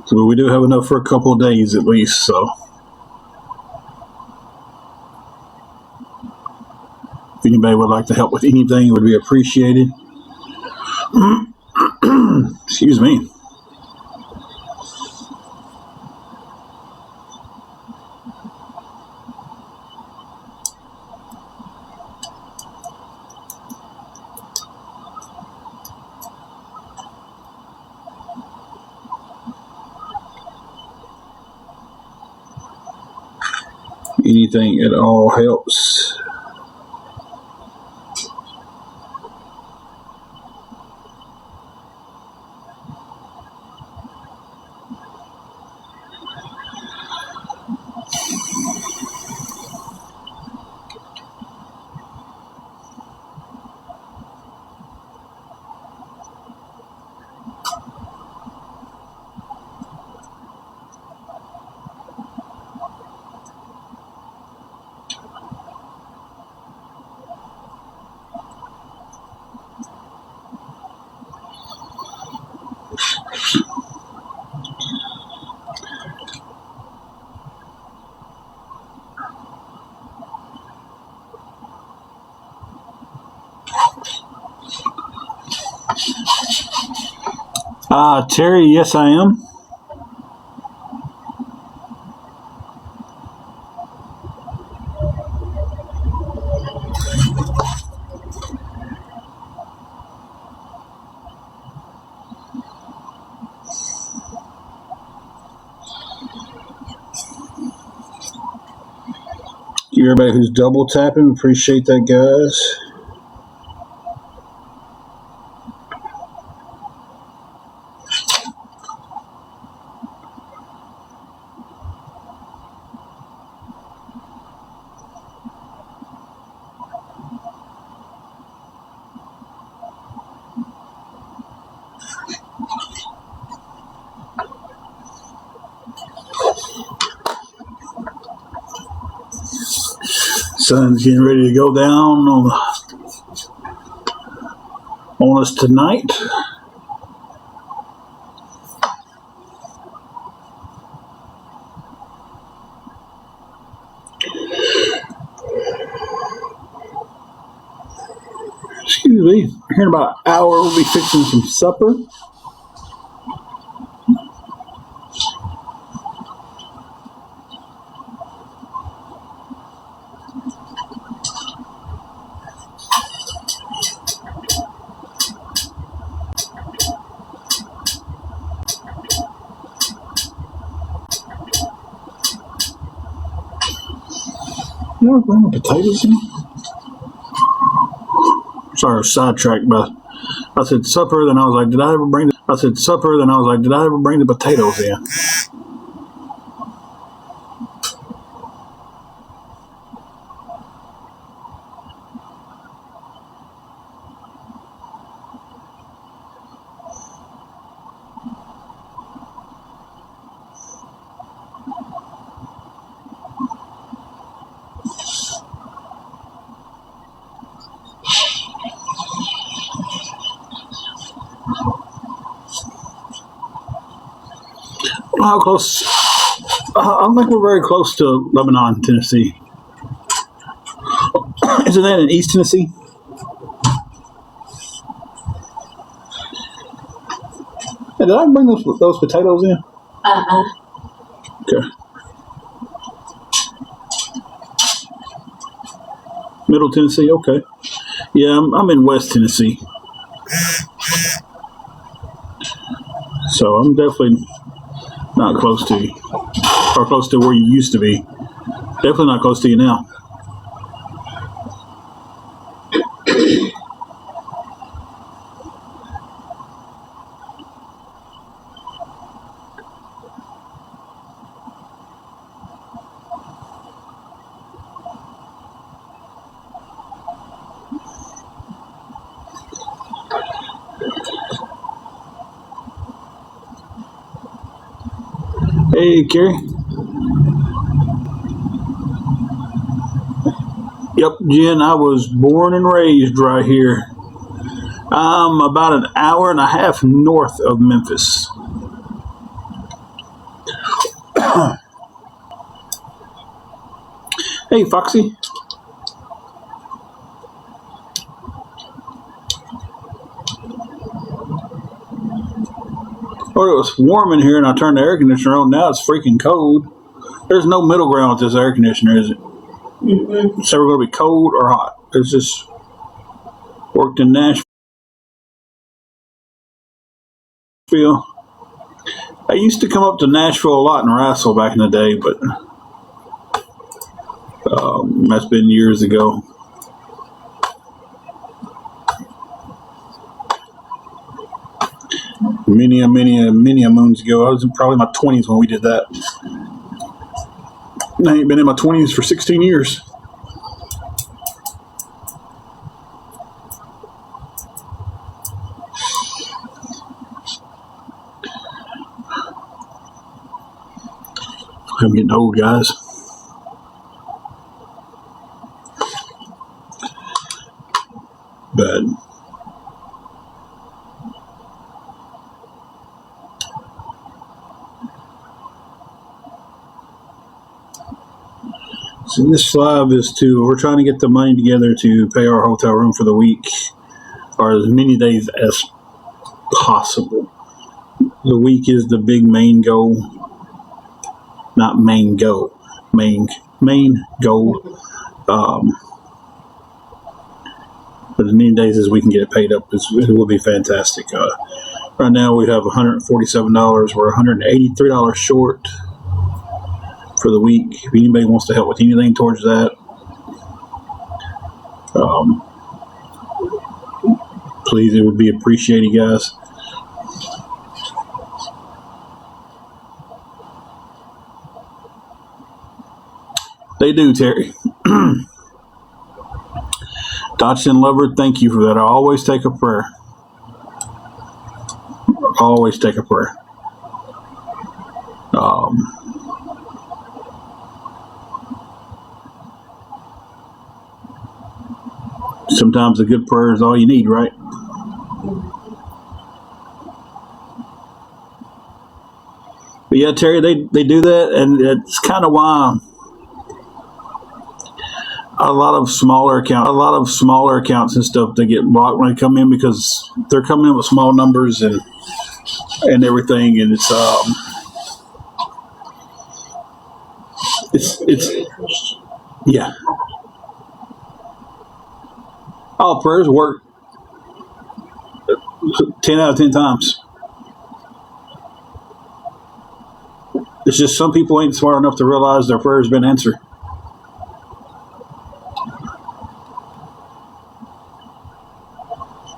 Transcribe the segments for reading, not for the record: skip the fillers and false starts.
So we do have enough for a couple of days at least, so. If anybody would like to help with anything, it would be appreciated. Excuse me. Anything at all helps. Terry, yes, I am. Everybody who's double tapping, appreciate that, guys. Sun's getting ready to go down on us tonight. Excuse me. Here in about an hour, we'll be fixing some supper. You ever bring the potatoes in? Sorry, sidetracked, but I said supper, then I was like, did I ever bring the potatoes in? How close? I don't think we're very close to Lebanon, Tennessee. Isn't that in East Tennessee? Hey, did I bring those potatoes in? Okay. Middle Tennessee, okay. Yeah, I'm in West Tennessee. So I'm definitely not close to you, or close to where you used to be. Definitely not close to you now. Hey, Carrie. Yep, Jen, I was born and raised right here. I'm about an hour and a half north of Memphis. Hey, Foxy. Well, it was warm in here and I turned the air conditioner on. Now it's freaking cold. There's no middle ground with this air conditioner, is it? It's ever going to be cold or hot. It's just worked in Nashville. I used to come up to Nashville a lot and wrestle back in the day, but that's been years ago. Many moons ago. I was in probably my 20s when we did that. I ain't been in my 20s for 16 years. I'm getting old, guys. But so this live is we're trying to get the money together to pay our hotel room for the week, or as many days as possible. The week is the big main goal. Not main goal. Main goal. But as many days as we can get it paid up, it will be fantastic. Right now we have $147. We're $183 short for the week. If anybody wants to help with anything towards that, please, it would be appreciated, guys. They do, Terry. Dodson Lover, thank you for that. I always take a prayer. Always take a prayer. Sometimes a good prayer is all you need, right? But yeah, Terry, they do that, and it's kind of why a lot of smaller accounts and stuff, they get blocked when they come in, because they're coming in with small numbers and everything, and it's yeah. All prayers work 10 out of 10 times. It's just some people ain't smart enough to realize their prayer's been answered.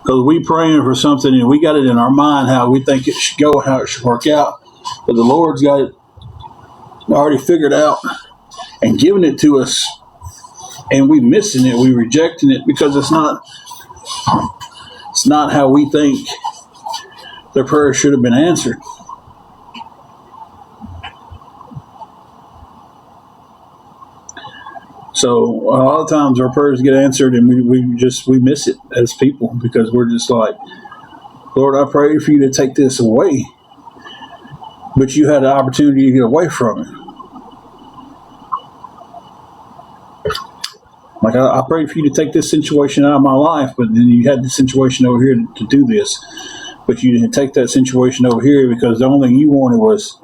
Because we praying for something and we got it in our mind how we think it should go, how it should work out. But the Lord's got it already figured out and giving it to us, and we missing it, we rejecting it because it's not how we think the prayer should have been answered. So a lot of times our prayers get answered and we miss it as people, because we're just like, Lord, I pray for you to take this away, but you had an opportunity to get away from it. Like, I prayed for you to take this situation out of my life, but then you had this situation over here to do this. But you didn't take that situation over here because the only thing you wanted was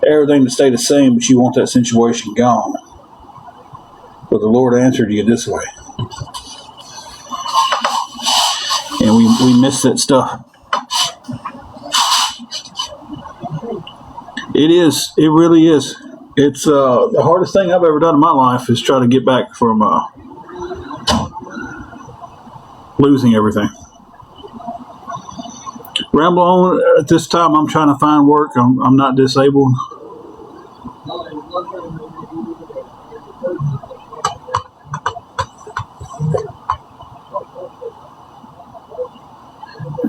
everything to stay the same, but you want that situation gone. But the Lord answered you this way. And we miss that stuff. It is. It really is. It's the hardest thing I've ever done in my life is try to get back from losing everything. Ramble on. At this time, I'm trying to find work. I'm not disabled.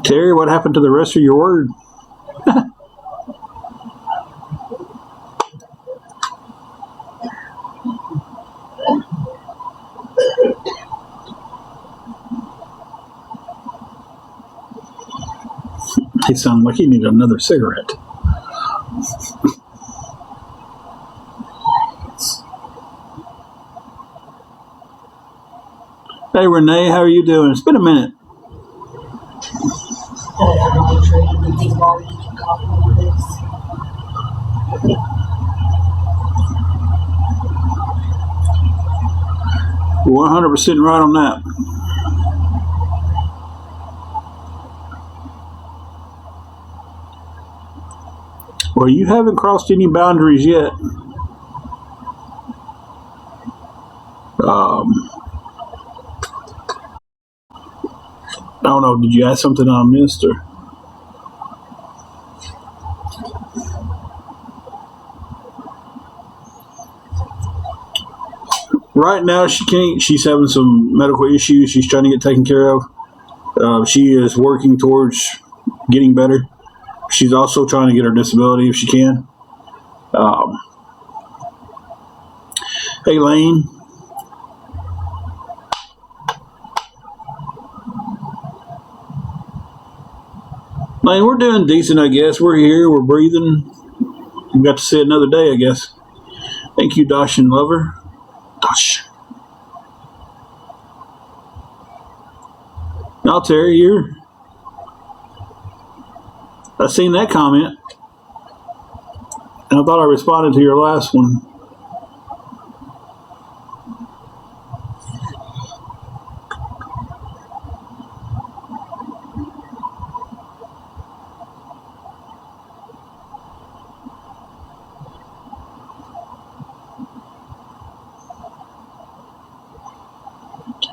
Terry, what happened to the rest of your word? He sounded like he needed another cigarette. Hey Renee, how are you doing? It's been a minute. I'm sure you can think while you can call one of this. 100% right on that. Well, you haven't crossed any boundaries yet. I don't know. Did you ask something I missed, or? Right now, she can't. She's having some medical issues. She's trying to get taken care of. She is working towards getting better. She's also trying to get her disability if she can. Hey, Lane. Lane, we're doing decent, I guess. We're here. We're breathing. We got to see another day, I guess. Thank you, Dosh and Lover. Dosh. Now, Terry, I seen that comment, and I thought I responded to your last one.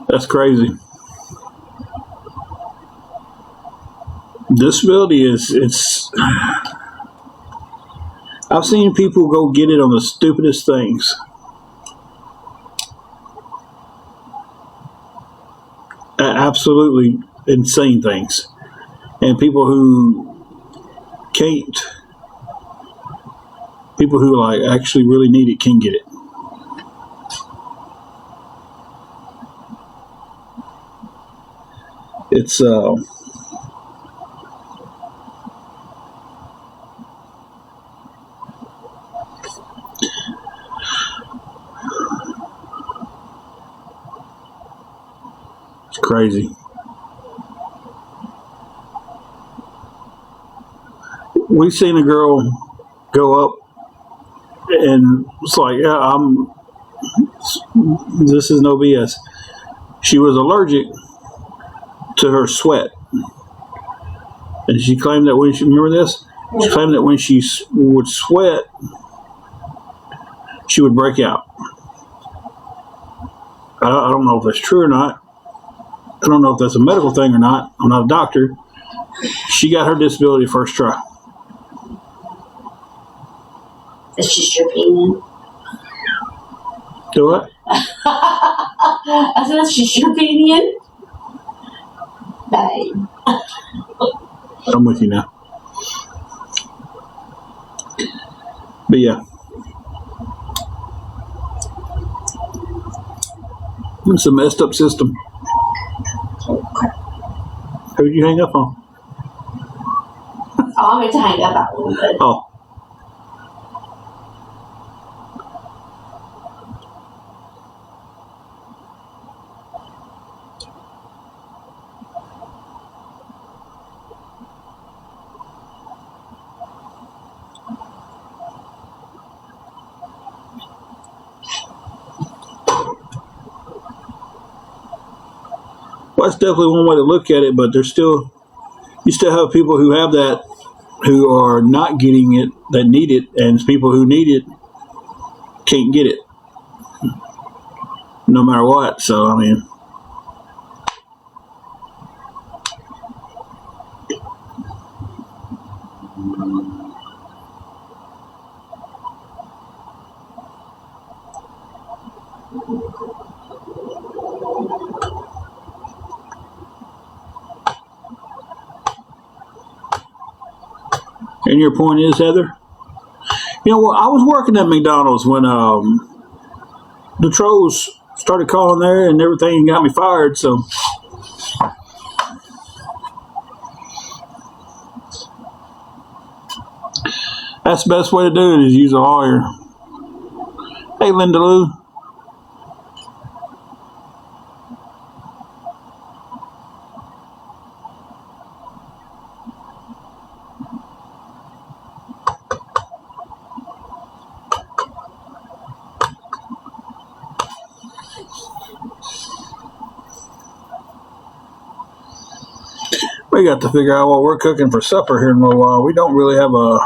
That's crazy. Disability it's I've seen people go get it on the stupidest things. Absolutely insane things. And people who like actually really need it can get it. It's crazy. We've seen a girl go up, and it's like, yeah, this is no BS. She was allergic to her sweat, and she claimed that when she claimed that when she would sweat, she would break out. I don't know if that's true or not. I don't know if that's a medical thing or not. I'm not a doctor. She got her disability first try. It's just your opinion. Do what? I said that's just your opinion. Babe. I'm with you now. But yeah. It's a messed up system. Who'd you hang up on? I'm going to hang up that one. But Oh. Well, that's definitely one way to look at it, but you still have people who have that, who are not getting it, that need it, and people who need it can't get it, no matter what. So, I mean, and your point is, Heather? You know what? I was working at McDonald's when the trolls started calling there and everything and got me fired. So That's the best way to do it is use a lawyer. Hey, Linda Lou. We got to figure out what we're cooking for supper here in a little while. We don't really have a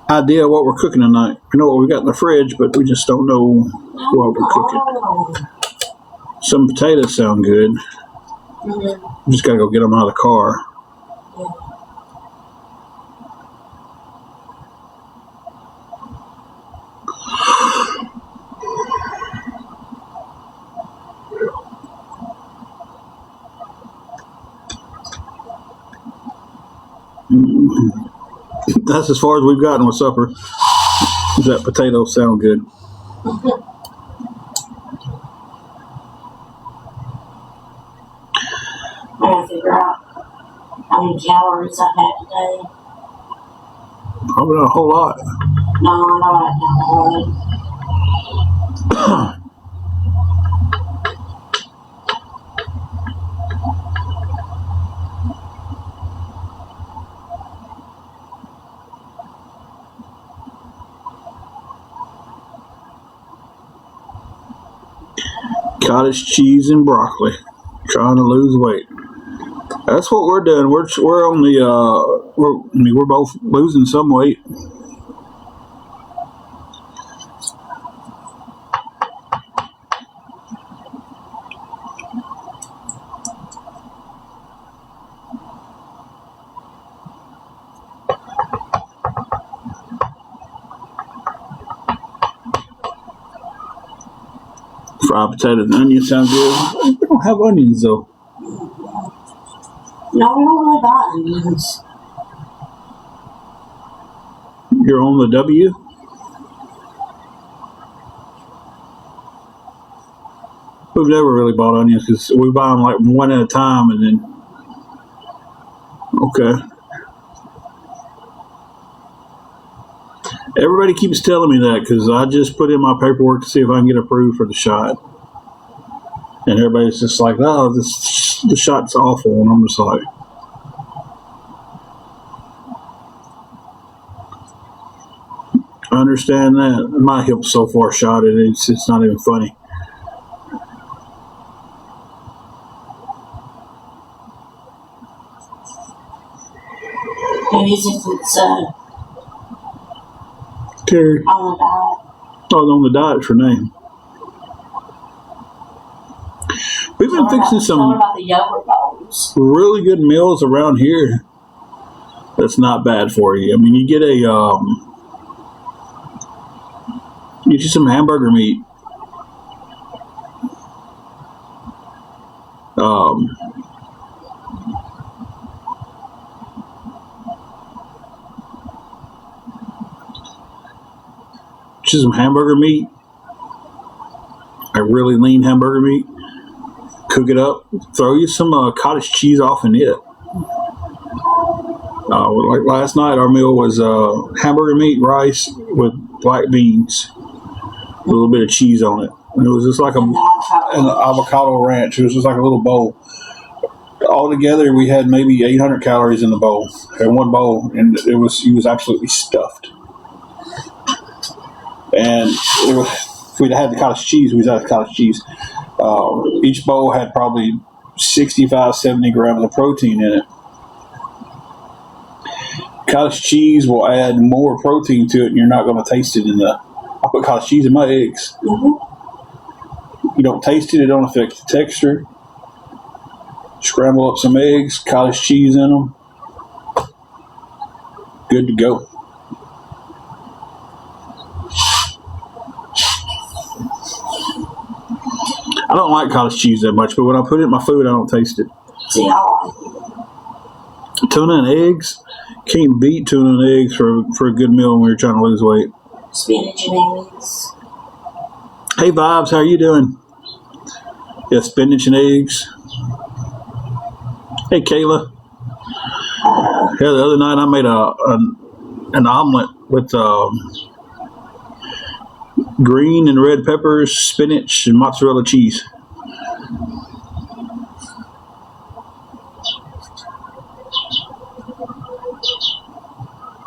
idea what we're cooking tonight. We know what we got in the fridge, but we just don't know what we're cooking. Some potatoes sound good. Mm-hmm. Just gotta go get them out of the car. That's as far as we've gotten with supper. That potatoes sound good. I gotta figure out how many calories I've had today. Probably not a whole lot. No, I know I don't. Cottage cheese and broccoli. Trying to lose weight. That's what we're doing. We're on the we're both losing some weight. Fried potatoes and onions sound good. We don't have onions though. No, we don't really buy onions. You're on the W? We've never really bought onions because we buy them like one at a time and then. Okay. Everybody keeps telling me that because I just put in my paperwork to see if I can get approved for the shot. And everybody's just like, oh, the shot's awful. And I'm just like, I understand that. My hip's so far shot it's not even funny. Maybe if it's Terry. on the diet. I was on the diet for name. We've been fixing Tell her some about the yogurt bowls. really good meals around here. That's not bad for you. I mean, you get you some hamburger meat. Just some hamburger meat, a really lean hamburger meat. Cook it up. Throw you some cottage cheese off in it. Like last night, our meal was hamburger meat, rice with black beans, a little bit of cheese on it. And it was just like an avocado ranch. It was just like a little bowl. Altogether, we had maybe 800 calories in the bowl, in one bowl, and he was absolutely stuffed. And if we'd had the cottage cheese, we'd had the cottage cheese. Each bowl had probably 65, 70 grams of protein in it. Cottage cheese will add more protein to it, and you're not going to taste it I put cottage cheese in my eggs. Mm-hmm. You don't taste it, it don't affect the texture. Scramble up some eggs, cottage cheese in them. Good to go. I don't like cottage cheese that much, but when I put it in my food, I don't taste it. See, I like it. Tuna and eggs. Can't beat tuna and eggs for a good meal when you're trying to lose weight. Spinach and eggs. Hey, Vibes, how are you doing? Yeah, spinach and eggs. Hey, Kayla. Yeah, the other night I made an omelet with green and red peppers, spinach, and mozzarella cheese.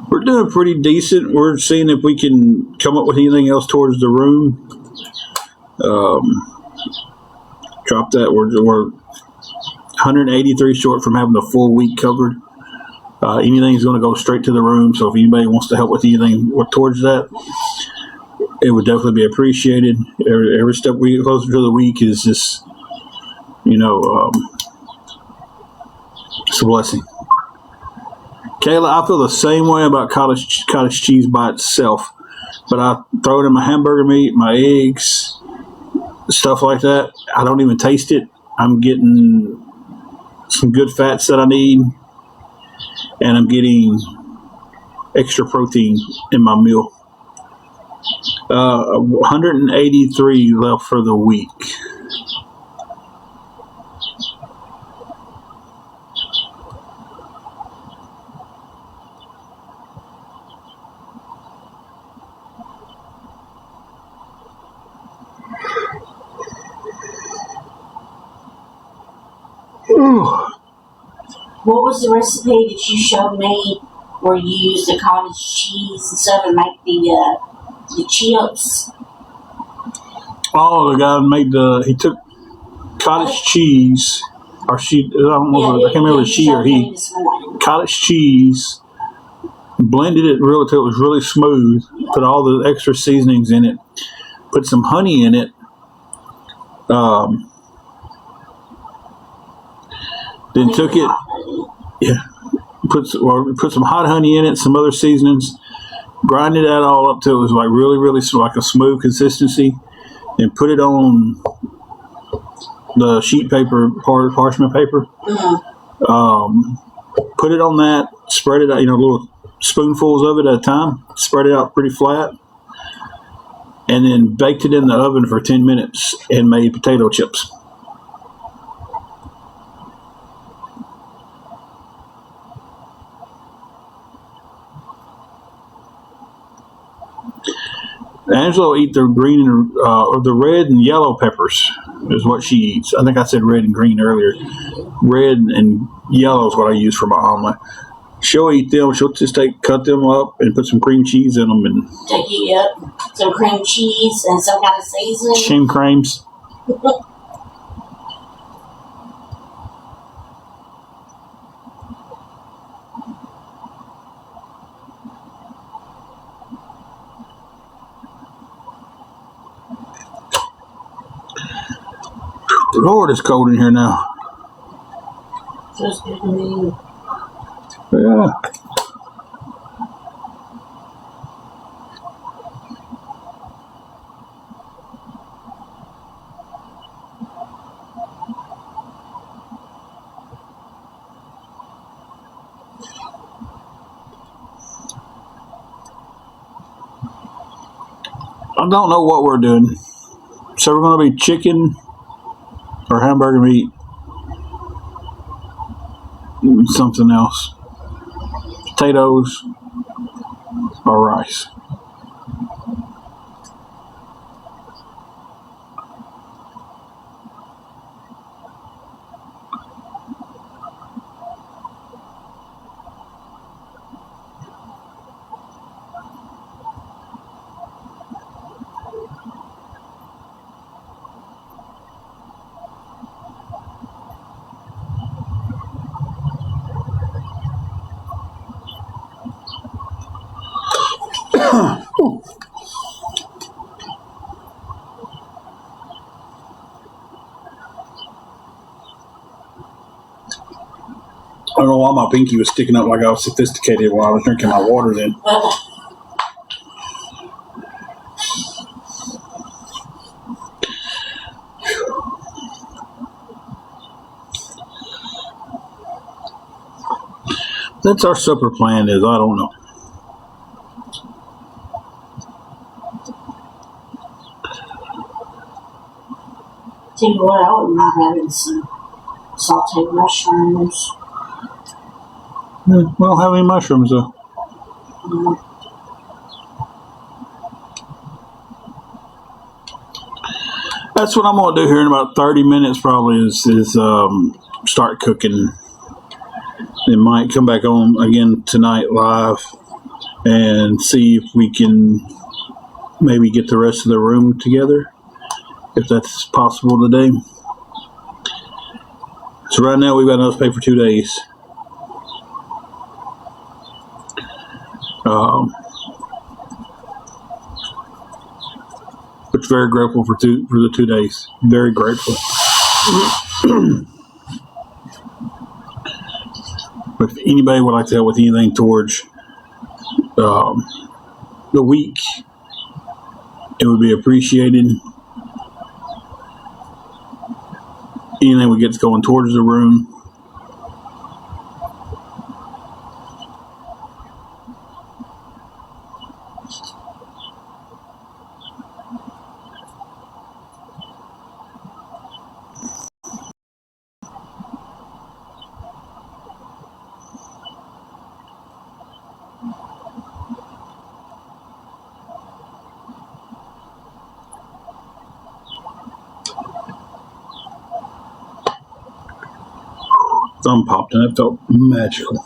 We're doing pretty decent. We're seeing if we can come up with anything else towards the room. Drop that. We're 183 short from having the full week covered. Anything's going to go straight to the room. So if anybody wants to help with anything towards that, it would definitely be appreciated. Every step we get closer to the week is just, it's a blessing. Kayla, I feel the same way about cottage cheese by itself, but I throw it in my hamburger meat, my eggs, stuff like that. I don't even taste it. I'm getting some good fats that I need, and I'm getting extra protein in my meal. 183 left for the week. What was the recipe that you showed me where you used the cottage cheese and stuff and make the chips? Oh, the guy he took cottage cheese, or she, I don't know, I can't remember if she or he, cottage cheese, blended it until it was really smooth, put all the extra seasonings in it, put some honey in it, then took it, put some hot honey in it, some other seasonings, grinded that all up till it was like really, really like a smooth consistency, and put it on the sheet paper, parchment paper. Put it on that, spread it out, little spoonfuls of it at a time, spread it out pretty flat, and then baked it in the oven for 10 minutes and made potato chips. Angela will eat the green or the red and yellow peppers is what she eats. I think I said red and green earlier. Red and yellow is what I use for my omelet. She'll eat them. She'll just cut them up and put some cream cheese in them and some cream cheese and some kind of seasoning. Shin creams. Lord, it's cold in here now. Feels good to me. Yeah. I don't know what we're doing. So we're going to be chicken or hamburger meat, something else, potatoes, or rice. I don't know why my pinky was sticking up like I was sophisticated while I was drinking my water then. That's our supper plan is, I don't know. Tell you what, I wouldn't mind having some sauteed mushrooms. We don't have any mushrooms though. That's what I'm gonna do here in about 30 minutes. Probably is start cooking. It might come back on again tonight live and see if we can maybe get the rest of the room together, if that's possible today. So right now we've got enough to pay for 2 days. Which very grateful for the 2 days. Very grateful. If anybody would like to help with anything towards the week, it would be appreciated. Anything we get going towards the room. Thumb popped and it felt magical.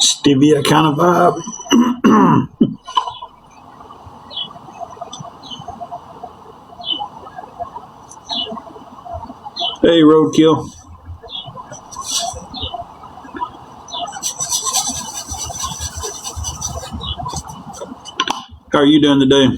Stevia kind of vibe. Hey, Roadkill. How are you doing today?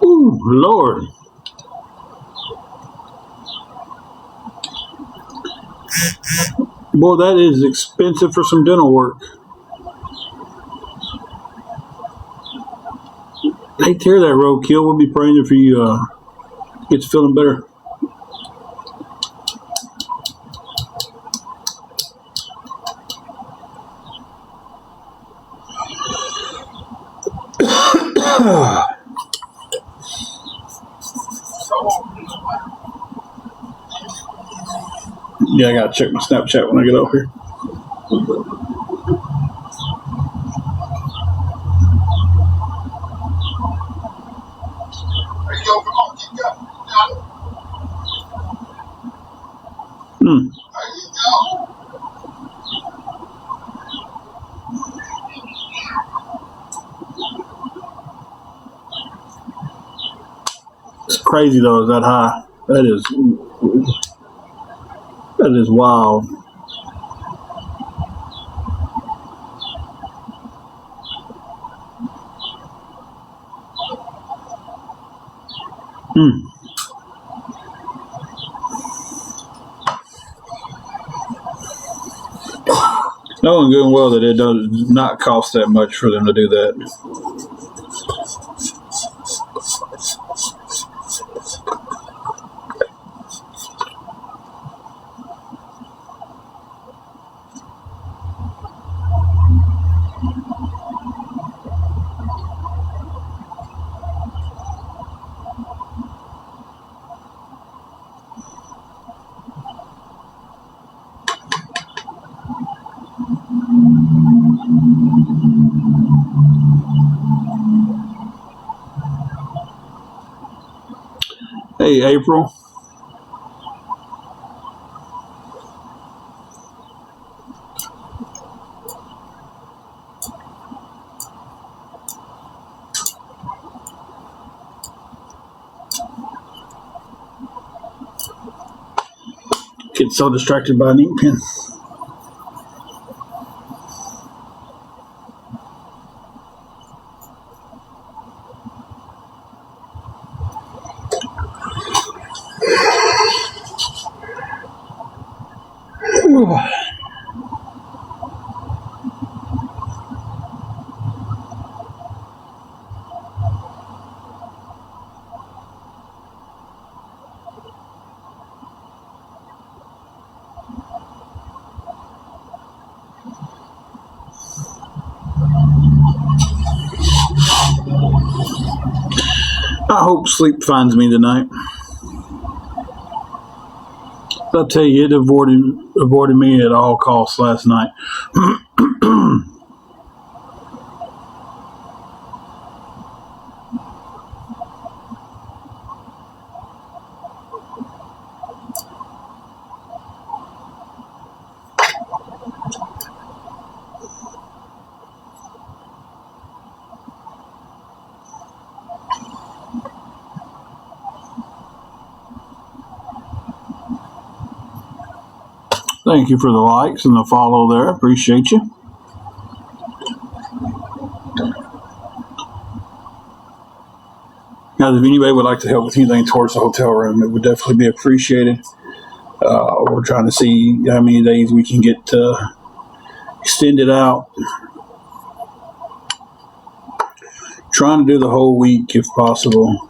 Ooh, Lord. Boy, that is expensive for some dental work. Take care of that, Roadkill. We'll be praying for you gets feeling better. Yeah, I gotta check my Snapchat when I get over here. It's crazy though, is that high. That is wild. Knowing good and well that it does not cost that much for them to do that. Hey, April. Get so distracted by an ink pen. I hope sleep finds me tonight. I'll tell you, it avoided me at all costs last night. Thank you for the likes and the follow there. Appreciate you. Now, if anybody would like to help with anything towards the hotel room, it would definitely be appreciated. We're trying to see how many days we can get extended out. Trying to do the whole week if possible.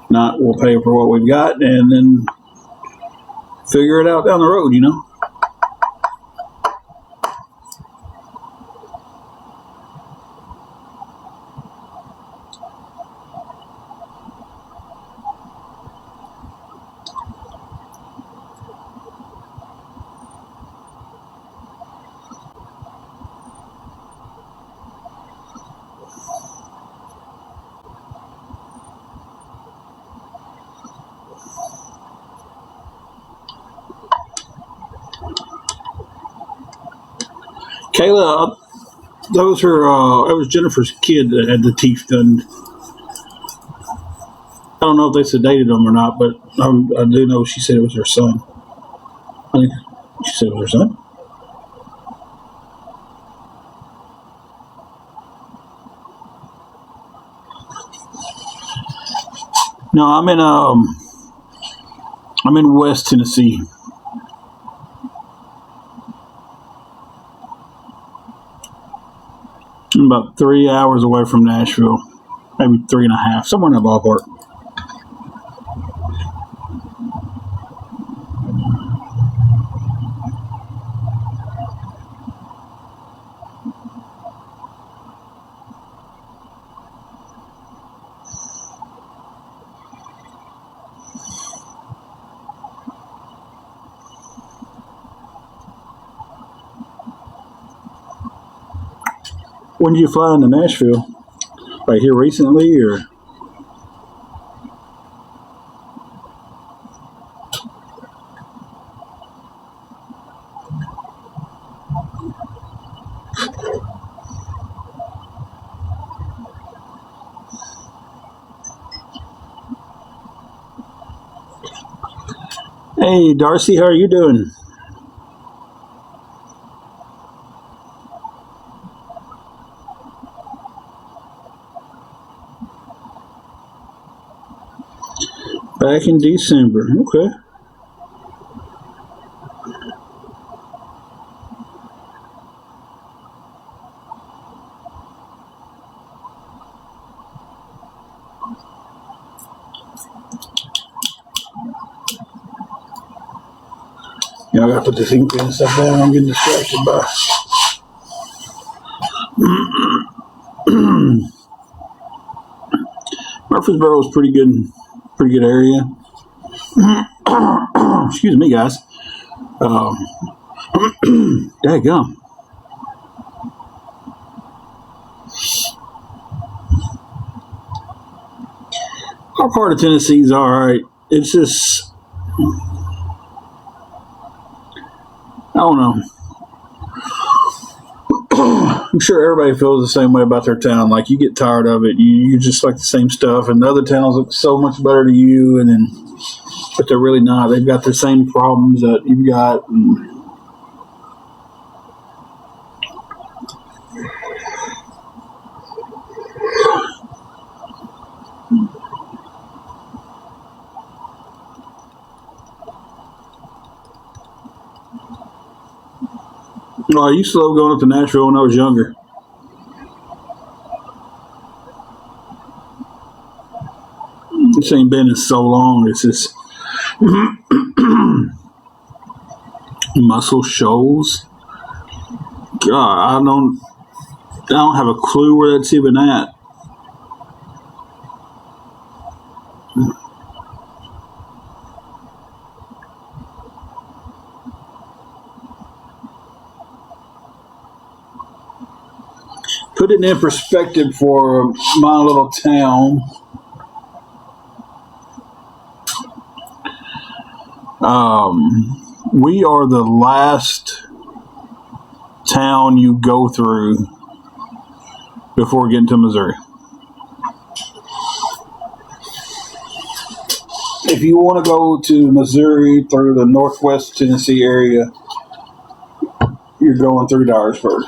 Not, we'll pay for what we've got and then figure it out down the road, you know. Kayla, that was her. That was Jennifer's kid that had the teeth done. I don't know if they sedated them or not, but I do know she said it was her son. I think she said it was her son. No, I'm in West Tennessee. I'm about 3 hours away from Nashville, maybe 3.5, somewhere in that ballpark. When did you fly into Nashville? Like here recently, or? Hey, Darcy, how are you doing? Back in December. Okay. Yeah, I gotta put this ink pen stuff down. I'm getting distracted by. Murfreesboro is pretty good area. Excuse me, guys. Daggum. Our part of Tennessee's all right. It's just, I don't know. I'm sure everybody feels the same way about their town. Like, you get tired of it. You just like the same stuff, and the other towns look so much better to you, and then, but they're really not. They've got the same problems that you've got. And Oh, I used to love going up to Nashville when I was younger. This ain't been in so long. It's just Muscle Shoals. God, I don't have a clue where that's even at. Put it in perspective for my little town. We are the last town you go through before getting to Missouri. If you want to go to Missouri through the Northwest Tennessee area, you're going through Dyersburg.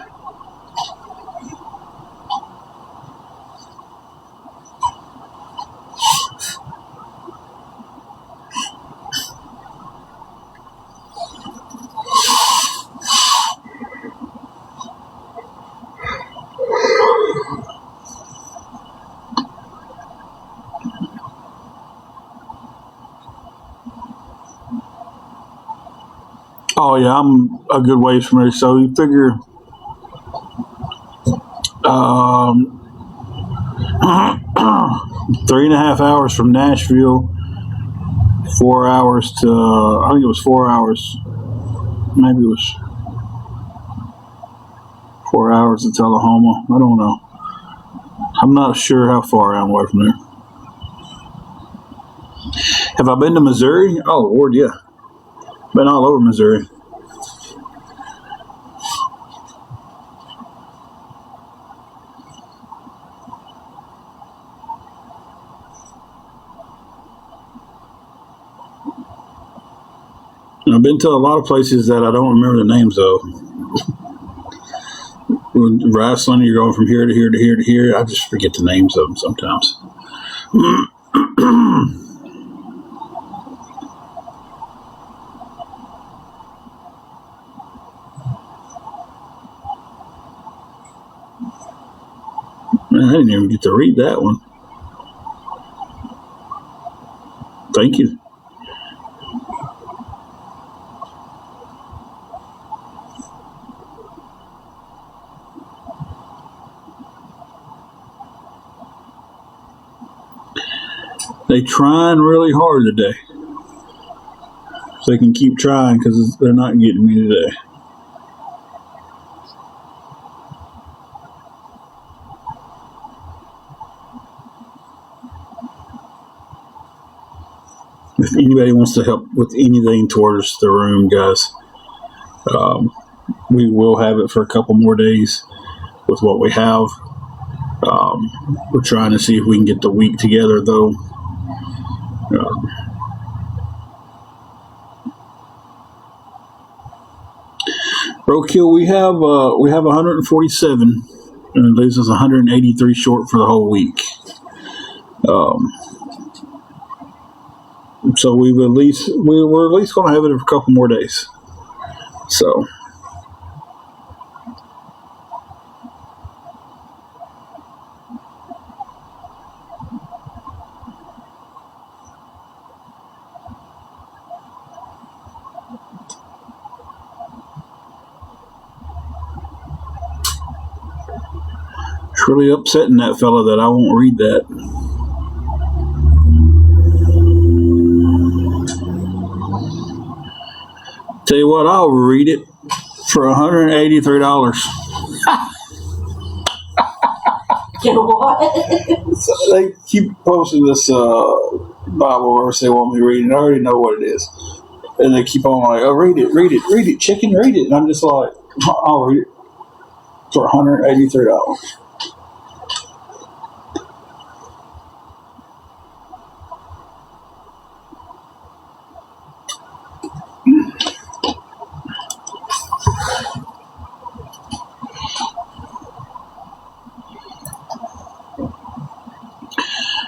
Oh yeah, I'm a good ways from there. So you figure, 3.5 hours from Nashville, 4 hours to I think it was 4 hours. Maybe it was 4 hours to Tullahoma. I don't know. I'm not sure how far I am away from there. Have I been to Missouri? Oh Lord, yeah. Been all over Missouri. I've been to a lot of places that I don't remember the names of. When wrestling, you're going from here to here to here to here. I just forget the names of them sometimes. Man, I didn't even get to read that one. Thank you. They trying really hard today. So they can keep trying because they're not getting me today. If anybody wants to help with anything towards the room, guys, we will have it for a couple more days with what we have. We're trying to see if we can get the week together, though. Roadkill, we have 147, and it leaves us 183 short for the whole week. So we're at least going to have it for a couple more days. So. It's really upsetting that fella that I won't read that. Tell you what, I'll read it for $183. So they keep posting this Bible verse they want me to read, and I already know what it is. And they keep on like, oh, read it, chicken, read it. And I'm just like, I'll read it for $183.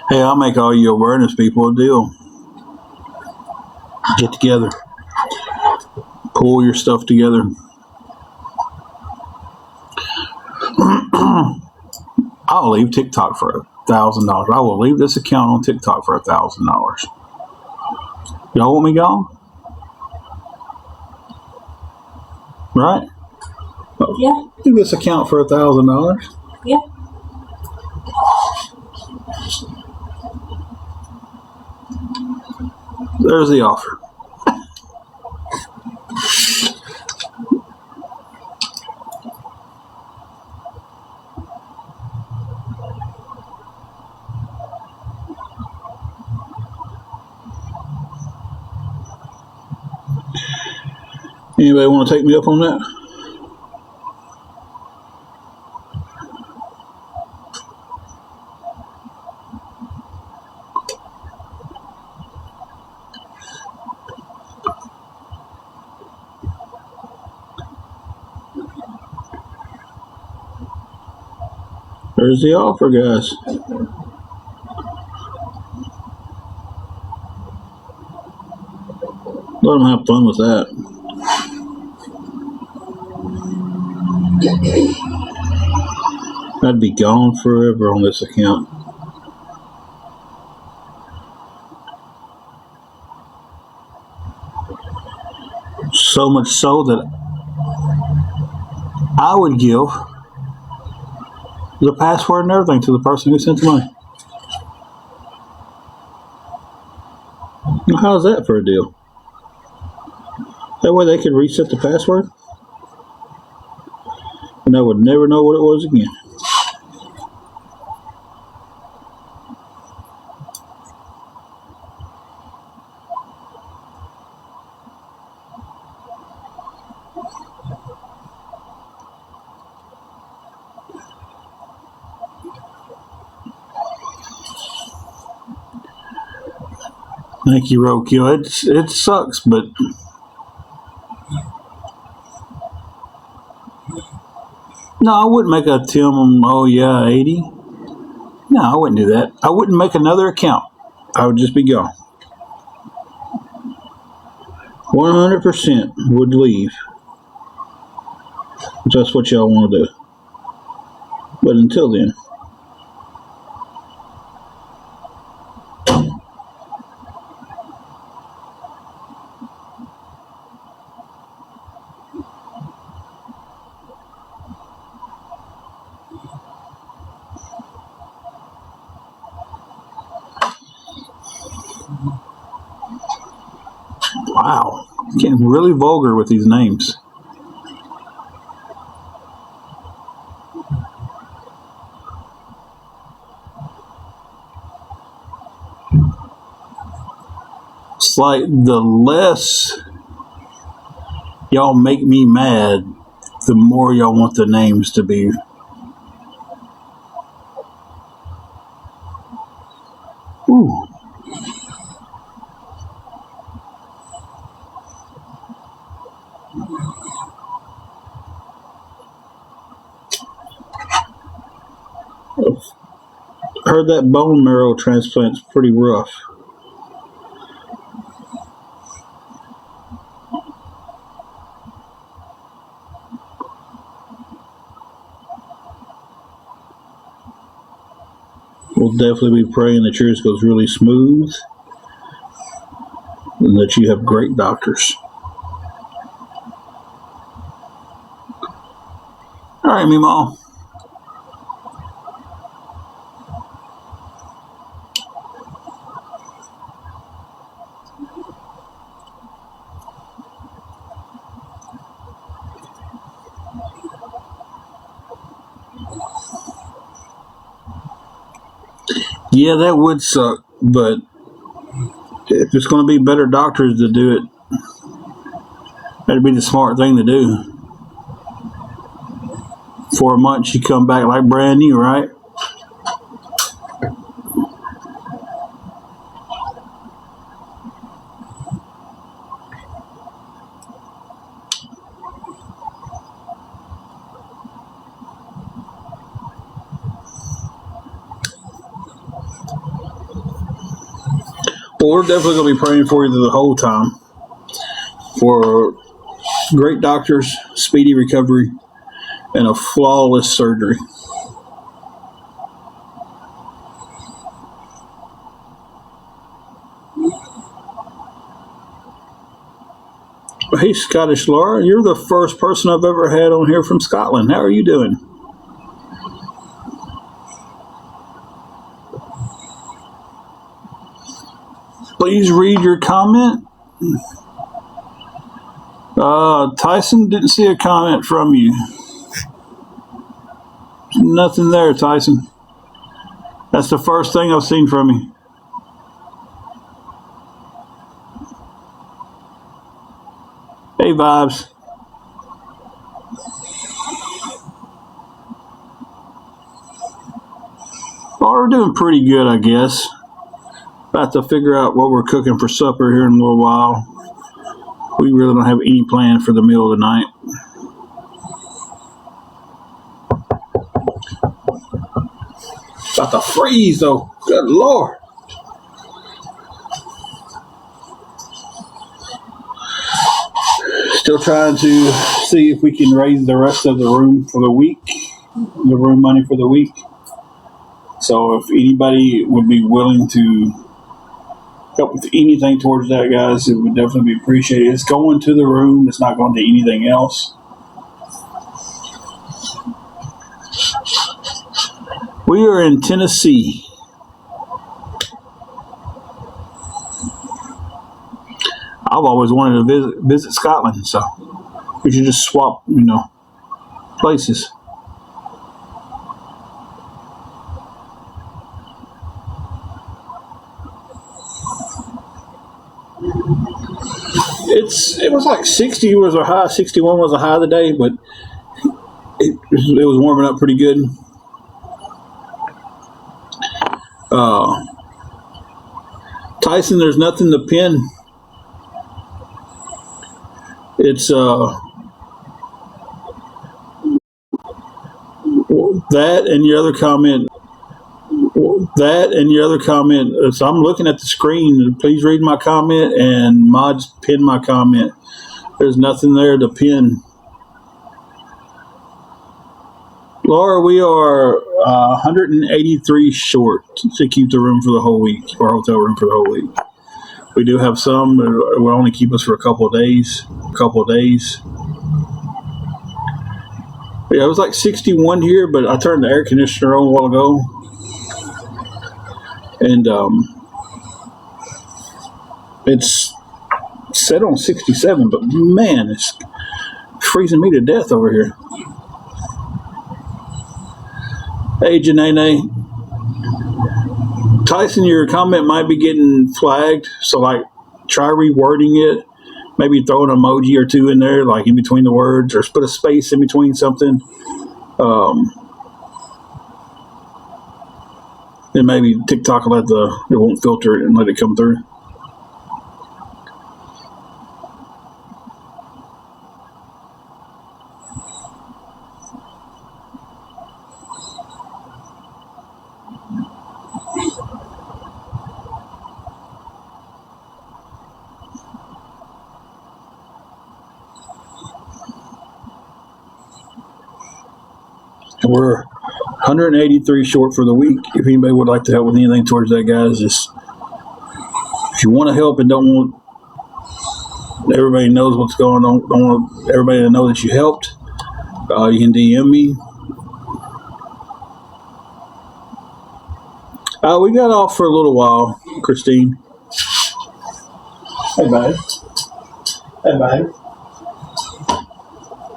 Hey, I'll make all you awareness people a deal. Get together. Pull your stuff together. I'll leave TikTok for $1,000. I will leave this account on TikTok for $1,000. Y'all want me gone? Right? Yeah. Leave this account for $1,000. Yeah. There's the offer. Anybody want to take me up on that? There's the offer, guys. Let them have fun with that. I'd be gone forever on this account. So much so that I would give the password and everything to the person who sent the money. How's that for a deal? That way they could reset the password and I would never know what it was again. Thank you, Roadkill. It sucks, but no, I wouldn't make a Tim. Oh yeah, 80. No, I wouldn't do that. I wouldn't make another account. I would just be gone. 100% would leave. If that's what y'all want to do. But until then. Wow, getting really vulgar with these names. It's like the less y'all make me mad, the more y'all want the names to be. Ooh. Heard that bone marrow transplant's pretty rough. We'll definitely be praying that yours goes really smooth and that you have great doctors. All right, Meemaw. Yeah, that would suck, but if it's going to be better doctors to do it, that'd be the smart thing to do. 4 months, you come back like brand new, right? Well, we're definitely going to be praying for you the whole time for great doctors, speedy recovery, and a flawless surgery. Hey, Scottish Laura, you're the first person I've ever had on here from Scotland. How are you doing? Please read your comment. Tyson, didn't see a comment from you. Nothing there, Tyson. That's the first thing I've seen from you. Hey, Vibes. Well, we're doing pretty good, I guess. About to figure out what we're cooking for supper here in a little while. We really don't have any plan for the meal tonight. About to freeze, though. Good Lord. Still trying to see if we can raise the rest of the room for the week, the room money for the week. So if anybody would be willing to help with anything towards that, guys, it would definitely be appreciated. It's going to the room. It's not going to anything else. We are in Tennessee. I've always wanted to visit Scotland, so we should just swap, places. It was like 60 was a high, 61 was a high of the day, but it was warming up pretty good. Tyson, there's nothing to pin. It's that and your other comment. So I'm looking at the screen. Please read my comment and mods pin my comment. There's nothing there to pin. Laura, we are 183 short to keep the room for the whole week, or hotel room for the whole week. We do have some that will only keep us for a couple of days. Yeah, it was like 61 here, but I turned the air conditioner on a while ago. And it's set on 67, but man, it's freezing me to death over here. Hey, Janae. Tyson, your comment might be getting flagged, so try rewording it. Maybe throw an emoji or two in there, like in between the words, or put a space in between something. Then maybe TikTok will it won't filter it and let it come through. And we're 183 short for the week. If anybody would like to help with anything towards that, guys, just if you want to help and don't want everybody knows what's going on, don't want everybody to know that you helped, you can DM me. We got off for a little while, Christine. Hey, babe.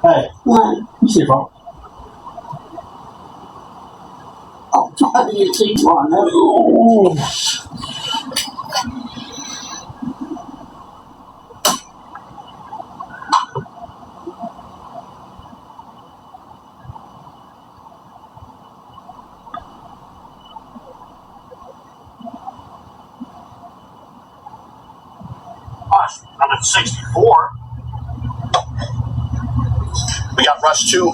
Hey. What? You see your phone? I did too far enough. Oh. I'm at 64. We got Rush 2.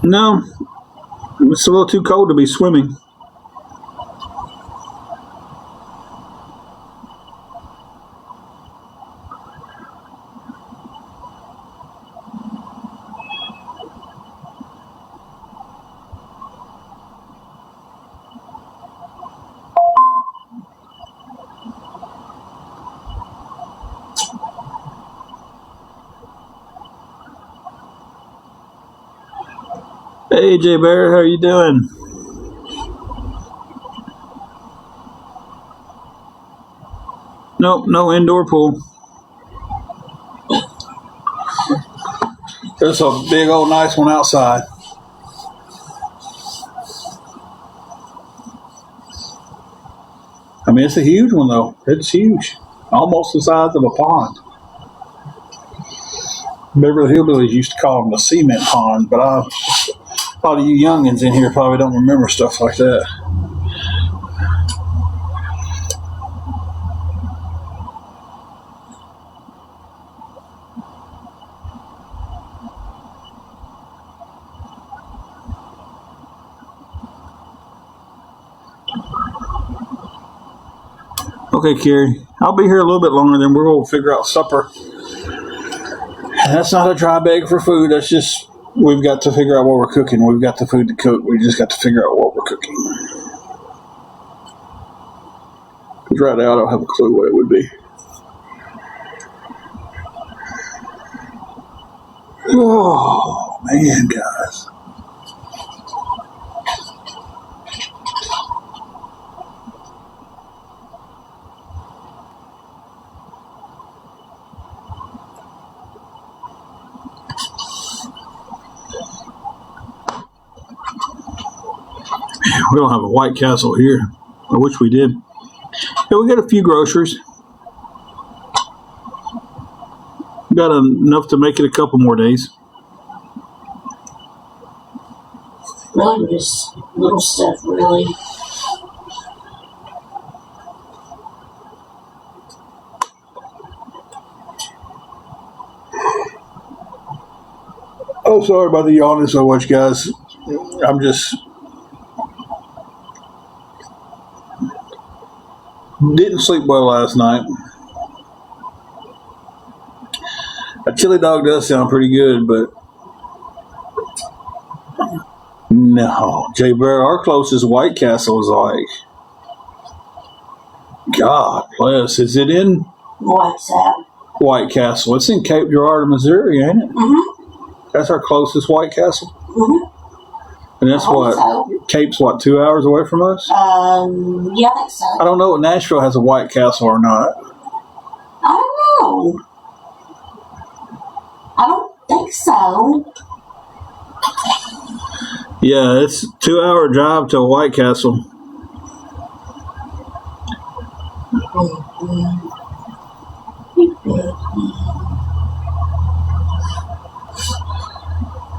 No, it's a little too cold to be swimming. Hey, Jay Bear, how you doing? Nope, no indoor pool. There's a big old nice one outside. I mean, it's a huge one though. It's huge, almost the size of a pond. Beverly Hillbillies used to call them the cement pond, but a lot of you youngins in here probably don't remember stuff like that. Okay, Carrie, I'll be here a little bit longer, then we're going to figure out supper. And that's not a dry bag for food. That's just, we've got to figure out what we're cooking. We've got the food to cook. We just got to figure out what we're cooking. Because right now I don't have a clue what it would be. Oh, man, guys. We don't have a White Castle here. I wish we did. Yeah, we got a few groceries. We got enough to make it a couple more days. Really, just little stuff, really. Oh, sorry about the yawning so much, guys. I'm just... didn't sleep well last night. A chili dog does sound pretty good, but no. Jay Bear, our closest White Castle is like, God bless. Is it in What's that? White Castle? It's in Cape Girardeau, Missouri, ain't it? Mm-hmm. That's our closest White Castle. Mm-hmm. And that's what? So. Cape's what, 2 hours away from us? Yeah, I think so. I don't know if Nashville has a White Castle or not. I don't know. I don't think so. Yeah, it's a 2 hour drive to a White Castle.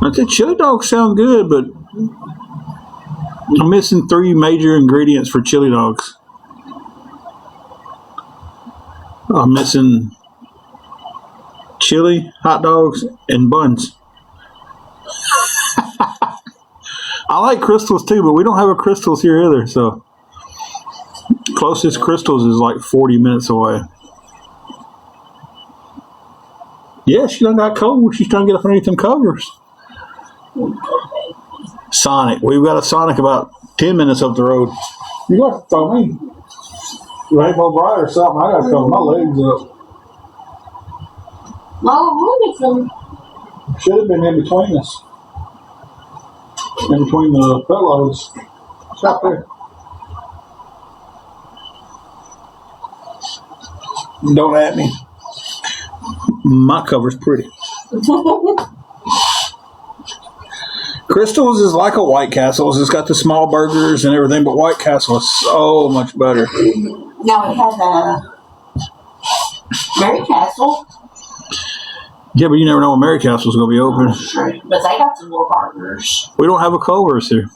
I think chili dogs sound good, but I'm missing 3 major ingredients for chili dogs. I'm missing chili, hot dogs, and buns. I like Crystals too, but we don't have a Crystals here either, so closest Crystals is like 40 minutes away. Yeah, she done got cold. She's trying to get up underneath them covers. Sonic. We've got a Sonic about 10 minutes up the road. You got to throw me Rainbow Bright or something. I got to cover my legs up. Well, Should have been in between us. In between the pillows. It's right there. Don't at me. My cover's pretty. Crystals is like a White Castle. It's got the small burgers and everything, but White Castle is so much better. now it has a Mary Castle. Yeah, but you never know when Mary Castle's going to be open. Sure. But they got some little burgers. We don't have a Culver's here.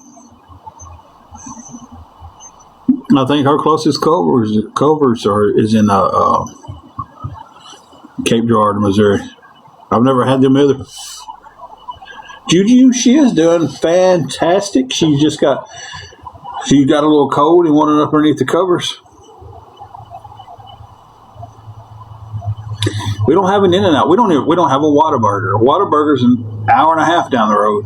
I think our closest Culver's is in Cape Girardeau, Missouri. I've never had them either. Juju, she is doing fantastic. She got a little cold and wanted up underneath the covers. We don't have an In-N-Out. We don't have a Whataburger. Whataburger's an hour and a half down the road.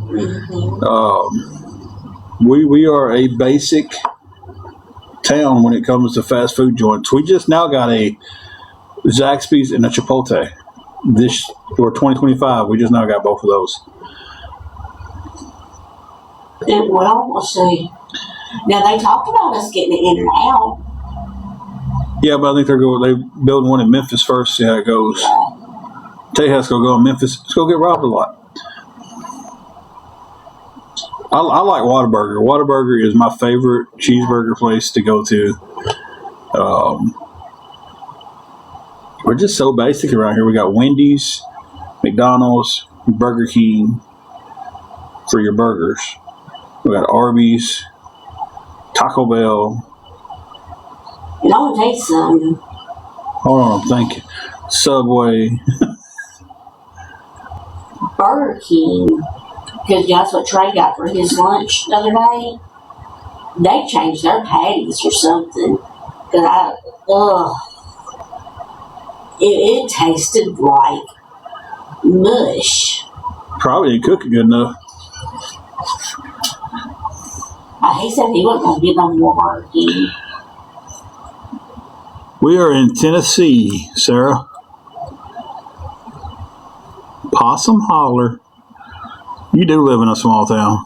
We are a basic town when it comes to fast food joints. We just now got a Zaxby's and a Chipotle. For 2025, we just now got both of those. Well, we'll see. Now they talked about us getting it in and out. Yeah, but I think they're building one in Memphis first. See how it goes. Tell you how it's gonna go in Memphis. It's gonna get robbed a lot. I like Whataburger. Whataburger is my favorite cheeseburger place to go to. We're just so basic around here. We got Wendy's, McDonald's, Burger King for your burgers. We got Arby's, Taco Bell. And I'm gonna take some. Hold on, thank you. Subway. Burger King, because that's what Trey got for his lunch the other day. They changed their patties or something. It tasted like mush. Probably didn't cook it good enough. He said he wasn't going to get no more Burger King. We are in Tennessee, Sarah. Possum Holler. You do live in a small town.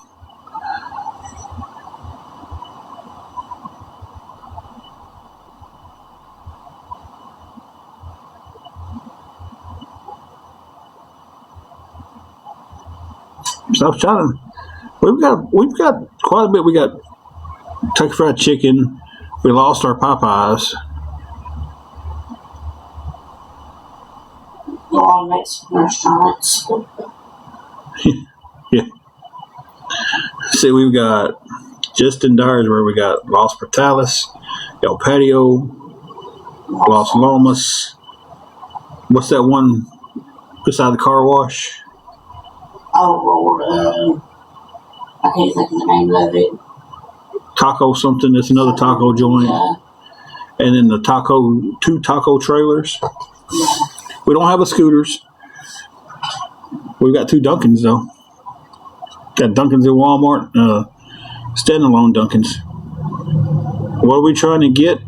So I was trying to. We've got quite a bit. We got Kentucky Fried Chicken. We lost our Popeyes. A lot of Mexican restaurants. Yeah. See, we've got just in Dyersburg, we got Los Portales, El Patio, Los Lomas. What's that one beside the car wash? Oh, Lord. I can't think of the name of it. Taco something. That's another taco joint. Yeah. And then the two taco trailers. Yeah. We don't have a Scooters. We've got 2 Dunkins, though. Got Dunkins at Walmart, standalone Dunkins. What are we trying to get?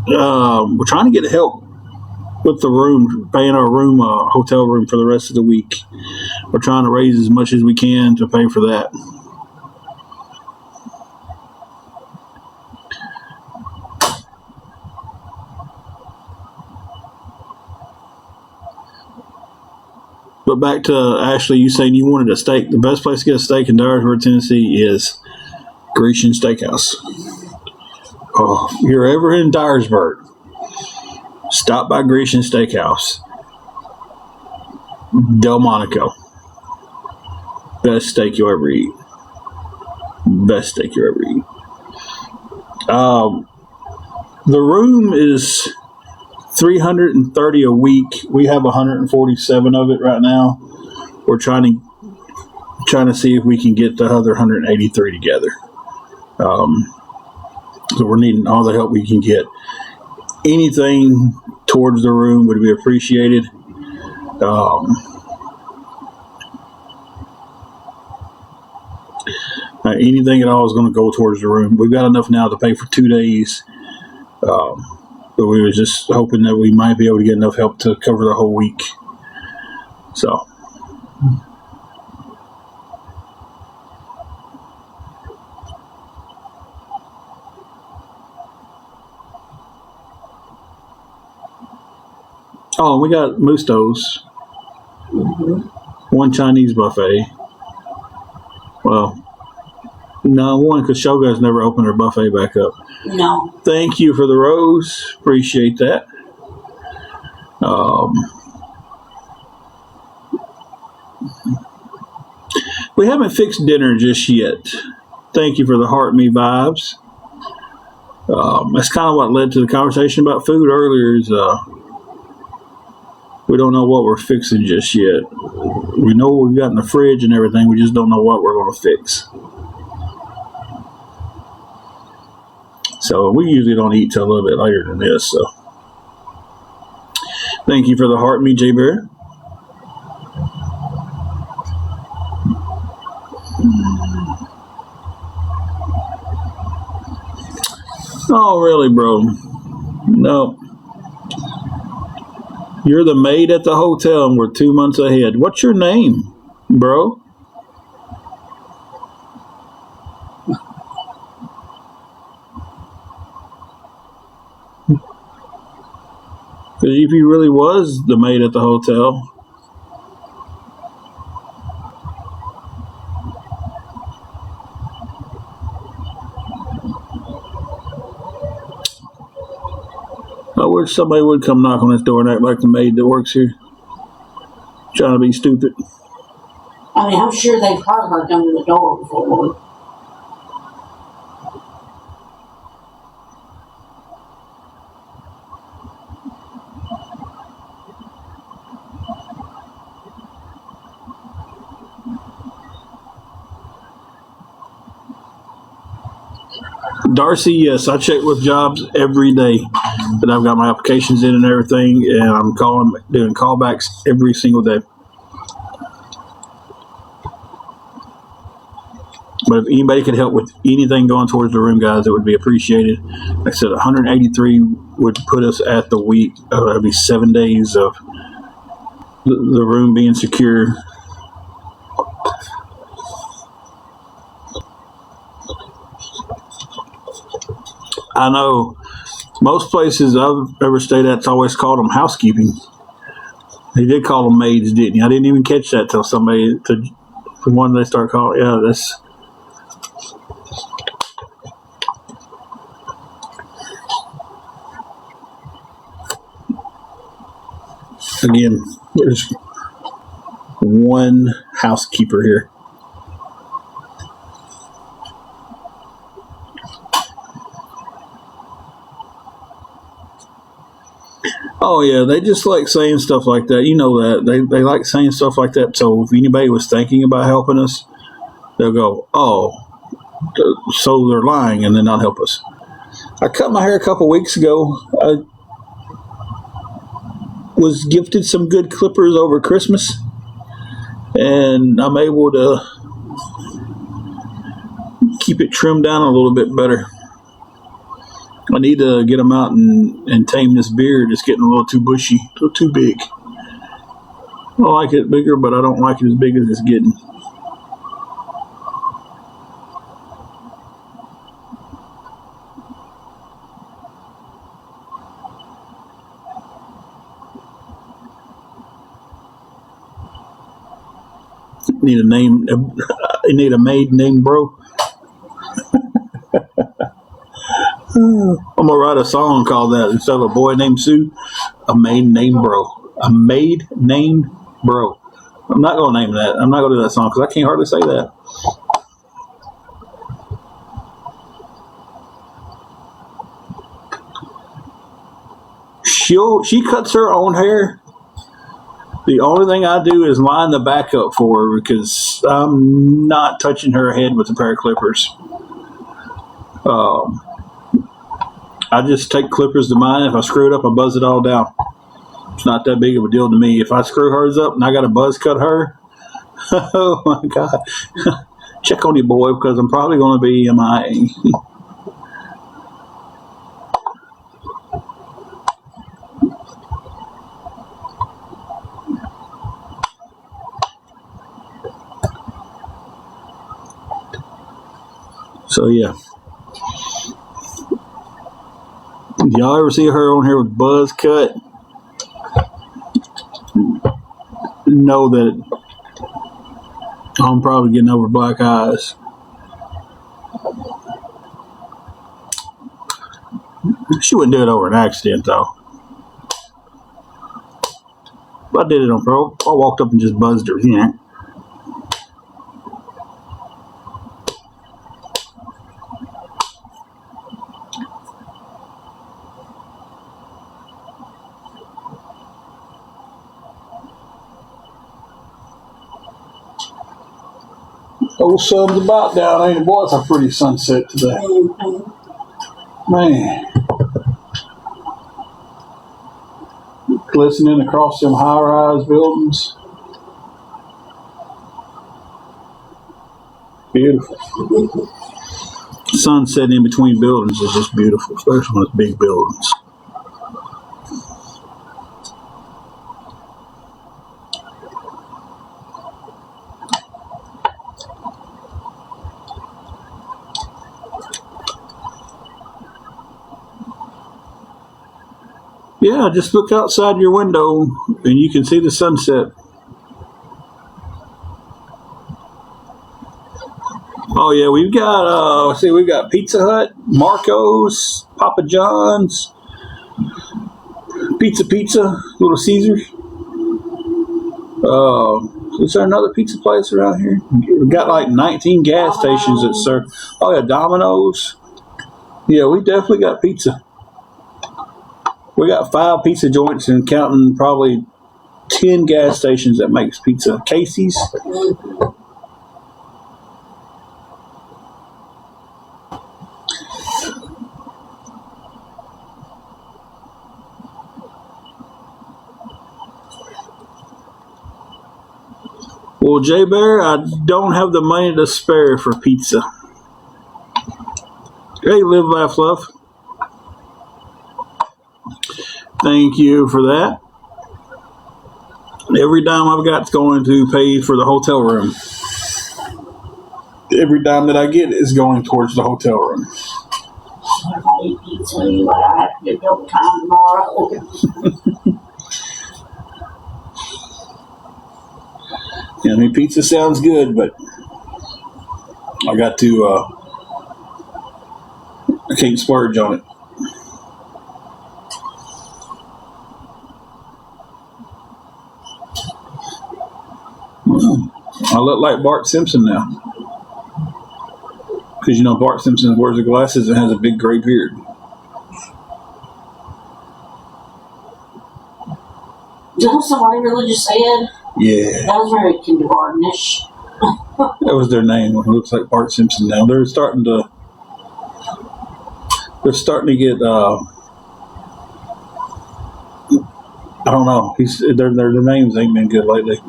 We're trying to get help with the room, paying our room, hotel room for the rest of the week. We're trying to raise as much as we can to pay for that. But back to Ashley, you saying you wanted a steak. The best place to get a steak in Dyersburg, Tennessee is Grecian Steakhouse. Oh, if you're ever in Dyersburg, stop by Grecian Steakhouse. Delmonico. Best steak you'll ever eat. Best steak you'll ever eat. The room is $330 a week. We have 147 of it right now. We're trying to see if we can get the other 183 together. So we're needing all the help we can get. Anything towards the room would be appreciated. Anything at all is going to go towards the room. We've got enough now to pay for 2 days. But we were just hoping that we might be able to get enough help to cover the whole week. So. Oh, we got Musto's. One Chinese buffet. Well, no, one because Shogun's never opened her buffet back up. No. Thank you for the rose. Appreciate that. We haven't fixed dinner just yet. Thank you for the heart me vibes. That's kind of what led to the conversation about food earlier. Is We don't know what we're fixing just yet. We know what we've got in the fridge and everything. We just don't know what we're going to fix. So we usually don't eat till a little bit later than this. So thank you for the heart, me, J Bear. Oh, really, bro? No. You're the maid at the hotel and we're 2 months ahead. What's your name, bro? If he really was the maid at the hotel. I wish somebody would come knock on this door and act like the maid that works here. Trying to be stupid. I mean, I'm sure they've heard her come to the door before. Darcy, yes, I check with jobs every day that I've got my applications in and everything, and I'm doing callbacks every single day. But if anybody could help with anything going towards the room, guys, it would be appreciated. Like I said, 183 would put us at the week. That'd be 7 days of the room being secure. I know most places I've ever stayed at, it's always called them housekeeping. They did call them maids, didn't you? I didn't even catch that till somebody, from when they start calling. Yeah, that's. Again, there's one housekeeper here. Oh yeah, they just like saying stuff like that. You know that they like saying stuff like that. So if anybody was thinking about helping us, they'll go, "Oh, so they're lying," and then not help us. I cut my hair a couple weeks ago. I was gifted some good clippers over Christmas, and I'm able to keep it trimmed down a little bit better. I need to get them out and tame this beard. It's getting a little too bushy, a little too big. I like it bigger, but I don't like it as big as it's getting. Need a name. You need a maid named Bro. I'm gonna write a song called that instead of a boy named Sue. A maid named Bro. A maid named Bro. I'm not gonna name that. I'm not gonna do that song because I can't hardly say that. She cuts her own hair. The only thing I do is line the back up for her because I'm not touching her head with a pair of clippers. I just take clippers to mine. If I screw it up, I buzz it all down. It's not that big of a deal to me. If I screw hers up and I got to buzz cut her, oh my God. Check on your boy because I'm probably going to be MIA. So yeah. Y'all ever see her on here with buzz cut? Know that I'm probably getting over black eyes. She wouldn't do it over an accident though. If I did it on purpose, I walked up and just buzzed her. Yeah. Old sun's about down, ain't it? Boy, it's a pretty sunset today. Man. Glistening across them high-rise buildings. Beautiful. Sunset in between buildings is just beautiful, especially when it's big buildings. Yeah, just look outside your window and you can see the sunset. Oh yeah, we've got Pizza Hut, Marco's, Papa John's, Pizza, Little Caesars. Is there another pizza place around here? We've got like 19 gas stations that serve. Oh yeah, Domino's. Yeah, we definitely got pizza. We got 5 pizza joints and counting probably 10 gas stations that makes pizza. Casey's. Well, Jay Bear, I don't have the money to spare for pizza. Hey, Live, Laugh, Love. Thank you for that. Every dime I've got is going to pay for the hotel room. Every dime that I get is going towards the hotel room. If I eat pizza, I have to get double time tomorrow. Yeah, I mean, pizza sounds good, but I got to, I can't splurge on it. I look like Bart Simpson now. Because, you know, Bart Simpson wears the glasses and has a big gray beard. You know, somebody really just said Yeah. that was very kindergartenish. That was their name. It looks like Bart Simpson now. They're starting to get, I don't know. Their names ain't been good lately.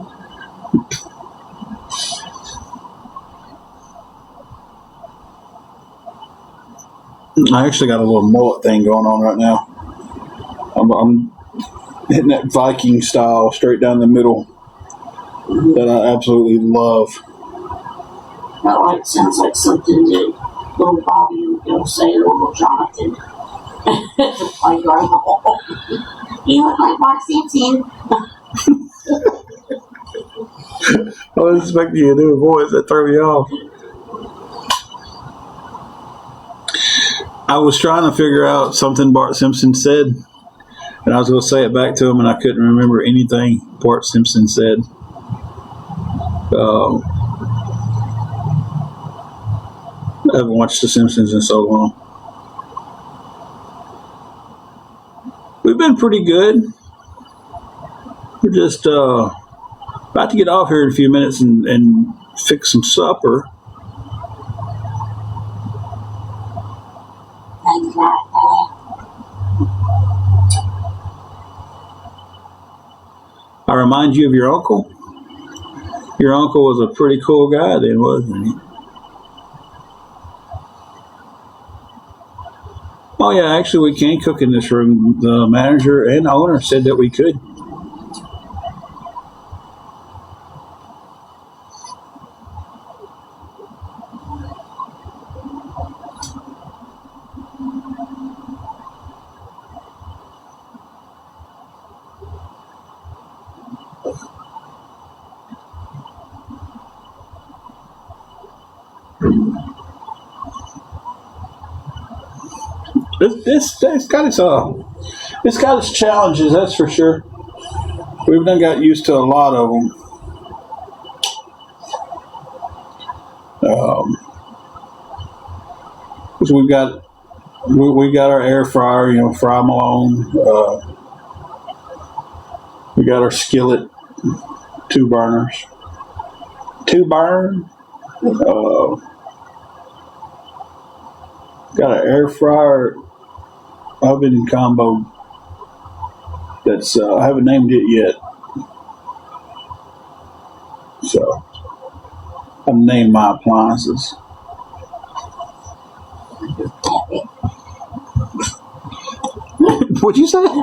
I actually got a little mullet thing going on right now. I'm hitting that Viking style straight down the middle that I absolutely love. That sounds like something that little Bobby would go say to little Jonathan at the playground. You look like Bart Simpson. I was expecting you to do a voice that threw me off. I was trying to figure out something Bart Simpson said, and I was going to say it back to him, and I couldn't remember anything Bart Simpson said. I haven't watched The Simpsons in so long. We've been pretty good. We're just about to get off here in a few minutes and fix some supper. I remind you of your uncle. Your uncle was a pretty cool guy then, wasn't he? Oh yeah, actually we can cook in this room. The manager and owner said that we could. It's got its challenges, that's for sure. We've done got used to a lot of them. Because we got our air fryer, you know, Fry Malone. We got our skillet, 2 burners. 2 burn. Got an air fryer oven combo that's I haven't named it yet. So I've named my appliances. What'd you say? We're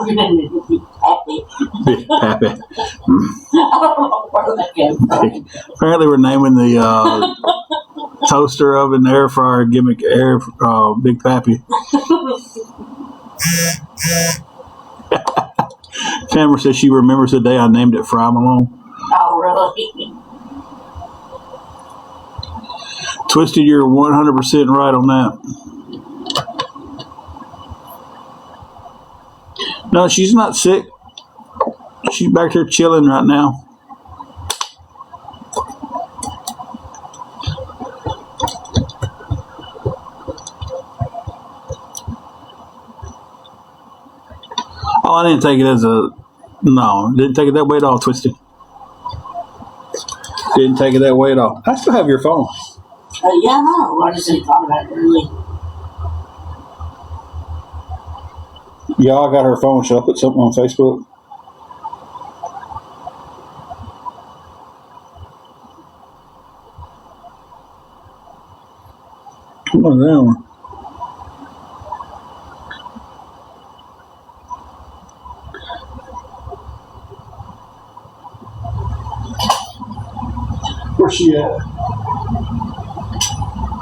gonna need to be happy. Big Pappy. I don't know where that came from. Apparently, we're naming the toaster oven air fryer gimmick Big Pappy. Tamara says she remembers the day I named it Fry Malone. Oh, really? Twisted, you're 100% right on that. No, she's not sick. She's back here chilling right now. Oh, I didn't take it as a... No, didn't take it that way at all, Twisted. Didn't take it that way at all. I still have your phone. Yeah, no, I just didn't thought about it really. Y'all got her phone. Should I put something on Facebook? Come on down. Where's she at?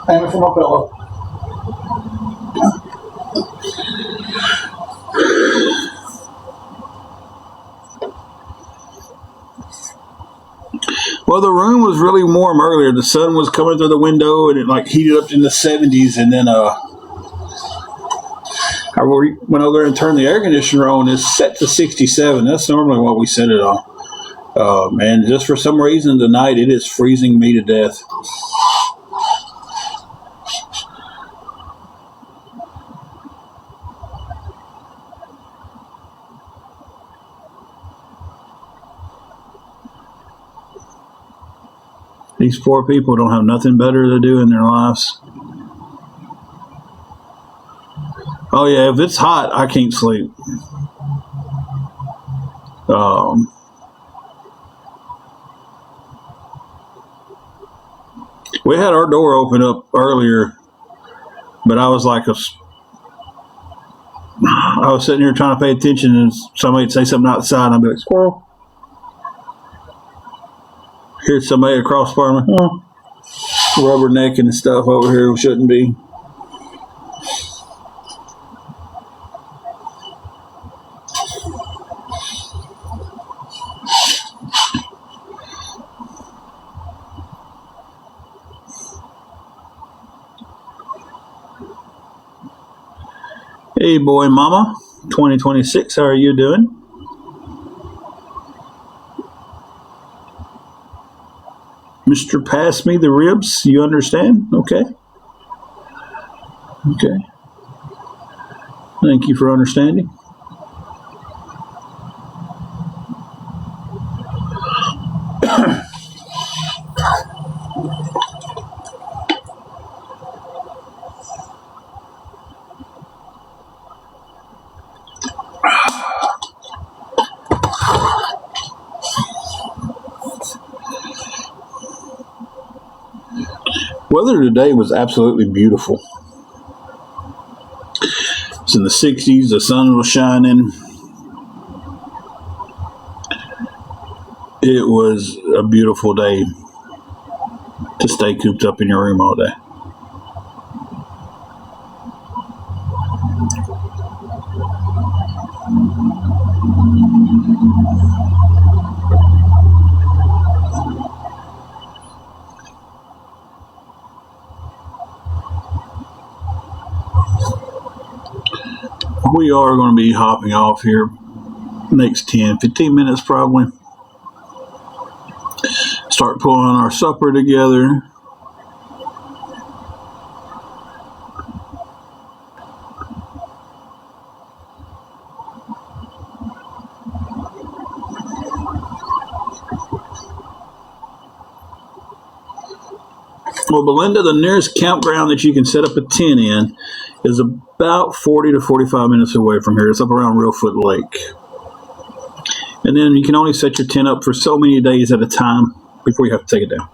Hanging from my pillow. Well, the room was really warm earlier. The sun was coming through the window, and it like heated up in the 70s. And then I went over there and turned the air conditioner on. It's set to 67. That's normally what we set it on. And just for some reason tonight, it is freezing me to death. These poor people don't have nothing better to do in their lives. Oh yeah, if it's hot, I can't sleep. We had our door open up earlier, but I was like I was sitting here trying to pay attention, and somebody would say something outside, and I'd be like, squirrel. Here's somebody across farm, rubbernecking and stuff over here shouldn't be. Hey, boy, mama, 2026, how are you doing? Mr. Pass Me the Ribs, you understand? Okay. Okay. Thank you for understanding. Weather today was absolutely beautiful. It's in the 60s, the sun was shining. It was a beautiful day to stay cooped up in your room all day. We are going to be hopping off here next 10-15 minutes probably. Start pulling our supper together. Well, Belinda, the nearest campground that you can set up a tent in is about 40 to 45 minutes away from here. It's up around Reelfoot Lake. And then you can only set your tent up for so many days at a time before you have to take it down.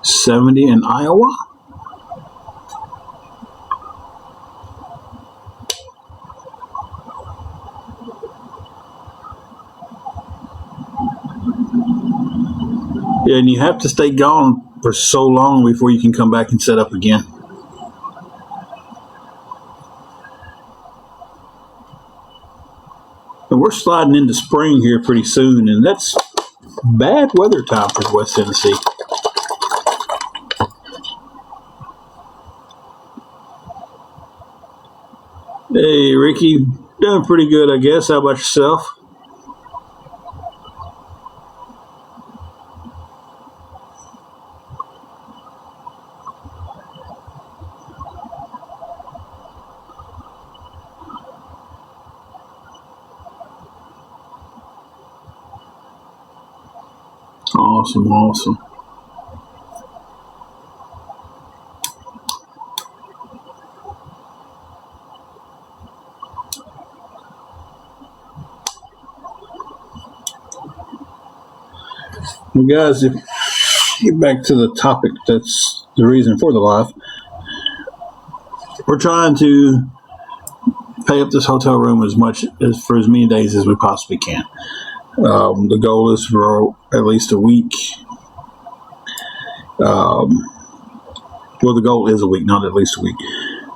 $70 in Iowa? Yeah, and you have to stay gone for so long before you can come back and set up again. And we're sliding into spring here pretty soon, and that's bad weather time for West Tennessee. Hey, Ricky, doing pretty good, I guess. How about yourself? Awesome, awesome. Well, guys, if get back to the topic, that's the reason for the live. We're trying to pay up this hotel room as much as for as many days as we possibly can. The goal is for at least a week. Well, the goal is a week, not at least a week.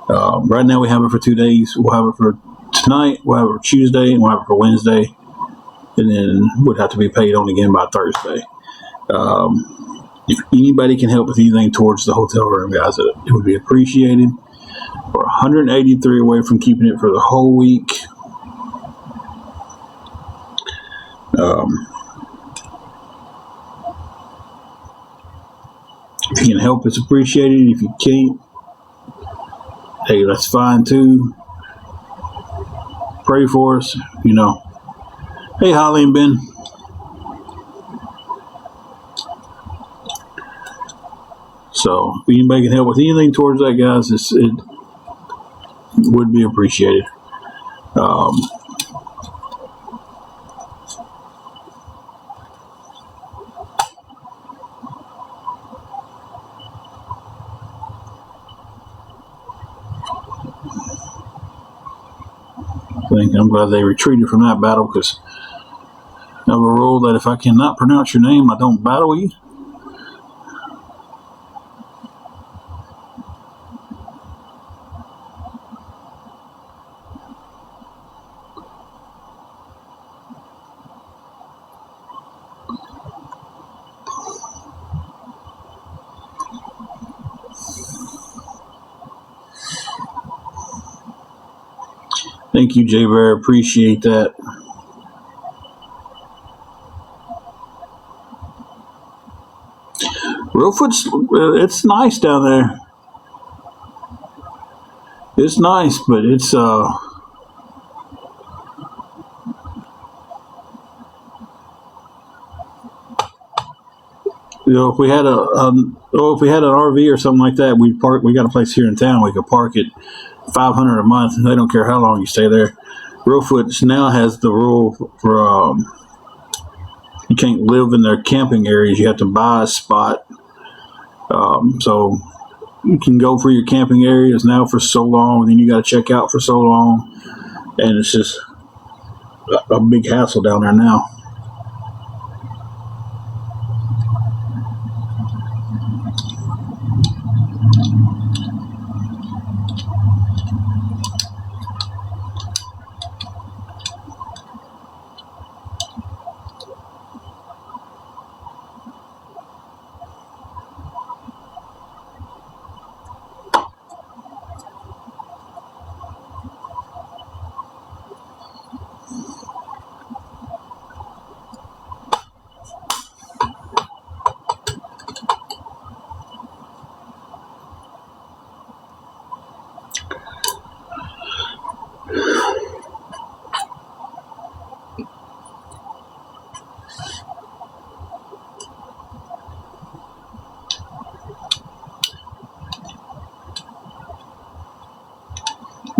Right now we have it for 2 days. We'll have it for tonight, we'll have it for Tuesday, and we'll have it for Wednesday. And then would have to be paid on again by Thursday. If anybody can help with anything towards the hotel room, guys, it would be appreciated. We're 183 away from keeping it for the whole week. If you can help, it's appreciated. If you can't, hey, that's fine too. Pray for us, you know. Hey, Holly and Ben. So, if anybody can help with anything towards that, guys, it would be appreciated. I'm glad they retreated from that battle, because I have a rule that if I cannot pronounce your name, I don't battle you. Thank you, Jay Bear. Appreciate that. Reelfoot's, it's nice down there. It's nice, but it's you know, if we had an RV or something like that, we'd park. We got a place here in town. We could park it $500 a month, and they don't care how long you stay there. Reelfoot now has the rule for you can't live in their camping areas. You have to buy a spot. So you can go for your camping areas now for so long, and then you got to check out for so long, and it's just a big hassle down there now.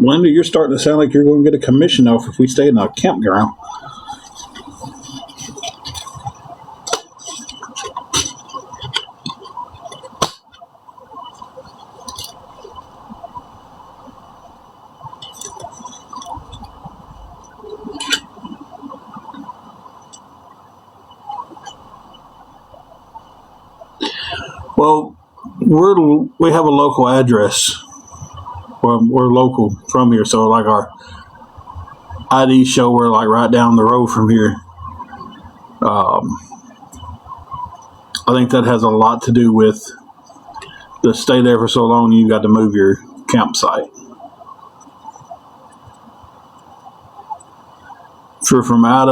Linda, you're starting to sound like you're going to get a commission off if we stay in a campground. Well, we have a local address. Well, we're local from here, so like our ID show we're like right down the road from here. I think that has a lot to do with the stay there for so long you got to move your campsite. If you're from out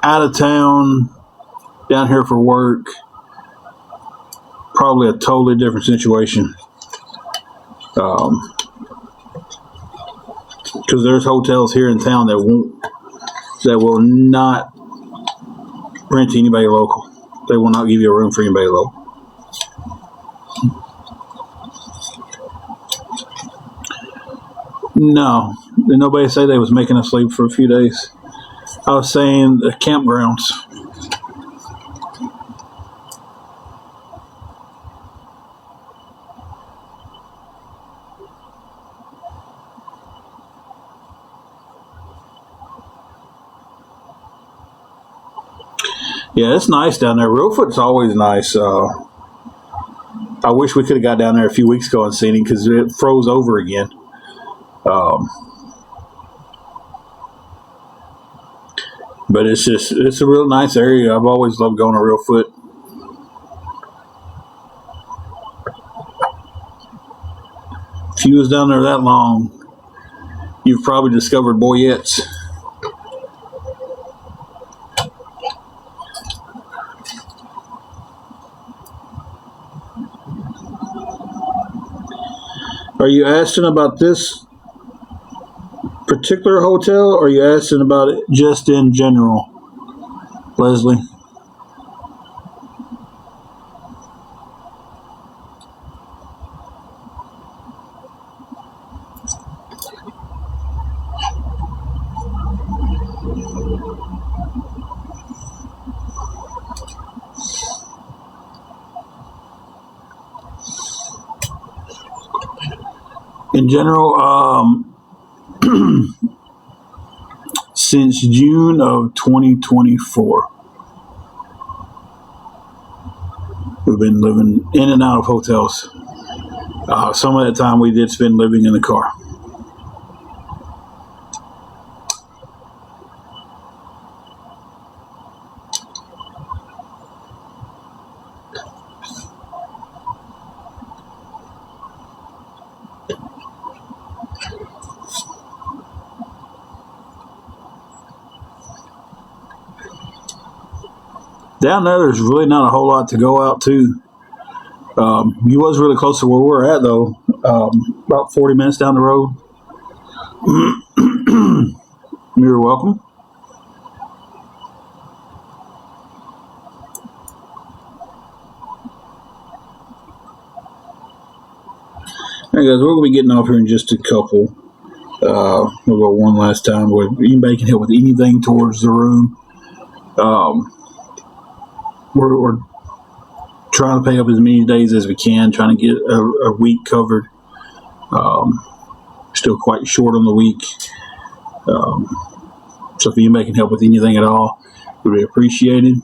of town down here for work, probably a totally different situation. Because there's hotels here in town that will not rent to anybody local. They will not give you a room for anybody local. No, did nobody say they was making us leave for a few days? I was saying the campgrounds. Yeah, it's nice down there. Reelfoot's always nice. I wish we could have got down there a few weeks ago and seen it because it froze over again. But it's a real nice area. I've always loved going to Reelfoot. If you was down there that long, you've probably discovered Boyette's. Are you asking about this particular hotel, or are you asking about it just in general, Leslie? In general, since June of 2024, we've been living in and out of hotels. Some of that time we did spend living in the car. Down there, there's really not a whole lot to go out to. You was really close to where we're at, though. About 40 minutes down the road. You're welcome. All right, guys, we're going to be getting off here in just a couple. We'll go one last time. Anybody can help with anything towards the room. We're trying to pay up as many days as we can, trying to get a week covered. Still quite short on the week. So if anybody can help with anything at all, it would be appreciated.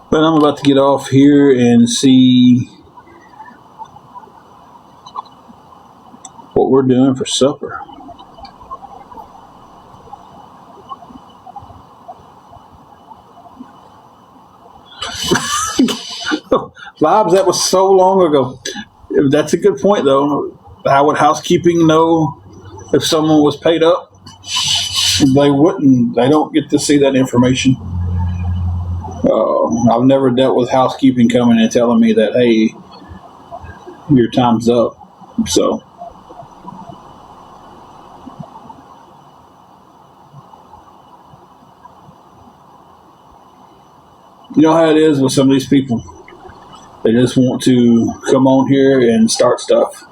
But I'm about to get off here and see what we're doing for supper. Vibes, that was so long ago. That's a good point, though. How would housekeeping know if someone was paid up? They wouldn't. They don't get to see that information. I've never dealt with housekeeping coming and telling me that, hey, your time's up. So, you know how it is with some of these people. They just want to come on here and start stuff.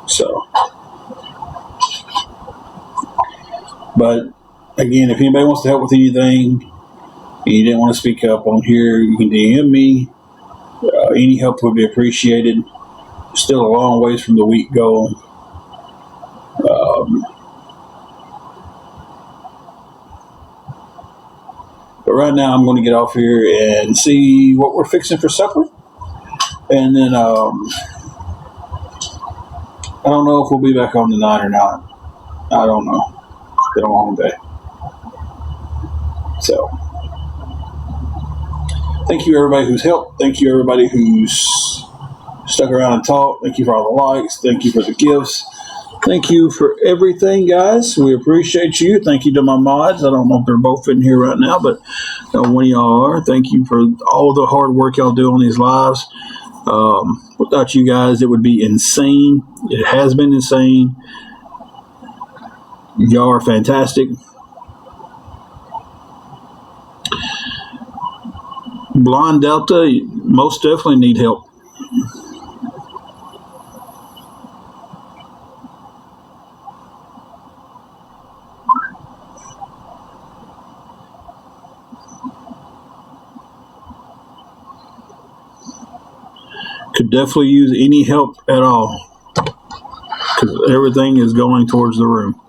So, but again, if anybody wants to help with anything, and you didn't want to speak up on here, you can DM me. Any help would be appreciated. Still a long ways from the week goal. But right now, I'm going to get off here and see what we're fixing for supper. And then I don't know if we'll be back on tonight or not. I don't know. It's been a long day. So, thank you everybody who's helped. Thank you everybody who's stuck around and talked. Thank you for all the likes. Thank you for the gifts. Thank you for everything, guys. We appreciate you. Thank you to my mods. I don't know if they're both in here right now, but one of y'all are. Thank you for all the hard work y'all do on these lives. Without you guys, it would be insane. It has been insane. Y'all are fantastic. Blonde Delta, most definitely need help. Could definitely use any help at all, because everything is going towards the room.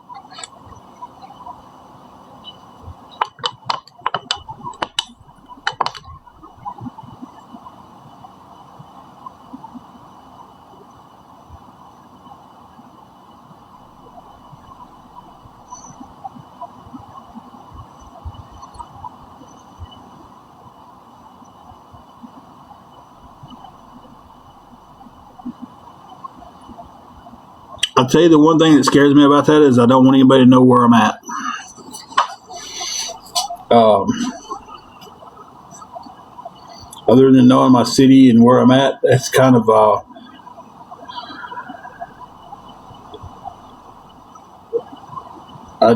I'll tell you the one thing that scares me about that is I don't want anybody to know where I'm at. Other than knowing my city and where I'm at, that's kind of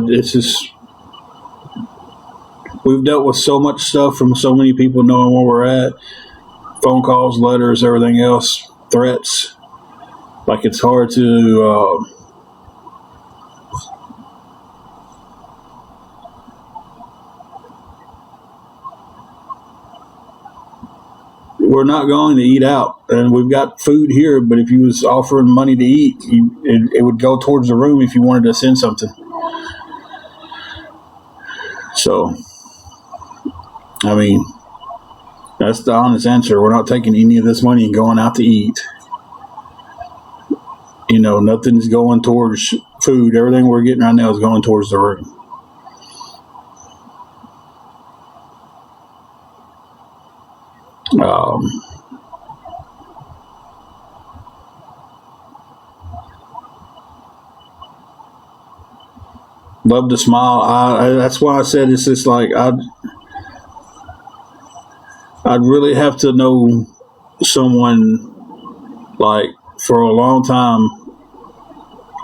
it's just, we've dealt with so much stuff from so many people knowing where we're at. Phone calls, letters, everything else, threats. Like, it's hard to we're not going to eat out, and we've got food here, but if you was offering money to eat, it would go towards the room if you wanted to send something. So, I mean, that's the honest answer. We're not taking any of this money and going out to eat. You know, nothing's going towards food. Everything we're getting right now is going towards the room. Love to smile. That's why I said it's just like I'd really have to know someone like for a long time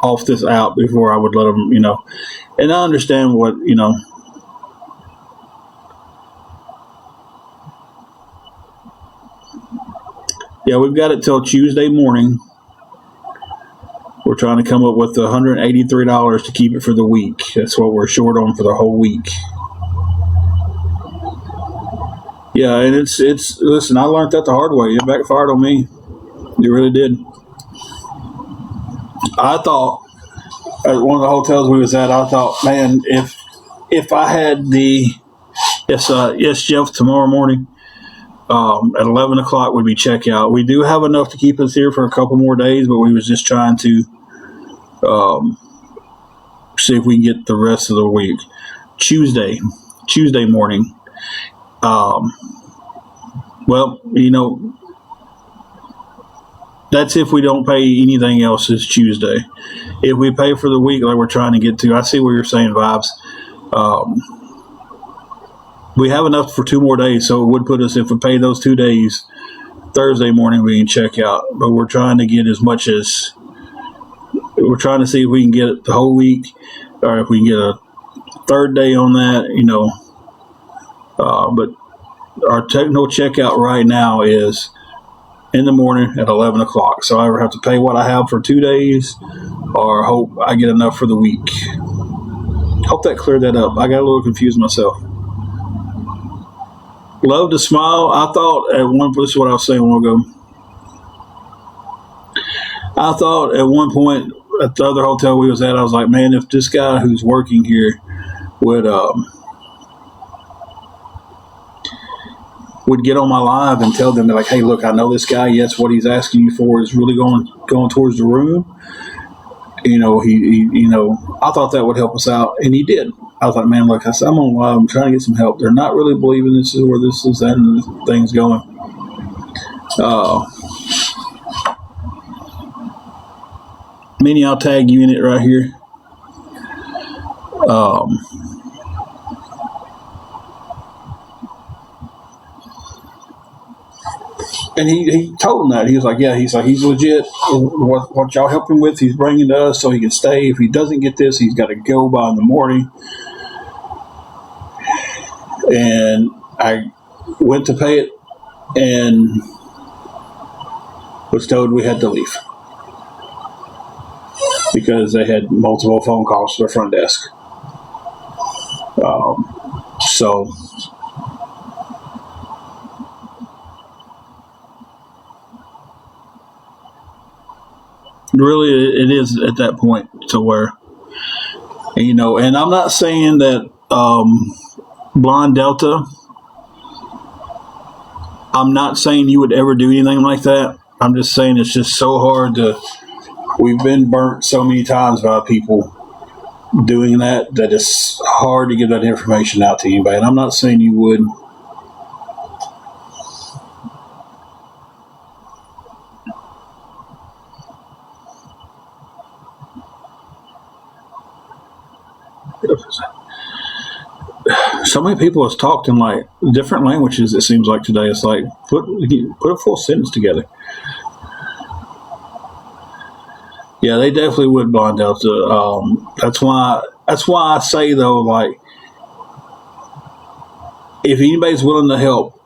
off this out before I would let them, you know. And I understand what, you know. Yeah, we've got it till Tuesday morning. We're trying to come up with $183 to keep it for the week. That's what we're short on for the whole week. Yeah, and it's listen, I learned that the hard way. It backfired on me. It really did. I thought at one of the hotels we was at, I thought, man, if I had the yes, Jeff, tomorrow morning at 11 o'clock would be checkout. We do have enough to keep us here for a couple more days, but we was just trying to see if we can get the rest of the week. Tuesday morning. Well, you know, that's if we don't pay anything else. It's Tuesday. If we pay for the week like we're trying to get to, I see what you're saying, Vibes. we have enough for 2 more days, so it would put us, if we pay those 2 days, Thursday morning we can check out. But we're trying to get as much as, we're trying to see if we can get it the whole week, or if we can get a third day on that, but our technical checkout right now is in the morning at 11 o'clock. So I either have to pay what I have for 2 days or hope I get enough for the week. Hope that cleared that up. I got a little confused myself. Love to smile. I thought this is what I was saying a while ago. I thought at one point at the other hotel we was at, I was like, man, if this guy who's working here would get on my live and tell them, like, hey, look, I know this guy. Yes, what he's asking you for is really going towards the room. He I thought that would help us out, and he did. I was like, man, look, I'm on live. I'm trying to get some help. They're not really believing this is where this is and the thing's going. Minnie, I'll tag you in it right here. And he told him that. He was like, yeah, he's legit. What y'all help him with, he's bringing to us so he can stay. If he doesn't get this, he's got to go by in the morning. And I went to pay it and was told we had to leave because they had multiple phone calls to their front desk. So really, it is at that point to where, and I'm not saying that Blonde Delta, I'm not saying you would ever do anything like that. I'm just saying it's just so hard we've been burnt so many times by people doing that it's hard to get that information out to anybody. And I'm not saying you would. So many people have talked in like different languages. It seems like today it's like put a full sentence together. Yeah, they definitely would bond out. That's why I say though, like, if anybody's willing to help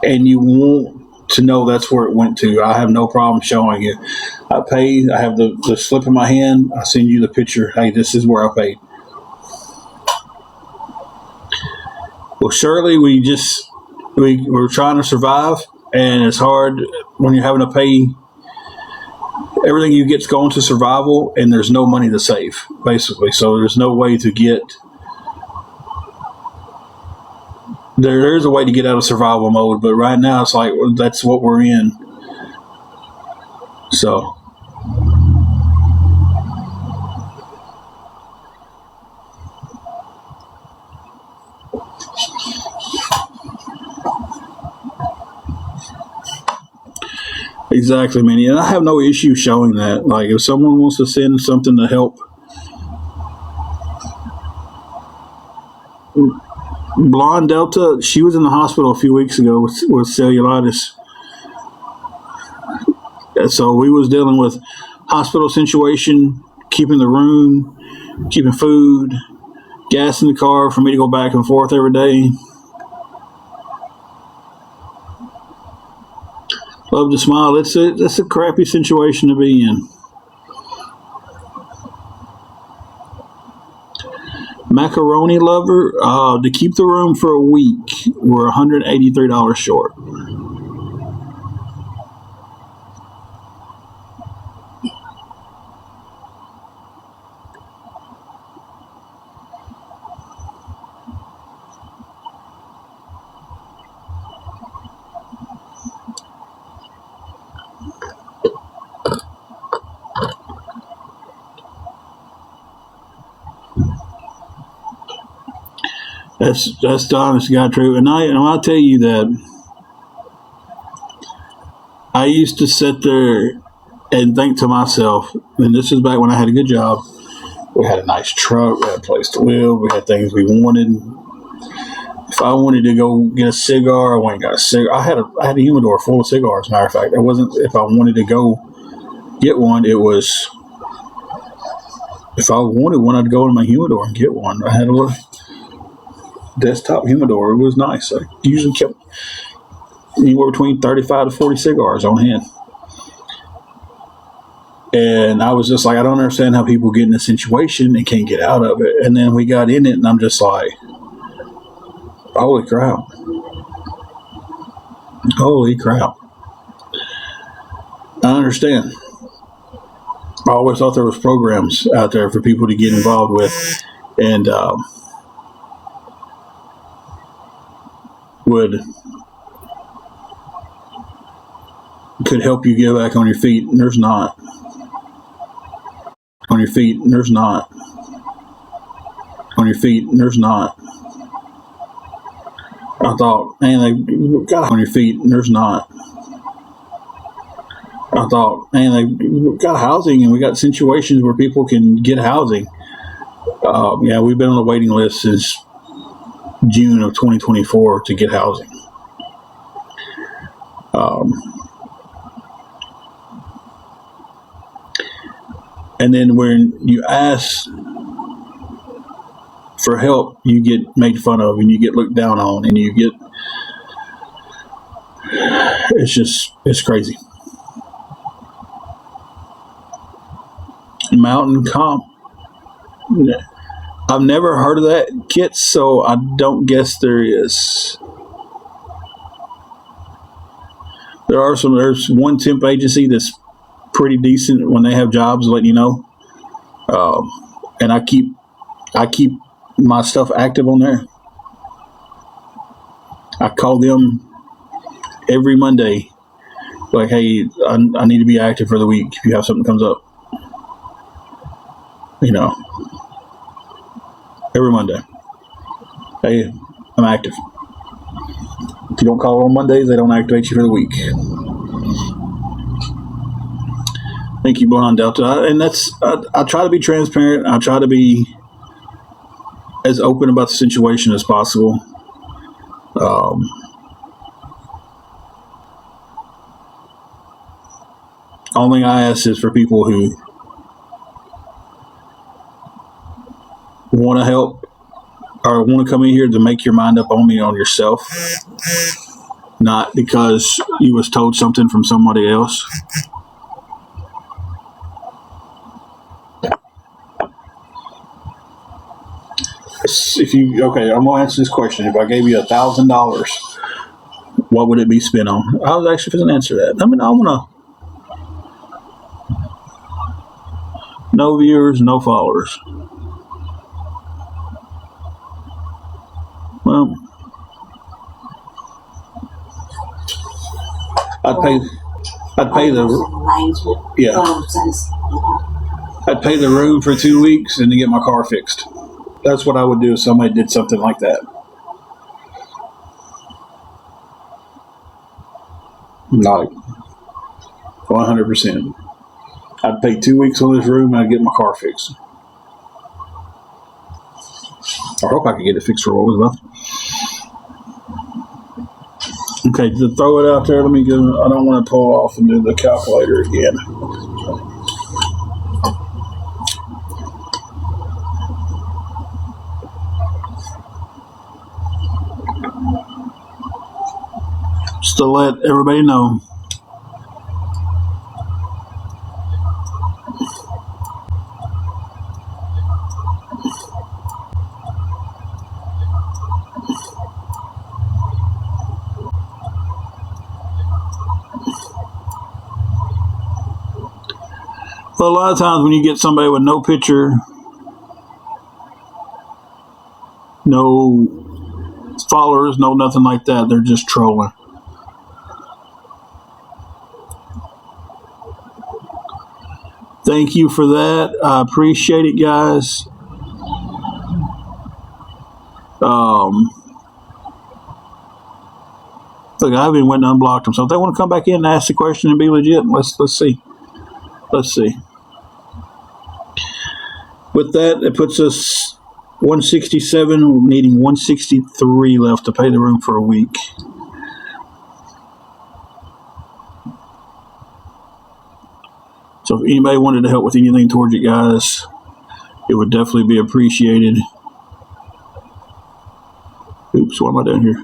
and you want to know that's where it went to, I have no problem showing you. I paid. I have the slip in my hand. I send you the picture. Hey, this is where I paid. Well, surely we're trying to survive, and it's hard when you're having to pay. Everything you get's going to survival, and there's no money to save, basically. So there's no way to get. There's a way to get out of survival mode, but right now it's like that's what we're in. So. Exactly, Minnie. And I have no issue showing that. Like, if someone wants to send something to help Blonde Delta, she was in the hospital a few weeks ago with cellulitis. And so we was dealing with hospital situation, keeping the room, keeping food, gas in the car for me to go back and forth every day. Love to smile. It's a crappy situation to be in. Macaroni lover, to keep the room for a week, we're $183 short. That's the honest God truth. And I'll tell you that I used to sit there and think to myself, and this is back when I had a good job. We had a nice truck, we had a place to live, we had things we wanted, If I wanted to go get a cigar, I went and got a cigar. I had a humidor full of cigars. As a matter of fact, it wasn't. If I wanted to go get one, it was. If I wanted one, I'd go in my humidor and get one. I had a little desktop humidor. It was nice. I usually kept anywhere between 35 to 40 cigars on hand. And I was just like, I don't understand how people get in this situation and can't get out of it. And then we got in it, and I'm just like, holy crap. Holy crap. I understand. I always thought there was programs out there for people to get involved with, and could help you get back on your feet, and there's not. On your feet, and there's not. On your feet, and there's not. I thought, man, they got on your feet, and there's not. I thought, man, they got housing, and we got situations where people can get housing. Yeah, we've been on the waiting list since June of 2024 to get housing. And then when you ask for help, you get made fun of, and you get looked down on, and you get, it's crazy. Mountain Comp. I've never heard of that, Kit, so I don't guess there is. There's one temp agency that's pretty decent when they have jobs, letting you know. And I keep my stuff active on there. I call them every Monday, like, hey, I need to be active for the week if you have something that comes up. You know, every Monday. Hey, I'm active. If you don't call on Mondays, they don't activate you for the week. Thank you, Born on Delta. And that's, I try to be transparent. I try to be as open about the situation as possible. Only thing I ask is for people who want to help or want to come in here to make your mind up on me on yourself, not because you was told something from somebody else. I'm gonna answer this question. If I gave you $1,000, what would it be spent on? I was actually going to answer that. I mean, I want to. No viewers, no followers. Well, I'd pay the I'd pay the room for 2 weeks and to get my car fixed. That's what I would do if somebody did something like that. Like 100%. I'd pay 2 weeks on this room and I'd get my car fixed. I hope I could get it fixed for what was left. Okay, to throw it out there, let me go. I don't want to pull off and do the calculator again. Just to let everybody know. Well, a lot of times when you get somebody with no picture, no followers, no nothing like that, they're just trolling. Thank you for that. I appreciate it, guys. Look, I haven't went and unblocked them, so if they want to come back in and ask the question and be legit, let's see. Let's see. With that, it puts us 167, needing 163 left to pay the room for a week. So if anybody wanted to help with anything towards it, guys, it would definitely be appreciated. Oops, what am I doing here?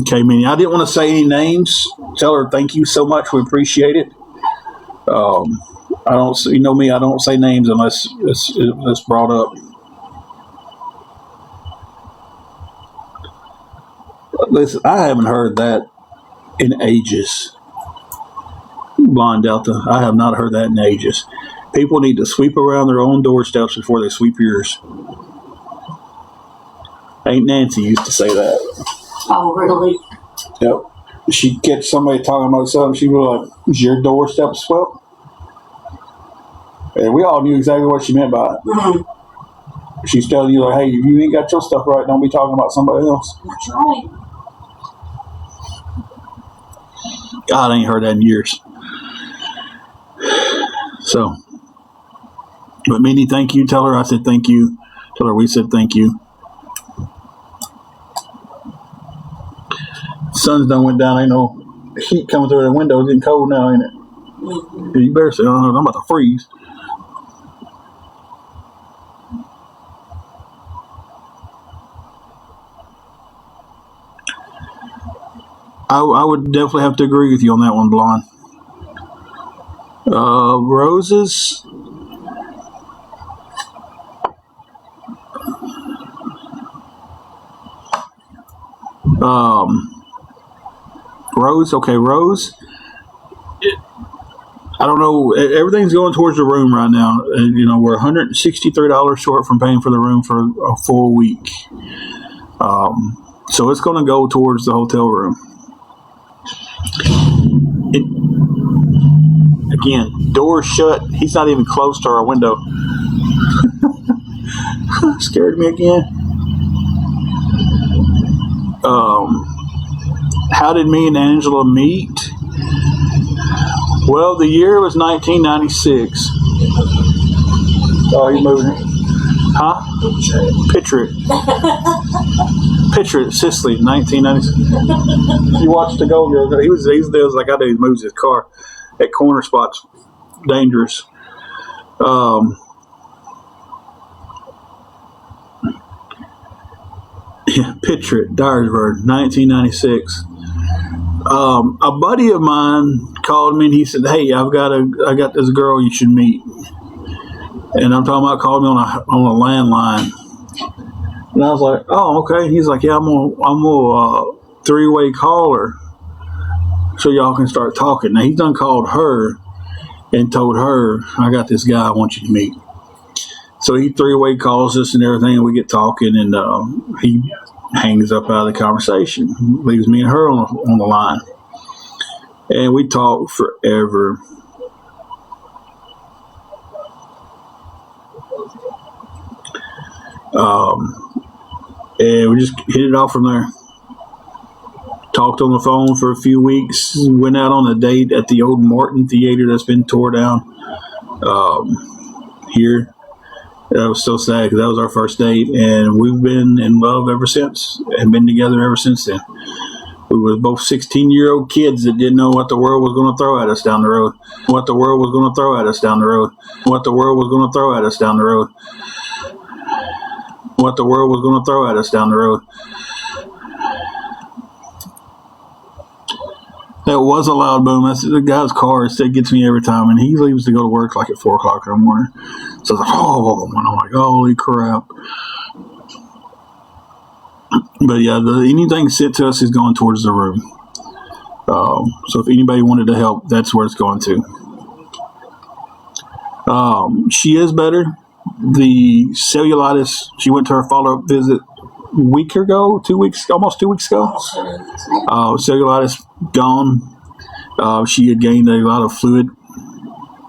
Okay, Minnie, I didn't want to say any names. Tell her thank you so much. We appreciate it. I don't, you know me, I don't say names unless it's brought up. Listen, I haven't heard that in ages. Blonde Delta, I have not heard that in ages. People need to sweep around their own doorsteps before they sweep yours. Ain't Nancy used to say that. Oh, really? Yep. She'd catch somebody talking about something, she'd be like, is your doorstep swept? And we all knew exactly what she meant by it. Mm-hmm. She's telling you, like, hey, if you ain't got your stuff right, don't be talking about somebody else. That's right. God, I ain't heard that in years. So, but Minnie, thank you. Tell her I said thank you. Tell her we said thank you. Sun's done went down. Ain't no heat coming through the window. It's getting cold now, ain't it? Mm-hmm. You better say, oh, I'm about to freeze. I would definitely have to agree with you on that one, Blonde. Roses. Rose. Okay, Rose. I don't know. Everything's going towards the room right now. You know, we're $163 short from paying for the room for a full week. So it's going to go towards the hotel room. Again, doors shut. He's not even close to our window. Scared me again. How did me and Angela meet? Well, the year was 1996. Oh, he's moving. Huh? Picture it. Picture it, Sicily, 1996. You watched the Gold Girl. He was like I do. He moves his car at corner spots. Dangerous. Yeah, picture it. Dyersburg, 1996. A buddy of mine called me and he said, "Hey, I got this girl you should meet." And I'm talking about calling me on a landline. And I was like, "Oh, okay." He's like, "Yeah, I'm gonna three-way call her so y'all can start talking." Now he's done called her and told her, "I got this guy I want you to meet." So he three-way calls us and everything, and we get talking, and he hangs up out of the conversation, leaves me and her on the line, and we talk forever. And we just hit it off from there. Talked on the phone for a few weeks. Went out on a date at the old Morton Theater that's been tore down here. That was so sad because that was our first date, and we've been in love ever since and been together ever since then. We were both 16-year-old kids that didn't know what the world was going to throw at us down the road. What the world was going to throw at us down the road. What the world was going to throw at us down the road. What the world was going to throw at us down the road. That was a loud boom. That's the guy's car. That gets me every time, and he leaves to go to work like at 4 o'clock in the morning. So it's like, oh, and I'm like, holy crap. But yeah, anything sent to us is going towards the room. So if anybody wanted to help, that's where it's going to. She is better. The cellulitis, she went to her follow-up visit a week ago, 2 weeks, almost 2 weeks ago. Cellulitis gone. She had gained a lot of fluid,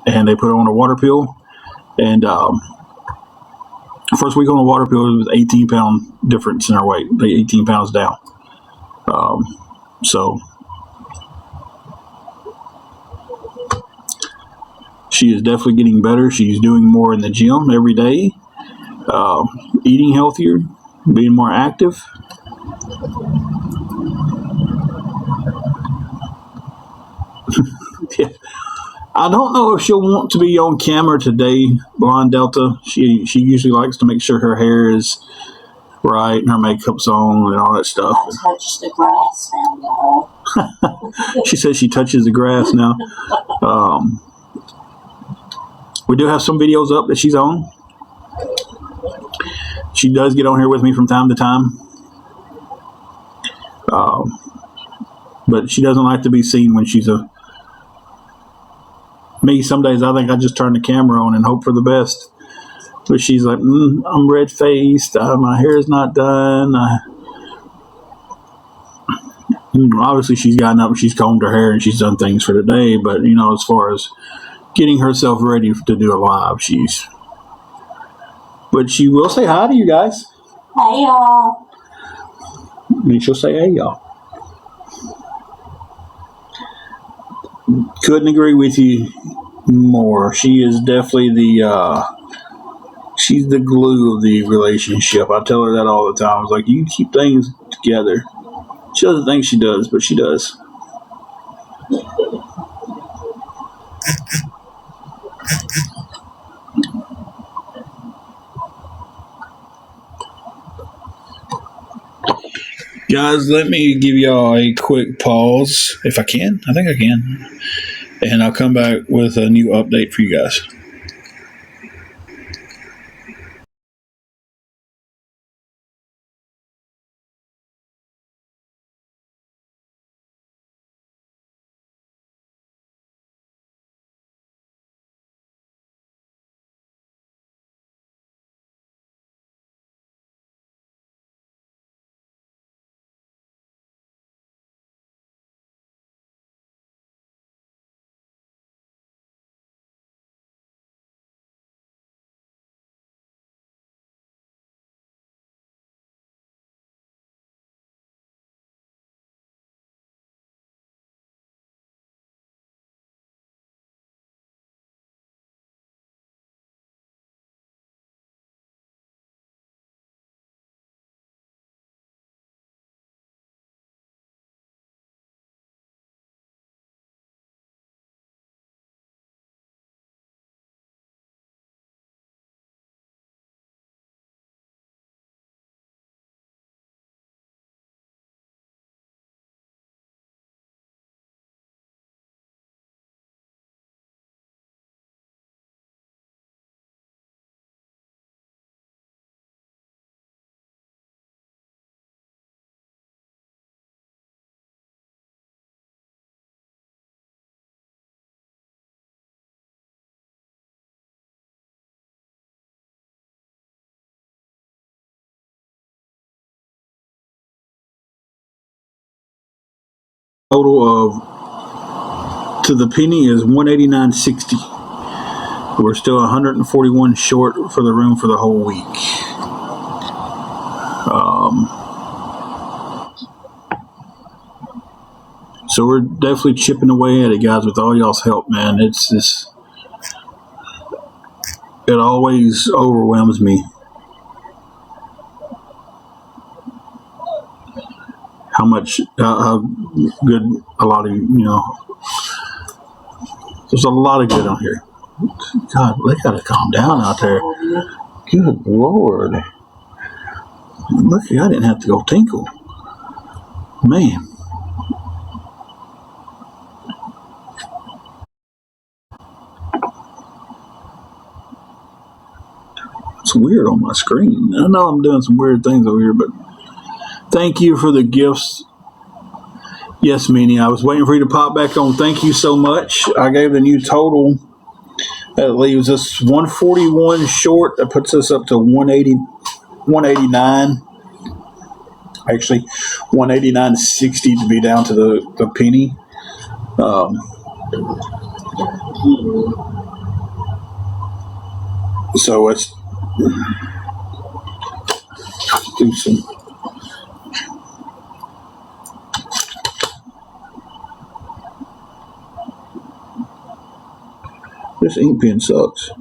and they put her on a water pill. And first week on the water pill, it was 18-pound difference in her weight, like 18 pounds down. So she is definitely getting better. She's doing more in the gym every day. Eating healthier, being more active. Yeah. I don't know if she'll want to be on camera today, Blonde Delta. She usually likes to make sure her hair is right and her makeup's on and all that stuff. I touched the grass now, y'all. She says she touches the grass now. We do have some videos up that she's on. She does get on here with me from time to time. But she doesn't like to be seen when she's me. Some days I think I just turn the camera on and hope for the best. But she's like, I'm red faced. My hair is not done. Obviously, she's gotten up and she's combed her hair and she's done things for the day. But, as far as getting herself ready to do a live, but she will say hi to you guys. Hey, y'all. And she'll say, hey, y'all. Couldn't agree with you more. She is definitely she's the glue of the relationship. I tell her that all the time. I was like, you keep things together. She doesn't think she does, but she does. Guys, let me give y'all a quick pause, if I can. I think I can. And I'll come back with a new update for you guys. Total of to the penny is 189.60. We're still 141 short for the room for the whole week. So we're definitely chipping away at it, guys, with all y'all's help, man. It always overwhelms me how much, how good a lot of there's a lot of good on here. God, they gotta calm down out there. Good Lord. Look, I didn't have to go tinkle. Man. It's weird on my screen. I know I'm doing some weird things over here, but thank you for the gifts. Yes, Meanie, I was waiting for you to pop back on. Thank you so much. I gave the new total. That leaves us 141 short. That puts us up to 189. Actually, 189.60 to be down to the penny. So let's do some. This ink pen sucks.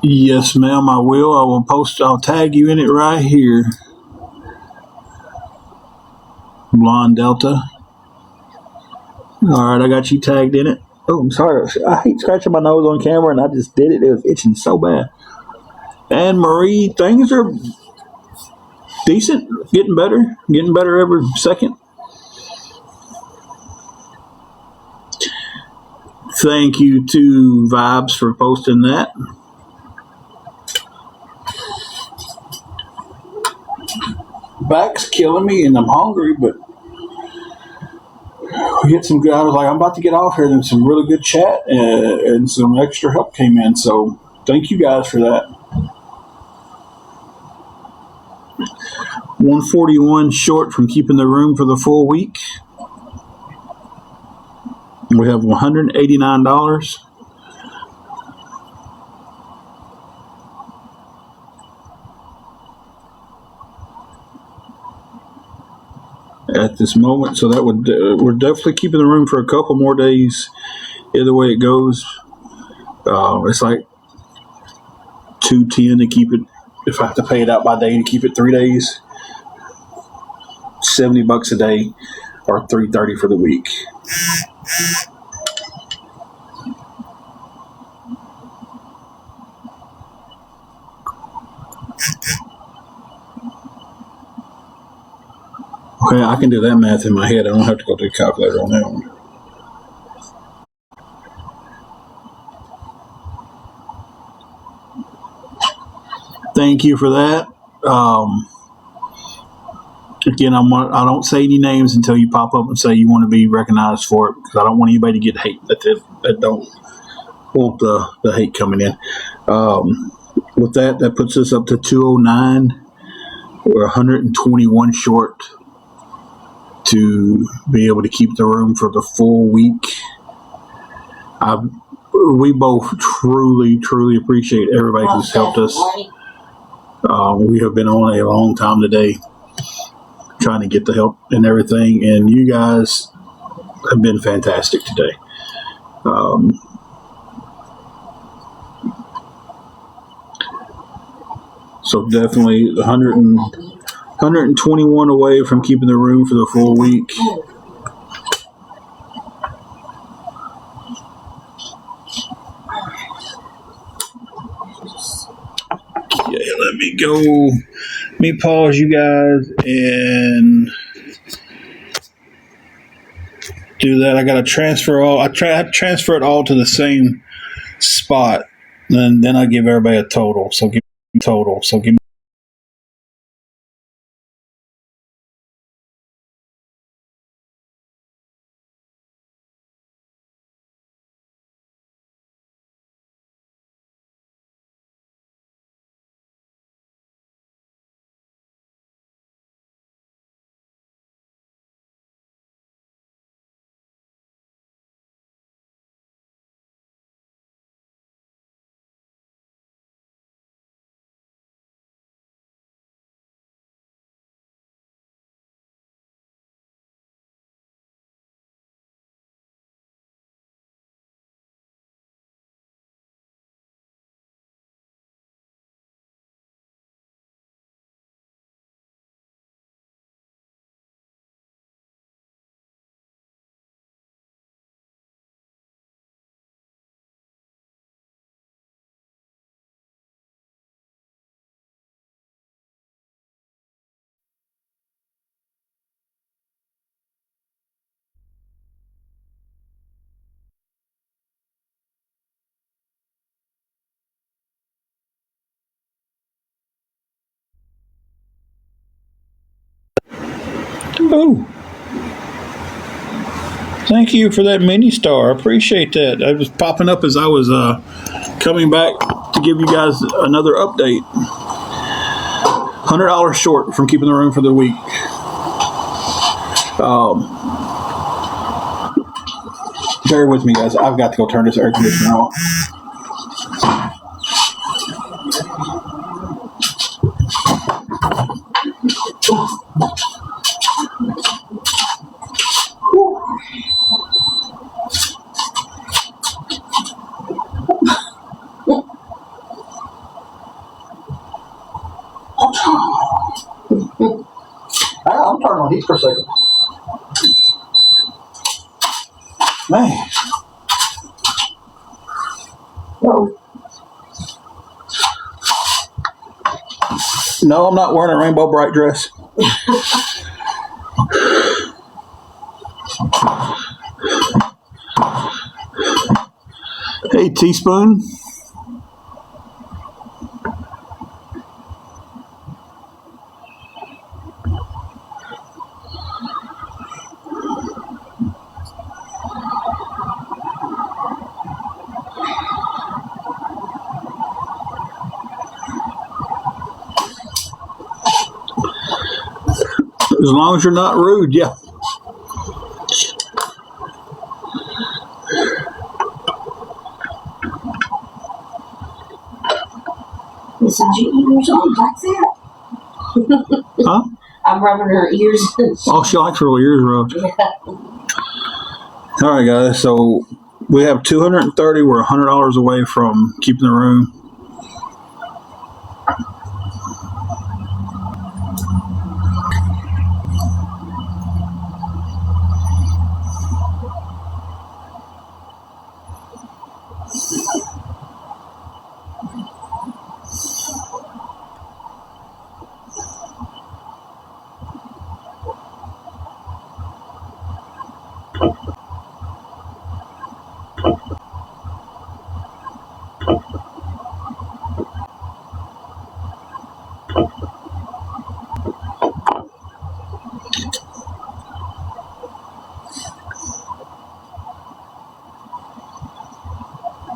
Yes, ma'am, I will. I'll tag you in it right here. Blonde Delta. All right, I got you tagged in it. Oh, I'm sorry. I hate scratching my nose on camera, and I just did it. It was itching so bad. And Marie, things are decent, getting better every second. Thank you to Vibes for posting that. Back's killing me, and I'm hungry, but we get some good. I was like, I'm about to get off here, and some really good chat and some extra help came in. So thank you guys for that. 141 short from keeping the room for the full week. We have $189. At this moment, so that would we're definitely keeping the room for a couple more days. Either way it goes, it's like $210 to keep it. If I have to pay it out by day to keep it 3 days, $70 a day, or $330 for the week. Okay, I can do that math in my head. I don't have to go to the calculator on that one. Thank you for that. Again, I don't say any names until you pop up and say you want to be recognized for it, because I don't want anybody to get hate that don't want the hate coming in. With that puts us up to 209. We're 121 short to be able to keep the room for the full week. We both truly appreciate everybody who's helped us. We have been on a long time today trying to get the help and everything, and you guys have been fantastic today. So definitely 121 away from keeping the room for the full week. Yeah, let me go. Let me pause you guys and do that. I got to transfer all. I transfer it all to the same spot, and then I give everybody a total. So give me total. So give me. Oh, thank you for that mini star. I appreciate that. It was popping up as I was coming back to give you guys another update. $100 short from keeping the room for the week. Bear with me, guys. I've got to go turn this air conditioner off. Please for a second. Man. Oh, No, I'm not wearing a rainbow bright dress. Hey, teaspoon. As long as you're not rude, yeah. this is your ears on like that. Huh? I'm rubbing her ears. Oh, she likes her little ears rubbed. Yeah. All right, guys. So we have 230. We're $100 away from keeping the room.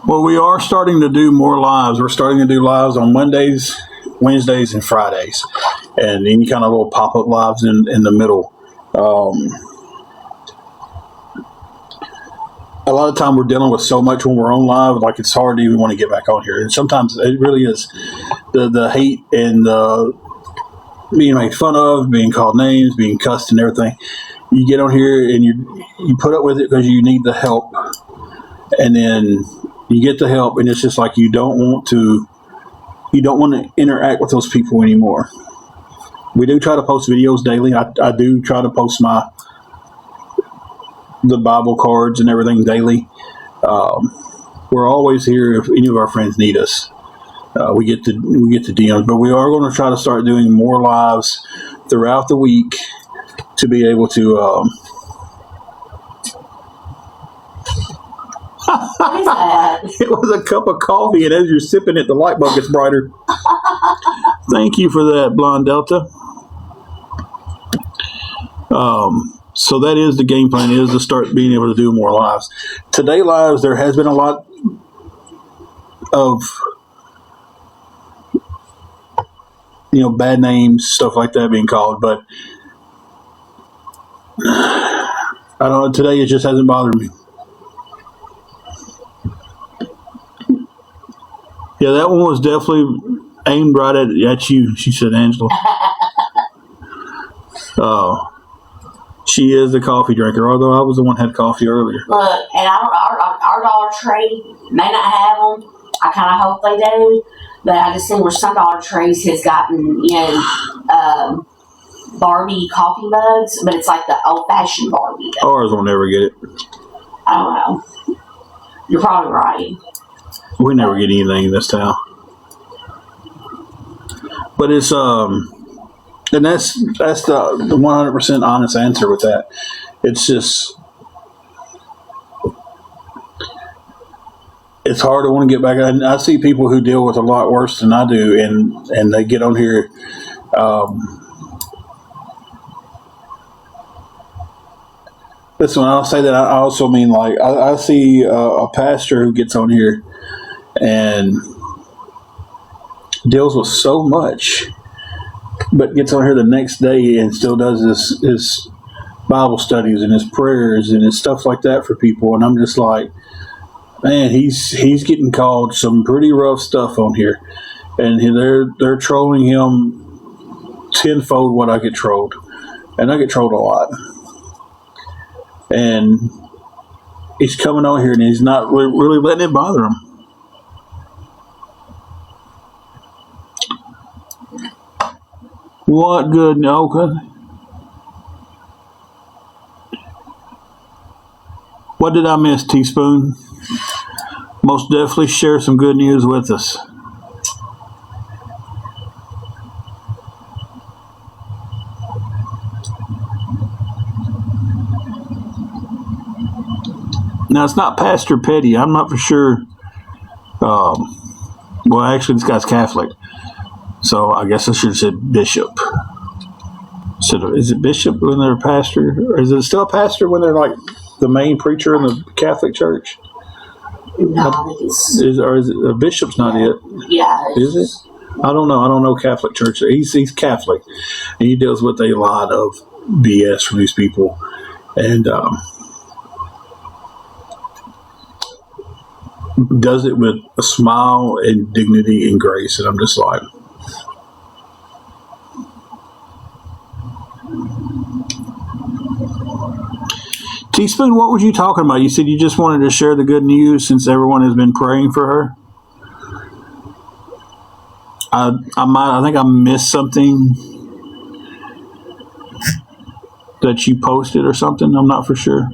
Well, we are starting to do more lives. We're starting to do lives on Mondays, Wednesdays, and Fridays, and any kind of little pop-up lives in the middle. A lot of time we're dealing with so much when we're on live, like it's hard to even want to get back on here. And sometimes it really is the hate and the being made fun of, being called names, being cussed and everything. You get on here and you put up with it because you need the help, and then you get the help, and it's just like you don't want to interact with those people anymore. We do try to post videos daily. I do try to post the Bible cards and everything daily. We're always here if any of our friends need us. We get the DMs, but we are going to try to start doing more lives throughout the week to be able to. What is that? It was a cup of coffee, and as you're sipping it, the light bulb gets brighter. Thank you for that, Blonde Delta. So that is the game plan, is to start being able to do more lives. Today lives, there has been a lot of bad names, stuff like that being called, but I don't know, today it just hasn't bothered me. Yeah, that one was definitely aimed right at you, she said, Angela. She is the coffee drinker, although I was the one who had coffee earlier. Look, and our Dollar Tree may not have them. I kind of hope they do, but I just seen where some Dollar Trees has gotten, Barbie coffee mugs, but it's like the old-fashioned Barbie. Ours will never get it. I don't know. You're probably right. We never get anything in this town. But it's and that's the 100% honest answer with that. It's just it's hard to want to get back. And I see people who deal with a lot worse than I do, and they get on here. Listen, when I say that, I also mean like I see a pastor who gets on here and deals with so much, but gets on here the next day and still does his Bible studies and his prayers and his stuff like that for people. And I'm just like, man, he's getting called some pretty rough stuff on here, and they're trolling him tenfold what I get trolled, and I get trolled a lot. And he's coming on here and he's not really letting it bother him. What good? Okay. What did I miss, Teaspoon? Most definitely share some good news with us. Now, it's not Pastor Petty. I'm not for sure. Well, actually, this guy's Catholic. So I guess I should have said bishop. So is it bishop when they're a pastor? Or is it still a pastor when they're like the main preacher in the Catholic Church? No, I think it's, Or is it a bishop's not it? yeah. Is it? I don't know. I don't know Catholic Church. He's Catholic. And he deals with a lot of BS from these people. And does it with a smile and dignity and grace. And I'm just like, Teaspoon, what were you talking about? You said you just wanted to share the good news since everyone has been praying for her. I think I missed something that you posted or something. I'm not for sure.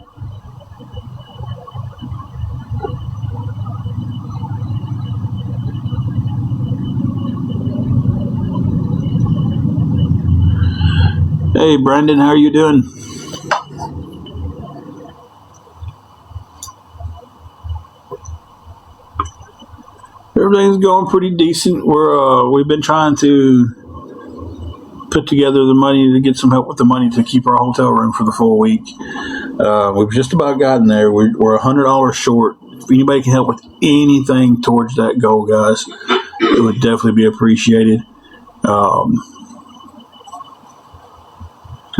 Hey, Brandon, how are you doing? Everything's going pretty decent. We've been trying to put together the money to get some help with the money to keep our hotel room for the full week. We've just about gotten there. We're $100 short. If anybody can help with anything towards that goal, guys, it would definitely be appreciated. I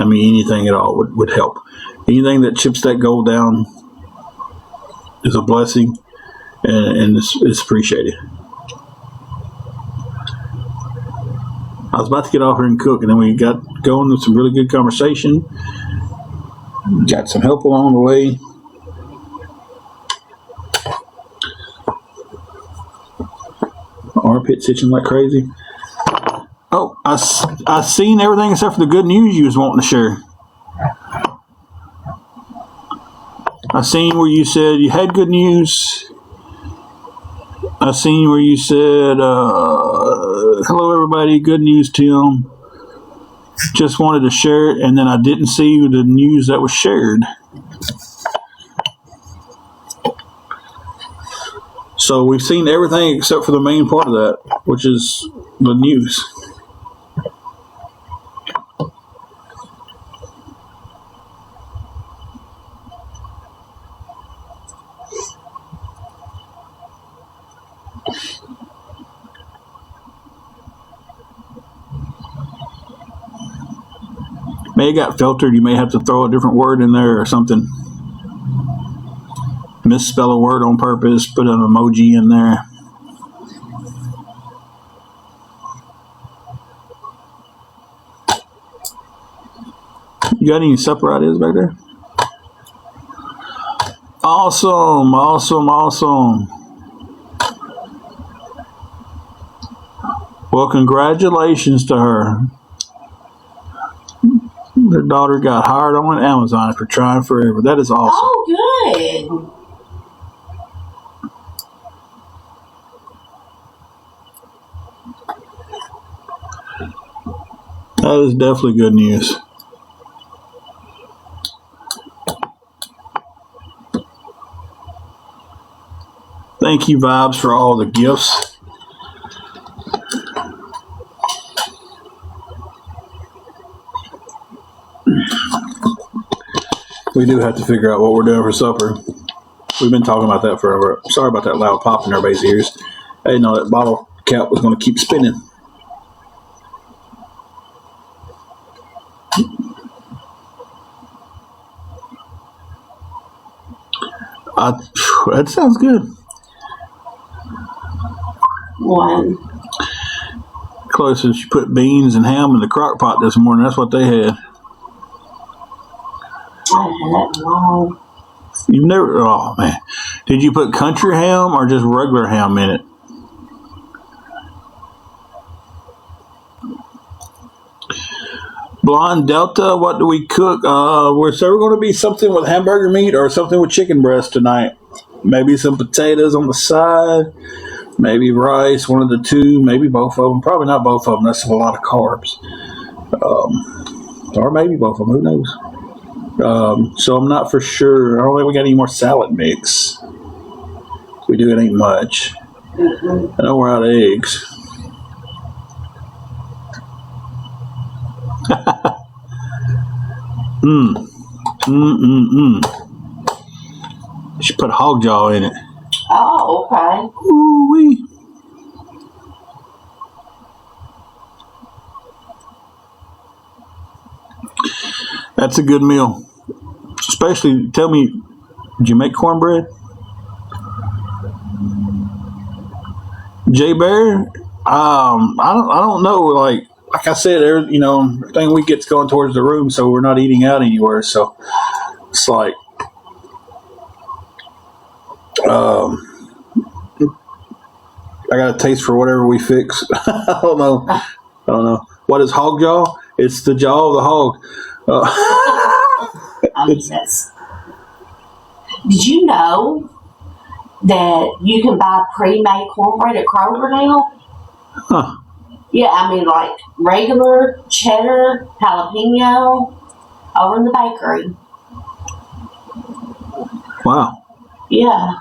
mean, anything at all would help. Anything that chips that goal down is a blessing, and it's appreciated. I was about to get off here and cook, and then we got going with some really good conversation. Got some help along the way. Armpit's itching like crazy. Oh, I seen everything except for the good news you was wanting to share. I seen where you said you had good news. I seen where you said, hello everybody, good news, Tim. Just wanted to share it, and then I didn't see the news that was shared. So we've seen everything except for the main part of that, which is the news. May have got filtered. You may have to throw a different word in there or something. Misspell a word on purpose. Put an emoji in there. You got any supper ideas back there? Awesome, awesome, awesome. Well, congratulations to her. Their daughter got hired on Amazon for trying forever. That is awesome. Oh, good. That is definitely good news. Thank you, Vibes, for all the gifts. We do have to figure out what we're doing for supper. We've been talking about that forever. Sorry about that loud pop in everybody's ears. I didn't know that bottle cap was going to keep spinning. That sounds good. One. Closest, you put beans and ham in the crock pot this morning. That's what they had. I had that in a while. You've never, oh man. Did you put country ham or just regular ham in it? Blonde Delta, what do we cook? We're going to be something with hamburger meat or something with chicken breast tonight. Maybe some potatoes on the side. Maybe rice, one of the two. Maybe both of them. Probably not both of them. That's a lot of carbs. Or maybe both of them. Who knows? So I'm not for sure. I don't think we got any more salad mix. If we do, it ain't much. I know we're out of eggs. Should put hog jaw in it. Oh, okay. Ooh-wee. That's a good meal. Especially, tell me, did you make cornbread? Jay Bear? I don't know. Like I said, everything we get's going towards the room, so we're not eating out anywhere. So it's like, I got a taste for whatever we fix. I don't know. What is hog jaw? It's the jaw of the hog. Did you know that you can buy pre-made cornbread at Kroger now? Huh. Yeah, I mean, like regular cheddar, jalapeno, over in the bakery. Wow. Yeah.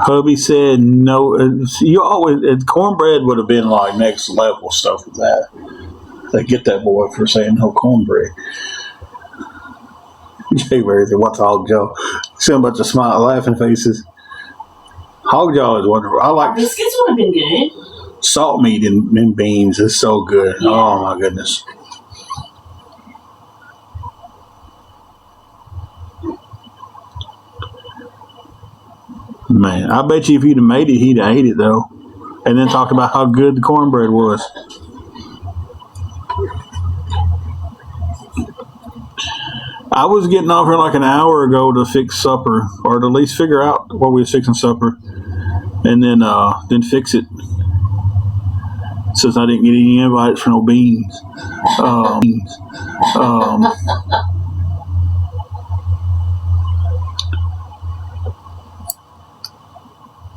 Hubby said no. You always cornbread would have been like next level stuff with that. They get that boy for saying no cornbread. Jay Bear said, "What's hog jaw?" See a bunch of laughing faces. Hog jaw is wonderful. I like biscuits would have been good. Salt meat in beans is so good. Yeah. Oh my goodness. Man, I bet you if he'd have made it, he'd have ate it though, and then talked about how good the cornbread was. I was getting off here like an hour ago to fix supper, or to at least figure out what we was fixing supper, and then fix it. Since I didn't get any invites for no beans.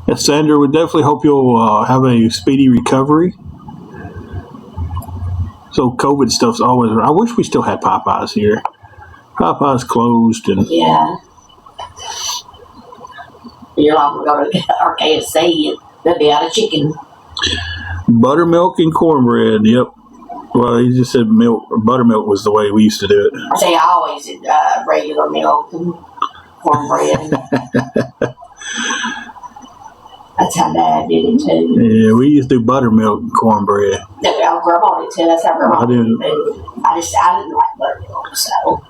Yes, Sandra, we definitely hope you'll have a speedy recovery. So COVID stuff's always. I wish we still had Popeyes here. Popeyes closed, and yeah. You're not going to go to our KFC and they'll be out of chicken. Buttermilk and cornbread. Yep. Well, he just said milk. Buttermilk was the way we used to do it. I say I always did regular milk and cornbread. That's how Dad did it too. Yeah, we used to do buttermilk and cornbread. No, Grandma did too. That's how Grandma did didn't. it. I didn't like buttermilk, so.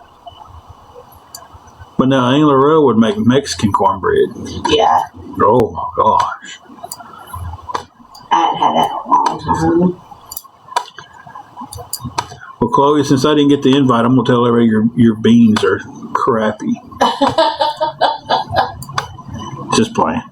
But now Aunt Lorelle would make Mexican cornbread. Yeah. Oh my gosh. I hadn't had that in a long time. Well, Chloe, since I didn't get the invite, I'm gonna tell everybody your beans are crappy. Just playing.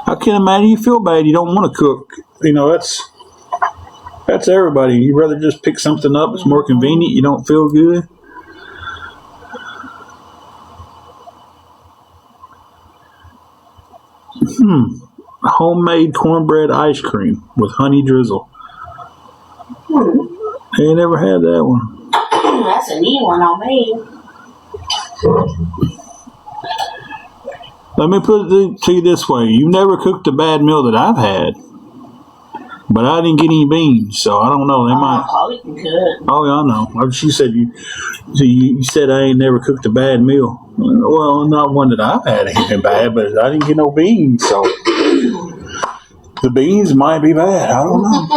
I can't imagine you feel bad. You don't want to cook. That's everybody. You'd rather just pick something up. It's more convenient. You don't feel good. Homemade cornbread ice cream with honey drizzle. I ain't never had that one. That's a new one on me. Let me put it to you this way. You've never cooked a bad meal that I've had. But I didn't get any beans, so I don't know. They might. Chloe can cook. Oh, yeah, I know. She said you said I ain't never cooked a bad meal. Well, not one that I've had ain't been bad, but I didn't get no beans, so the beans might be bad. I don't know.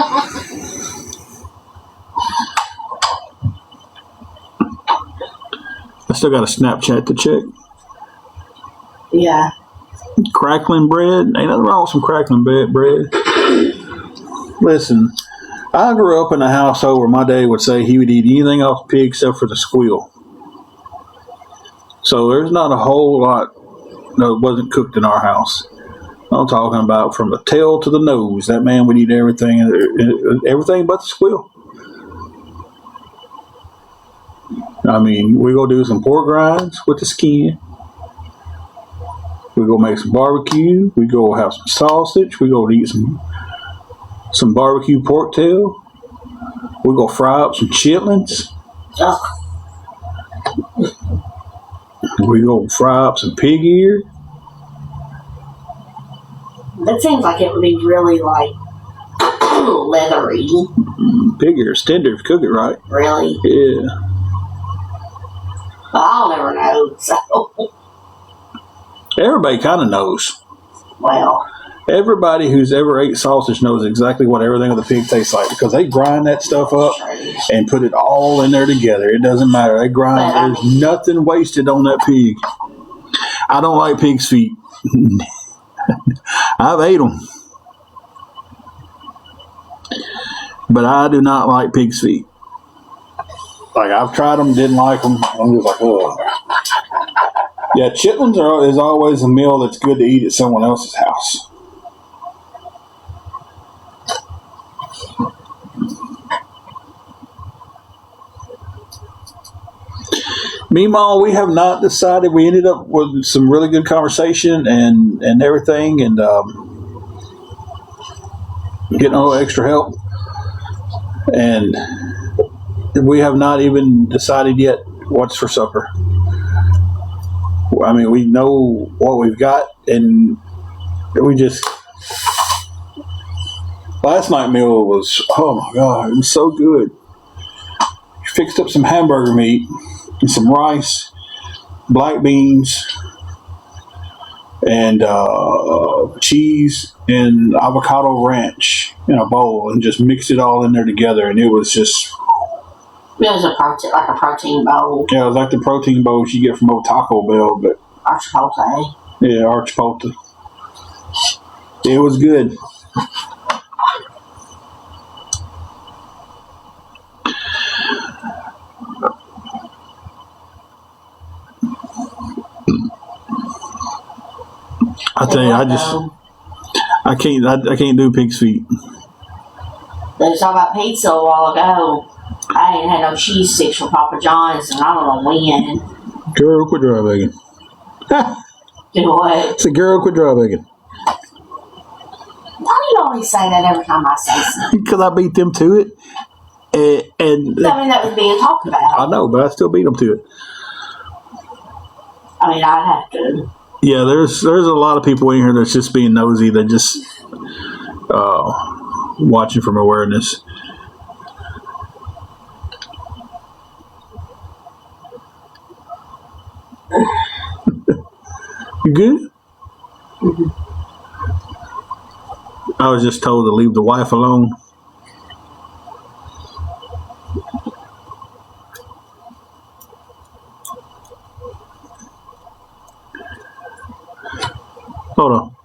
I still got a Snapchat to check. Yeah. Crackling bread. Ain't nothing wrong with some crackling bread. Listen, I grew up in a household where my dad would say he would eat anything off the pig except for the squeal. So there's not a whole lot that wasn't cooked in our house. I'm talking about from the tail to the nose. That man would eat everything but the squeal. I mean, we go do some pork rinds with the skin. We go make some barbecue. We go have some sausage. We go eat some barbecue pork tail. We go fry up some chitlins. Ugh. We go fry up some pig ear. That seems like it would be really like leathery. Pig ear is tender if you cook it right. Really? Yeah. But I'll never know. So, Everybody kind of knows. well, Everybody who's ever ate sausage knows exactly what everything of the pig tastes like because they grind that stuff up and put it all in there together. It doesn't matter. They grind. There's nothing wasted on that pig. I don't like pig's feet. I've ate them. But I do not like pig's feet. Like, I've tried them, didn't like them. I'm just like, oh. Yeah, chitlins is always a meal that's good to eat at someone else's house. Meanwhile, we have not decided. We ended up with some really good conversation and everything, and getting a little extra help. And we have not even decided yet what's for supper. I mean, we know what we've got, and we just... Last night meal was, oh my God, it was so good. Fixed up some hamburger meat and some rice, black beans, and cheese and avocado ranch in a bowl, and just mixed it all in there together, and it was just... it was like a protein bowl. Yeah, it was like the protein bowls you get from old Taco Bell, but... Or Chipotle. Yeah, or Chipotle. It was good. I tell you, I can't do pig's feet. They was talking about pizza a while ago. I ain't had no cheese sticks from Papa John's, and I don't know when. Girl, quit dry begging. Do what? It's a girl, quit dry begging. Why do you always say that every time I say something? Because I beat them to it. And I mean, that was being talked about. I know, but I still beat them to it. I mean, I'd have to. Yeah, there's a lot of people in here that's just being nosy. They're just watching from awareness. You good? Mm-hmm. I was just told to leave the wife alone. Hold on.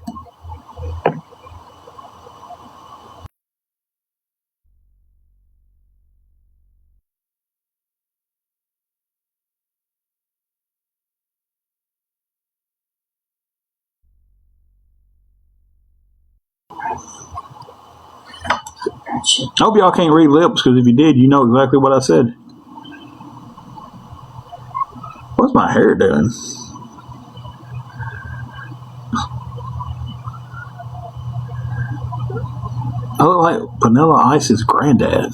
Gotcha. I hope y'all can't read lips, because if you did, you know exactly what I said. What's my hair doing? I look like Vanilla Ice's granddad.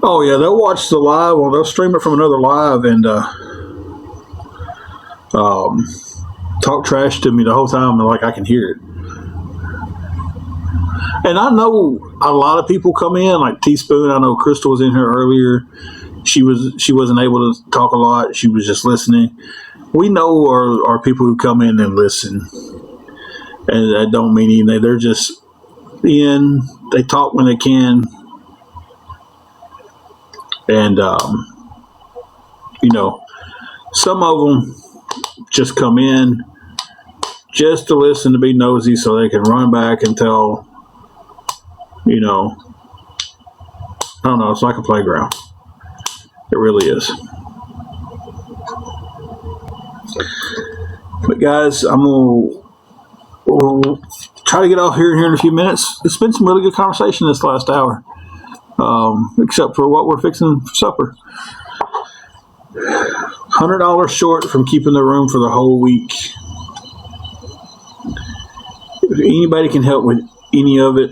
Oh yeah, they'll watch the live, or they'll stream it from another live, and talk trash to me the whole time, and like I can hear it. And I know a lot of people come in, like Teaspoon. I know Crystal was in here earlier. She wasn't able to talk a lot. She was just listening. We know our people who come in and listen, and that don't mean anything. They're just in. They talk when they can. And, some of them just come in just to listen, to be nosy, so they can run back and tell, I don't know, it's like a playground. It really is. But guys, we'll try to get off here in a few minutes. It's been some really good conversation this last hour, except for what we're fixing for supper. $100 short from keeping the room for the whole week. If anybody can help with any of it,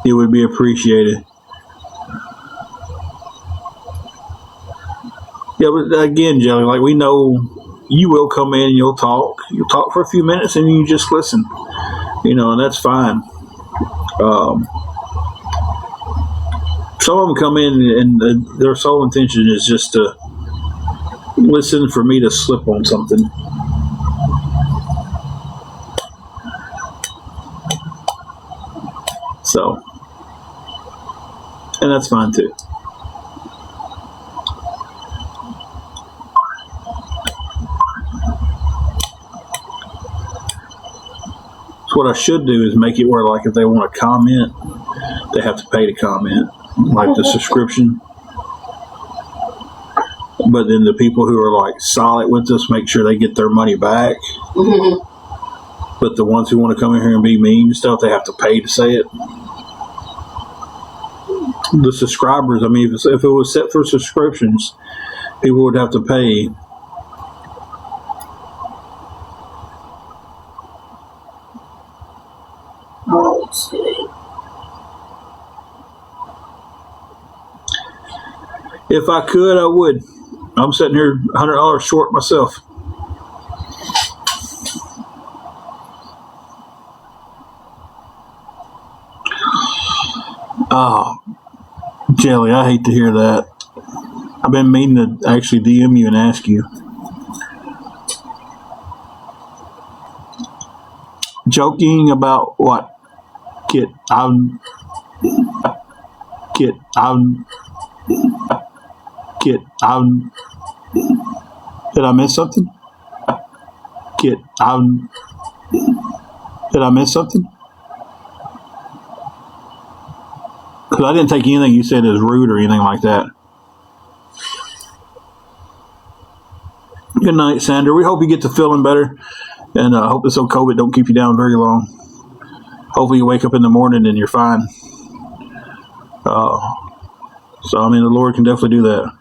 it would be appreciated. Yeah, but again, Jelly, like, we know you will come in and you'll talk. You'll talk for a few minutes and you just listen, and that's fine. Some of them come in and their sole intention is just to listen for me to slip on something. So, and that's fine too. So what I should do is make it where, like, if they want to comment, they have to pay to comment, like the subscription. But then the people who are like solid with us, make sure they get their money back. Mm-hmm. But the ones who want to come in here and be mean and stuff, they have to pay to say it. The subscribers, I mean, if it was set for subscriptions, people would have to pay. Oh, let's see. If I could, I would. I'm sitting here $100 short myself. Oh, Jelly, I hate to hear that. I've been meaning to actually DM you and ask you. Joking about what? Did I miss something? Did I miss something? Because I didn't take anything you said as rude or anything like that. Good night, Sandra. We hope you get to feeling better, and I hope this old COVID don't keep you down very long. Hopefully you wake up in the morning and you're fine. So, I mean, the Lord can definitely do that.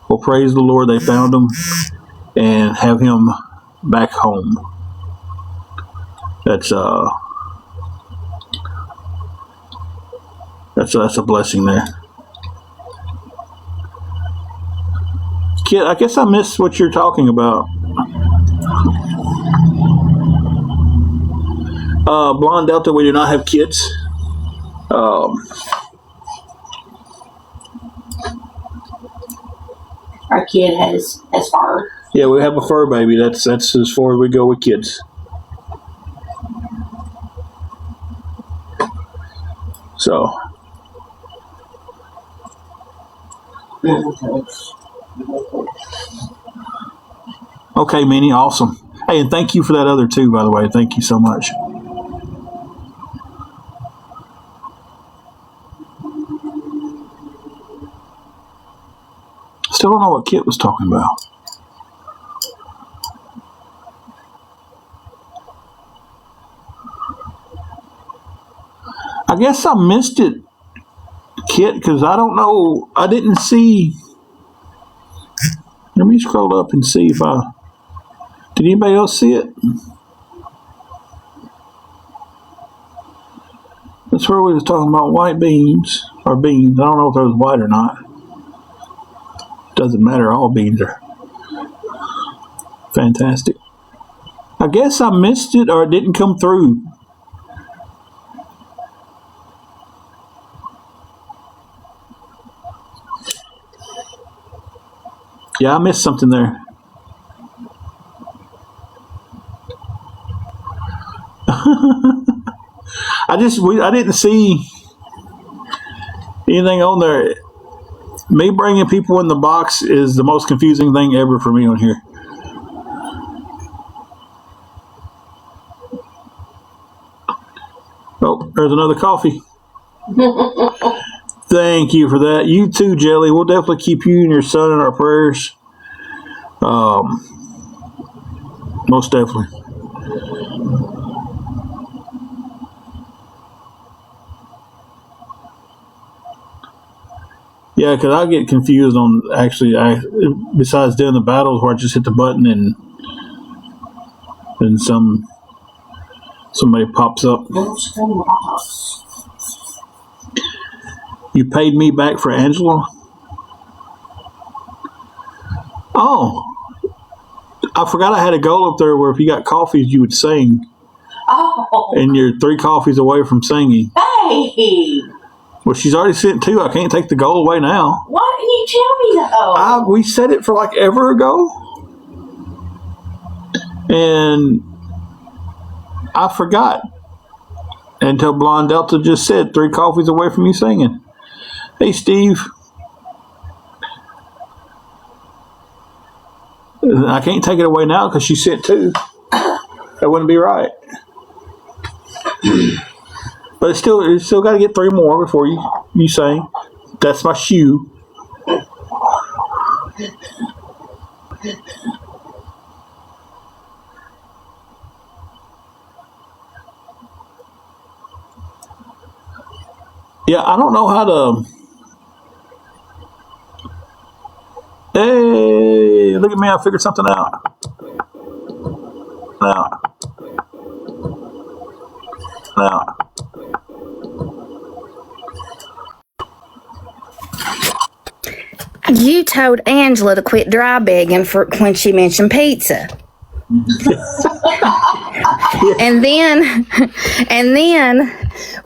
Well, praise the Lord, they found him and have him back home. That's a blessing there. Kid, I guess I missed what you're talking about. Blonde Delta, we do not have kids. Our kid has fur. Yeah, we have a fur baby. That's as far as we go with kids. So. Okay, Minnie, awesome. Hey, and thank you for that other too, by the way. Thank you so much. Still don't know what Kit was talking about. I guess I missed it, Kit, because I don't know. I didn't see. Let me scroll up and see if I. Did anybody else see it? That's where we was talking about white beans or beans. I don't know if they're white or not. Doesn't matter. All beans are fantastic. I guess I missed it or it didn't come through. Yeah, I missed something there. I didn't see anything on there. Me bringing people in the box is the most confusing thing ever for me on here. Oh, there's another coffee. Thank you for that. You too, Jelly. We'll definitely keep you and your son in our prayers. Most definitely. Yeah, because I get confused on besides doing the battles where I just hit the button and somebody pops up. Those come box. You paid me back for Angela? Oh, I forgot I had a goal up there where if you got coffees, you would sing. Oh, And you're 3 coffees away from singing. hey! Well, she's already sent 2. I can't take the goal away now. Why didn't you tell me that? We said it for like ever ago. And I forgot until Blonde Delta just said 3 coffees away from you singing. Hey, Steve. I can't take it away now because she sent 2. That wouldn't be right. But it's still got to get 3 more before you sing. That's my shoe. Yeah, I don't know how to. Hey, look at me! I figured something out. Now. You told Angela to quit dry begging for when she mentioned pizza. and then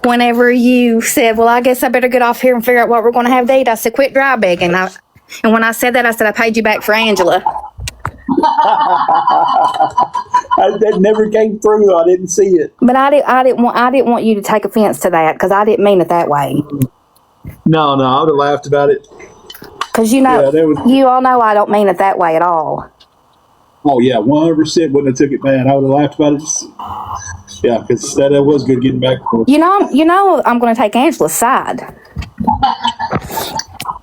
whenever you said, well, I guess I better get off here and figure out what we're going to have to eat, I said, quit dry begging. And when I said that, I said, I paid you back for Angela. That never came through, though. I didn't see it. But I didn't want you to take offense to that because I didn't mean it that way. No, I would have laughed about it. Because you all know I don't mean it that way at all. Oh yeah, 100% wouldn't have took it bad. I would have laughed about it. Yeah, because that was good getting back. You know, I'm going to take Angela's side.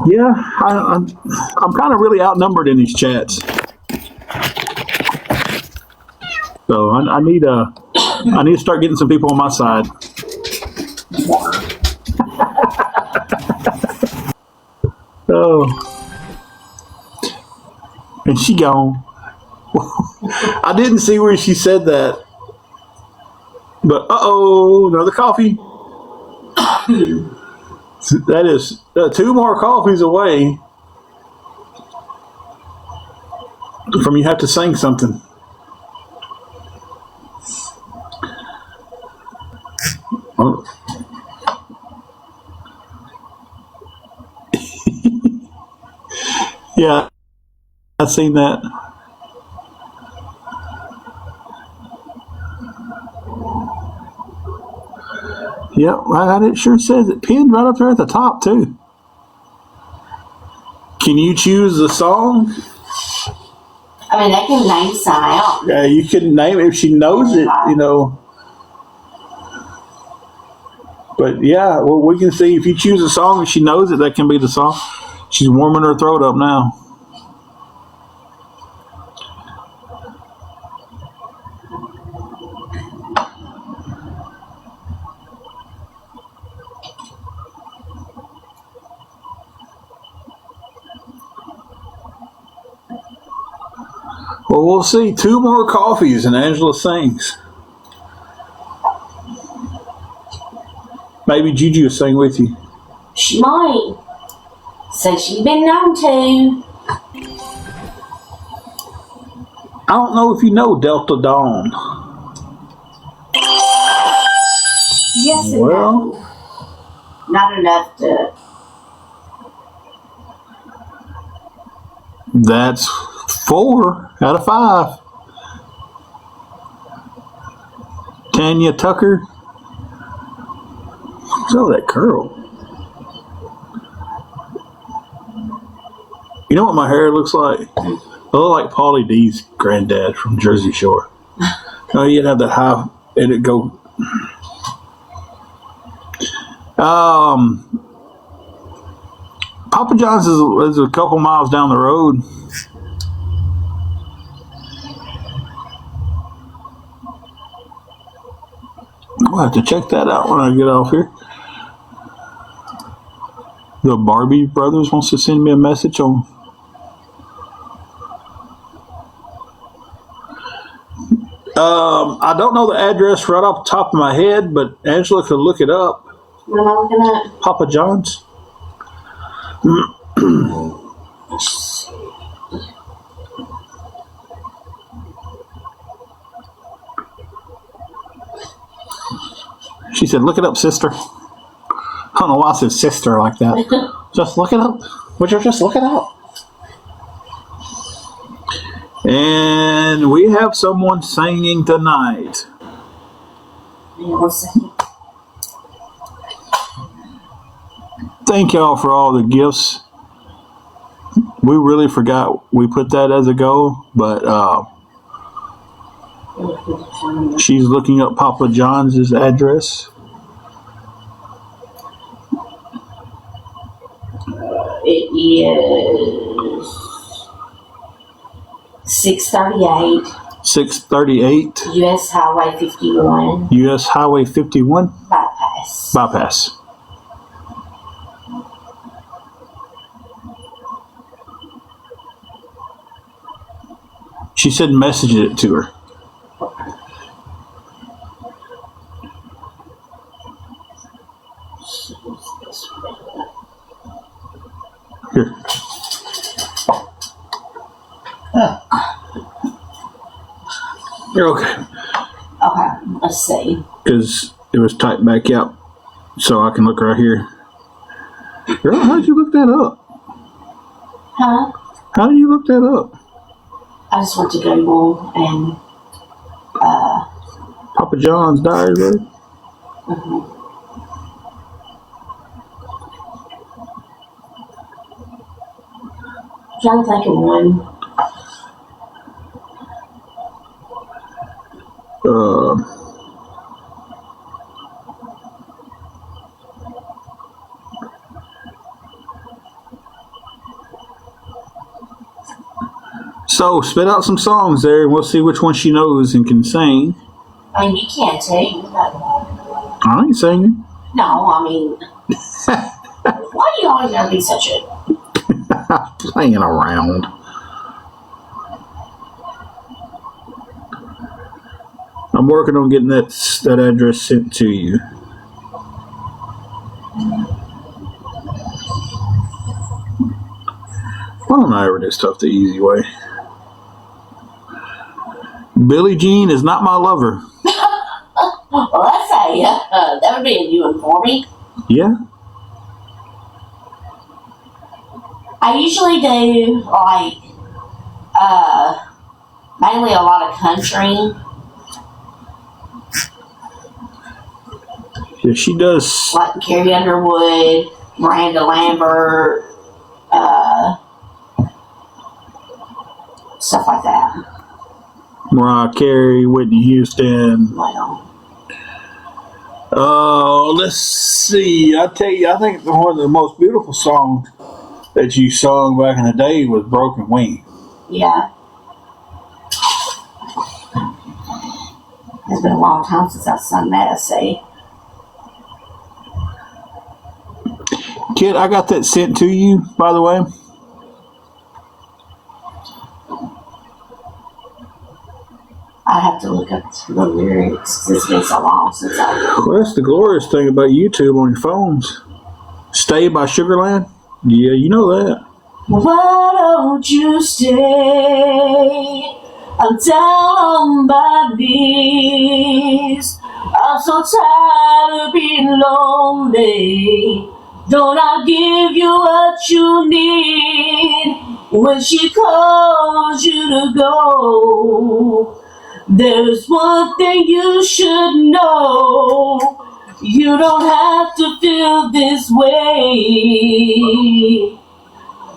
Yeah, I'm kind of really outnumbered in these chats. So I need to start getting some people on my side. Oh, and she gone. I didn't see where she said that, but another coffee. That is 2 more coffees away from you have to sing something. Oh. Yeah, I've seen that. Yep, it sure says it pinned right up there at the top too. Can you choose the song? I mean, they can name some out. Yeah, you can name it if she knows it, But yeah, well, we can see if you choose a song and she knows it, that can be the song. She's warming her throat up now. Well, we'll see. 2 more coffees and Angela sings. Maybe Juju will sing with you. She might. So she's been known to. I don't know if you know Delta Dawn. Yes and no. Not enough to. That's 4 out of 5. Tanya Tucker. Oh, that curl. You know what my hair looks like? I look like Pauly D's granddad from Jersey Shore. Oh, you'd have that high, it'd go. Papa John's is a couple miles down the road. I'll have to check that out when I get off here. The Barbie Brothers wants to send me a message on. I don't know the address right off the top of my head, but Angela could look it up. What am I looking at? Papa John's. She said, look it up, sister. I don't know why I said sister like that. Just look it up. Would you just look it up? And we have someone singing tonight. Yeah, 1 second. Thank y'all for all the gifts. We really forgot we put that as a goal, but she's looking up Papa John's address. It is 638 638 US Highway 51 US Highway 51 bypass. She said message it to her. Here. You're okay. Okay, let's see. Because it was typed back out, so I can look right here. Girl, how did you look that up? Huh? How did you look that up? I just went to Google and Papa John's Diary Road? I'm trying to think of one. So, spit out some songs there, and we'll see which one she knows and can sing. I mean, you can't sing. I ain't singing. No, I mean, why do you always gotta be such a... Playing around. I'm working on getting that address sent to you. Why don't I ever do stuff the easy way? Billie Jean is not my lover. Well, that's that would be a new one for me. Yeah? I usually do, like, mainly a lot of country. Yeah, she does. Like Carrie Underwood, Miranda Lambert, stuff like that. Mariah Carey, Whitney Houston. Well, Let's see. I tell you, I think one of the most beautiful songs that you sung back in the day was Broken Wing. yeah. It's been a long time since I've sung that, I say. Kid, I got that sent to you, by the way. I'd have to look up the lyrics. It's been so long since I... Well, that's the glorious thing about YouTube on your phones. Stay by Sugarland? Yeah, you know that. Why don't you stay? I'm down on my knees. I'm so tired of being lonely. Don't I give you what you need when she calls you to go? There's one thing you should know. You don't have to feel this way.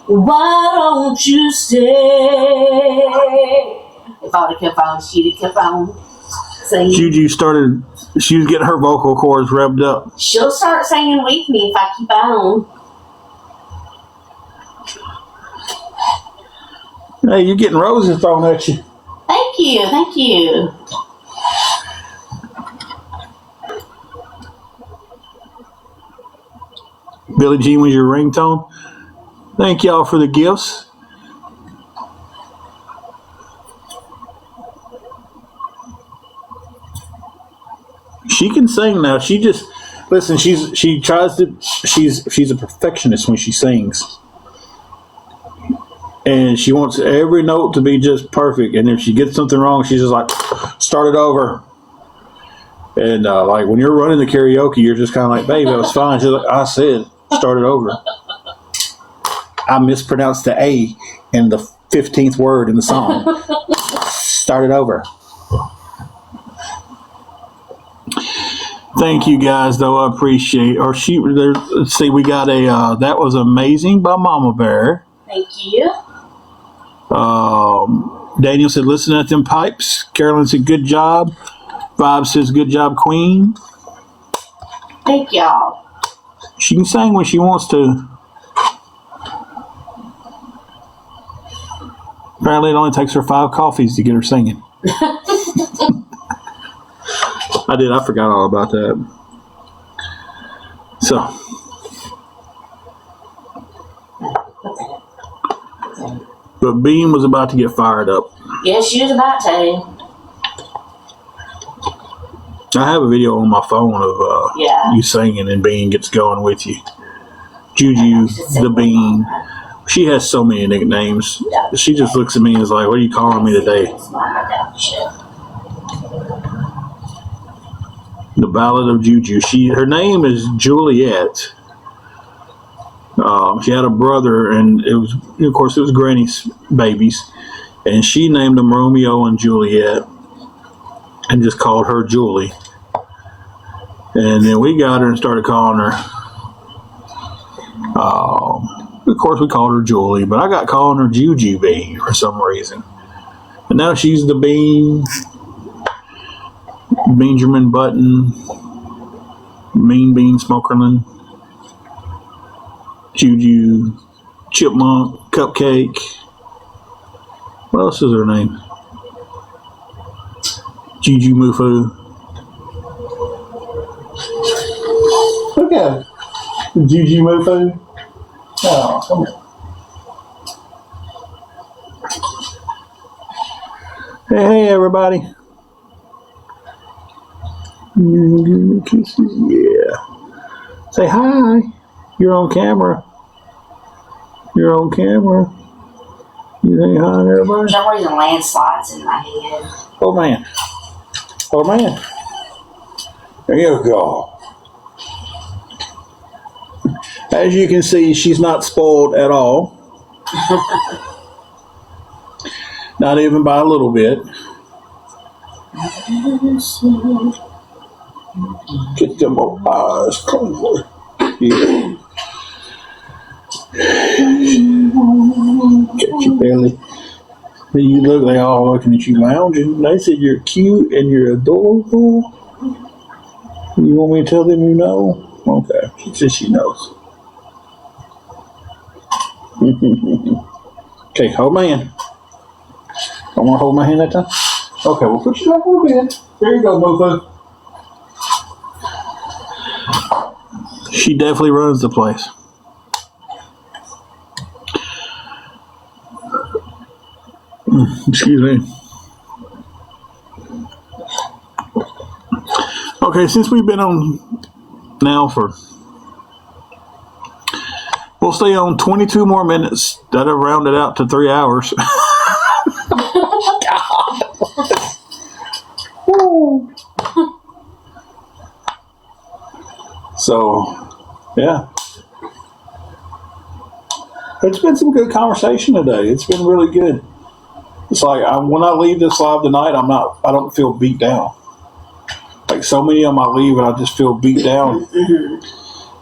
Why don't you stay? If I'd have kept on, she'd have kept on singing. Juju started, she was getting her vocal cords revved up. She'll start singing with me if I keep on. Hey, you're getting roses thrown at you. Thank you, thank you. Billie Jean was your ringtone. Thank y'all for the gifts. She can sing now. She just listen. She tries to. She's a perfectionist when she sings, and she wants every note to be just perfect. And if she gets something wrong, she's just like, start it over. And like when you're running the karaoke, you're just kind of like, babe, that was fine. She's like, I said, start it over. I mispronounced the A in the 15th word in the song. Start it over. Thank you guys, though. I appreciate. Or let's see, we got a that was amazing by Mama Bear. Thank you. Daniel said, listen at them pipes. Carolyn said, good job. Vibe says, good job, Queen. Thank y'all. She can sing when she wants to. Apparently, it only takes her 5 coffees to get her singing. I forgot all about that. So. But Bean was about to get fired up. Yes, she was about to. I have a video on my phone of you singing and Bean gets going with you. Juju the Bean. She has so many nicknames. She just looks at me and is like, what are you calling me today? The Ballad of Juju. Her name is Juliet. She had a brother, and it was Granny's babies, and she named them Romeo and Juliet, and just called her Julie. And then we got her and started calling her. Of course, we called her Julie, but I got calling her Juju Bean for some reason. And now she's the Bean. Benjamin Button, Mean Bean Smokerland, Juju, Chipmunk, Cupcake. What else is her name? Juju Mufu. Look at it. Juju Mufu. Oh, come here. Hey, everybody. Kisses, yeah. Say hi. You're on camera. You're on camera. You say hi to everybody? For some reason, landslides in my head. Oh, man. Oh, man. There you go. As you can see, she's not spoiled at all. Not even by a little bit. Get them eyes closed. Yeah. Get your belly. You look, they all looking at you lounging. They said you're cute and you're adorable. You want me to tell them you know? Okay. She says she knows. Okay, hold my hand. I want to hold my hand that time? Okay, we'll put you back on the bed. There you go, Mofo. She definitely runs the place. Excuse me. Okay, since we've been on now for... We'll stay on 22 more minutes. That'll round it out to 3 hours. So, yeah. It's been some good conversation today. It's been really good. It's like when I leave this live tonight, I don't feel beat down. Like so many of them I leave and I just feel beat down.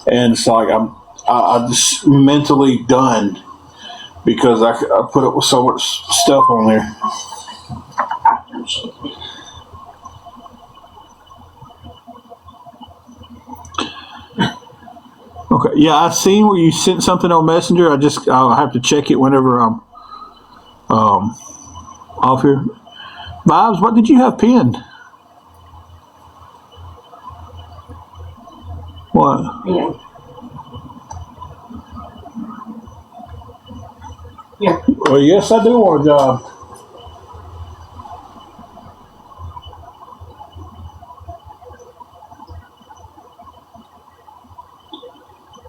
And it's like I'm just mentally done because I put up with so much stuff on there. I appreciate it. Okay, yeah, I seen where you sent something on Messenger. I'll have to check it whenever I'm off here. Vibes, what did you have pinned? What? Yeah. Yeah. Well, yes, I do want a job.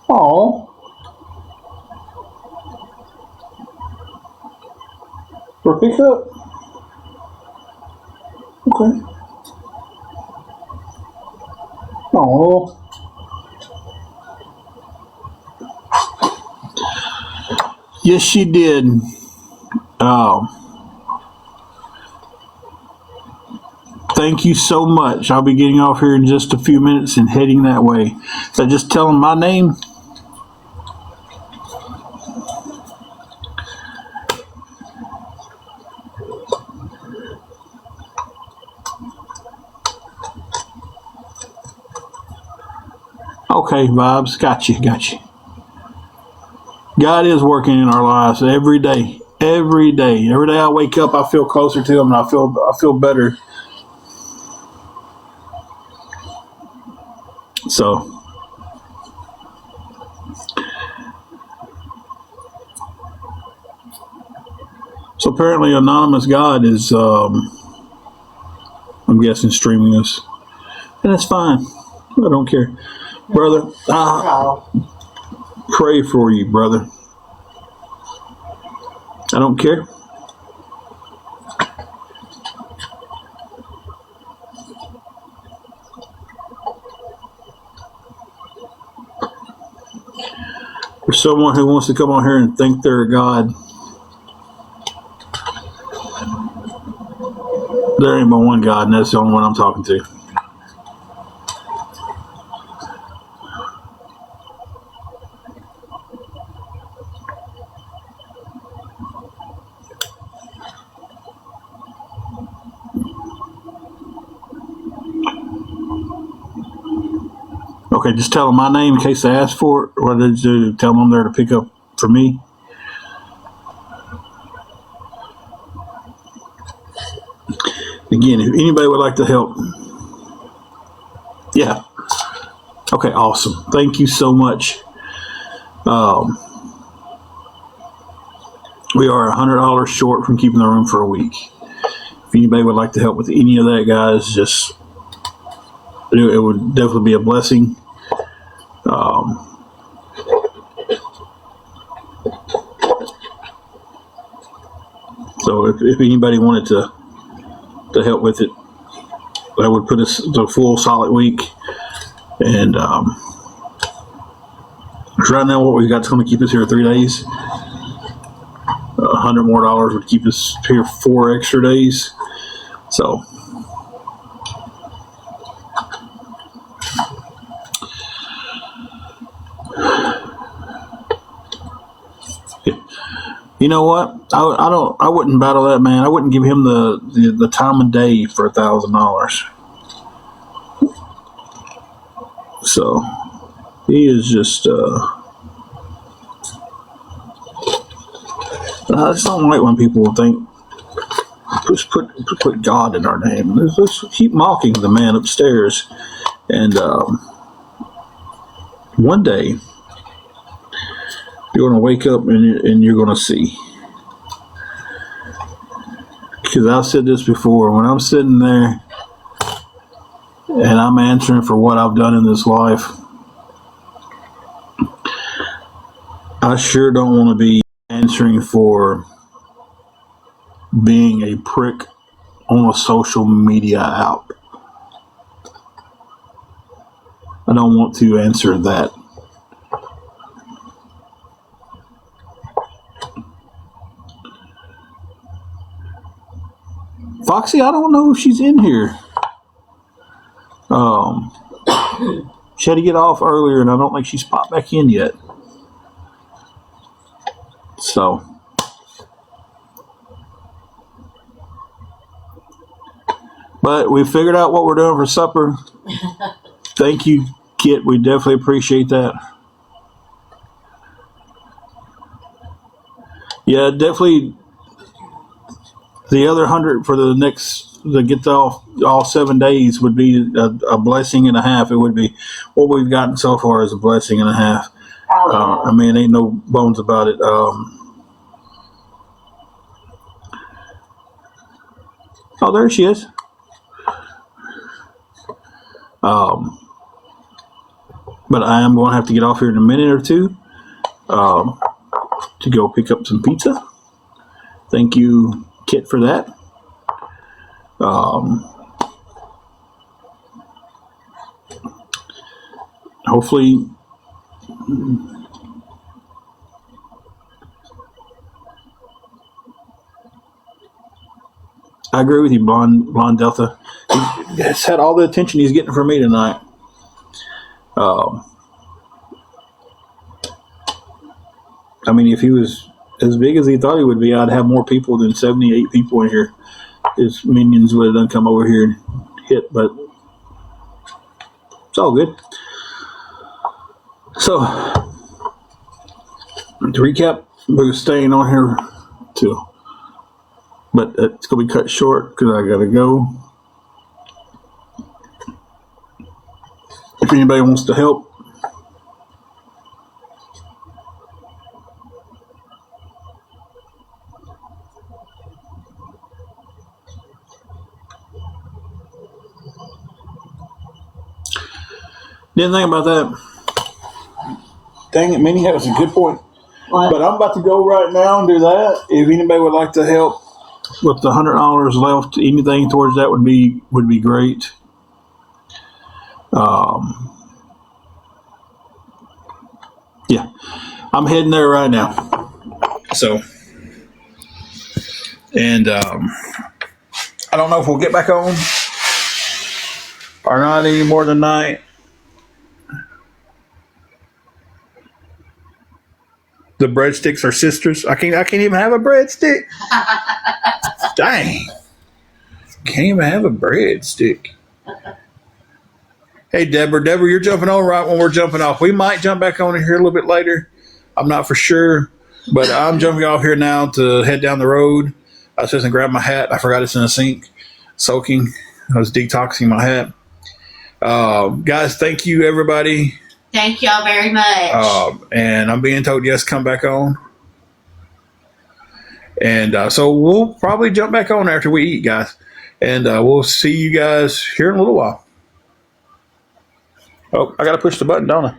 Oh. For pickup? Okay. Oh. Yes, she did. Thank you so much. I'll be getting off here in just a few minutes and heading that way. So just tell them my name. Okay, Vibes. Got you. God is working in our lives every day. Every day. Every day I wake up, I feel closer to Him, and I feel better. So apparently Anonymous God is I'm guessing streaming us. And that's fine. I don't care. Brother, pray for you, brother. I don't care. For someone who wants to come on here and think they're a God, there ain't but one God, and that's the only one I'm talking to. Okay, just tell them my name in case they ask for it. What did you do? Tell them I'm there to pick up for me. Again, if anybody would like to help. Yeah. Okay, awesome. Thank you so much. We are $100 short from keeping the room for a week. If anybody would like to help with any of that, guys, just it would definitely be a blessing. So if anybody wanted to help with it, that would put us to a full solid week. And right now, what we got is going to keep us here 3 days. $100 more would keep us here 4 extra days. So. You know what? I wouldn't battle that man. I wouldn't give him the time of day for $1,000. So he is just I just don't like when people think just put God in our name. Let's keep mocking the man upstairs, and one day you're going to wake up and you're going to see. Because I've said this before, when I'm sitting there and I'm answering for what I've done in this life, I sure don't want to be answering for being a prick on a social media app. I don't want to answer that. Foxy, I don't know if she's in here. She had to get off earlier, and I don't think she's popped back in yet. So, But we figured out what we're doing for supper. Thank you, Kit. We definitely appreciate that. Yeah, definitely. The other 100 for the next to get to all 7 days would be a blessing and a half. It would be what we've gotten so far is a blessing and a half. Oh, I mean, ain't no bones about it. Oh, there she is. But I am going to have to get off here in a minute or two to go pick up some pizza. Thank you, Kit, for that. Hopefully, I agree with you, Blonde Delta. He's had all the attention he's getting from me tonight. I mean, if he was as big as he thought he would be, I'd have more people than 78 people in here. His minions would have done come over here and hit, but it's all good. So, to recap, we're staying on here too, but it's going to be cut short because I got to go. If anybody wants to help, didn't think about that. Dang it, Minnie, that was a good point. what? But I'm about to go right now and do that. If anybody would like to help with the $100 left, anything towards that would be great. Yeah, I'm heading there right now. So, and I don't know if we'll get back on or not anymore tonight. The breadsticks are sisters. I can't even have a breadstick. Dang. Can't even have a breadstick. Hey, Deborah, you're jumping on right when we're jumping off. We might jump back on here a little bit later. I'm not for sure, but I'm jumping off here now to head down the road. I was just going to grab my hat. I forgot it's in the sink, soaking. I was detoxing my hat. Guys, thank you, everybody. Thank y'all very much. And I'm being told, yes, come back on. And so we'll probably jump back on after we eat, guys. And we'll see you guys here in a little while. Oh, I got to push the button, don't I?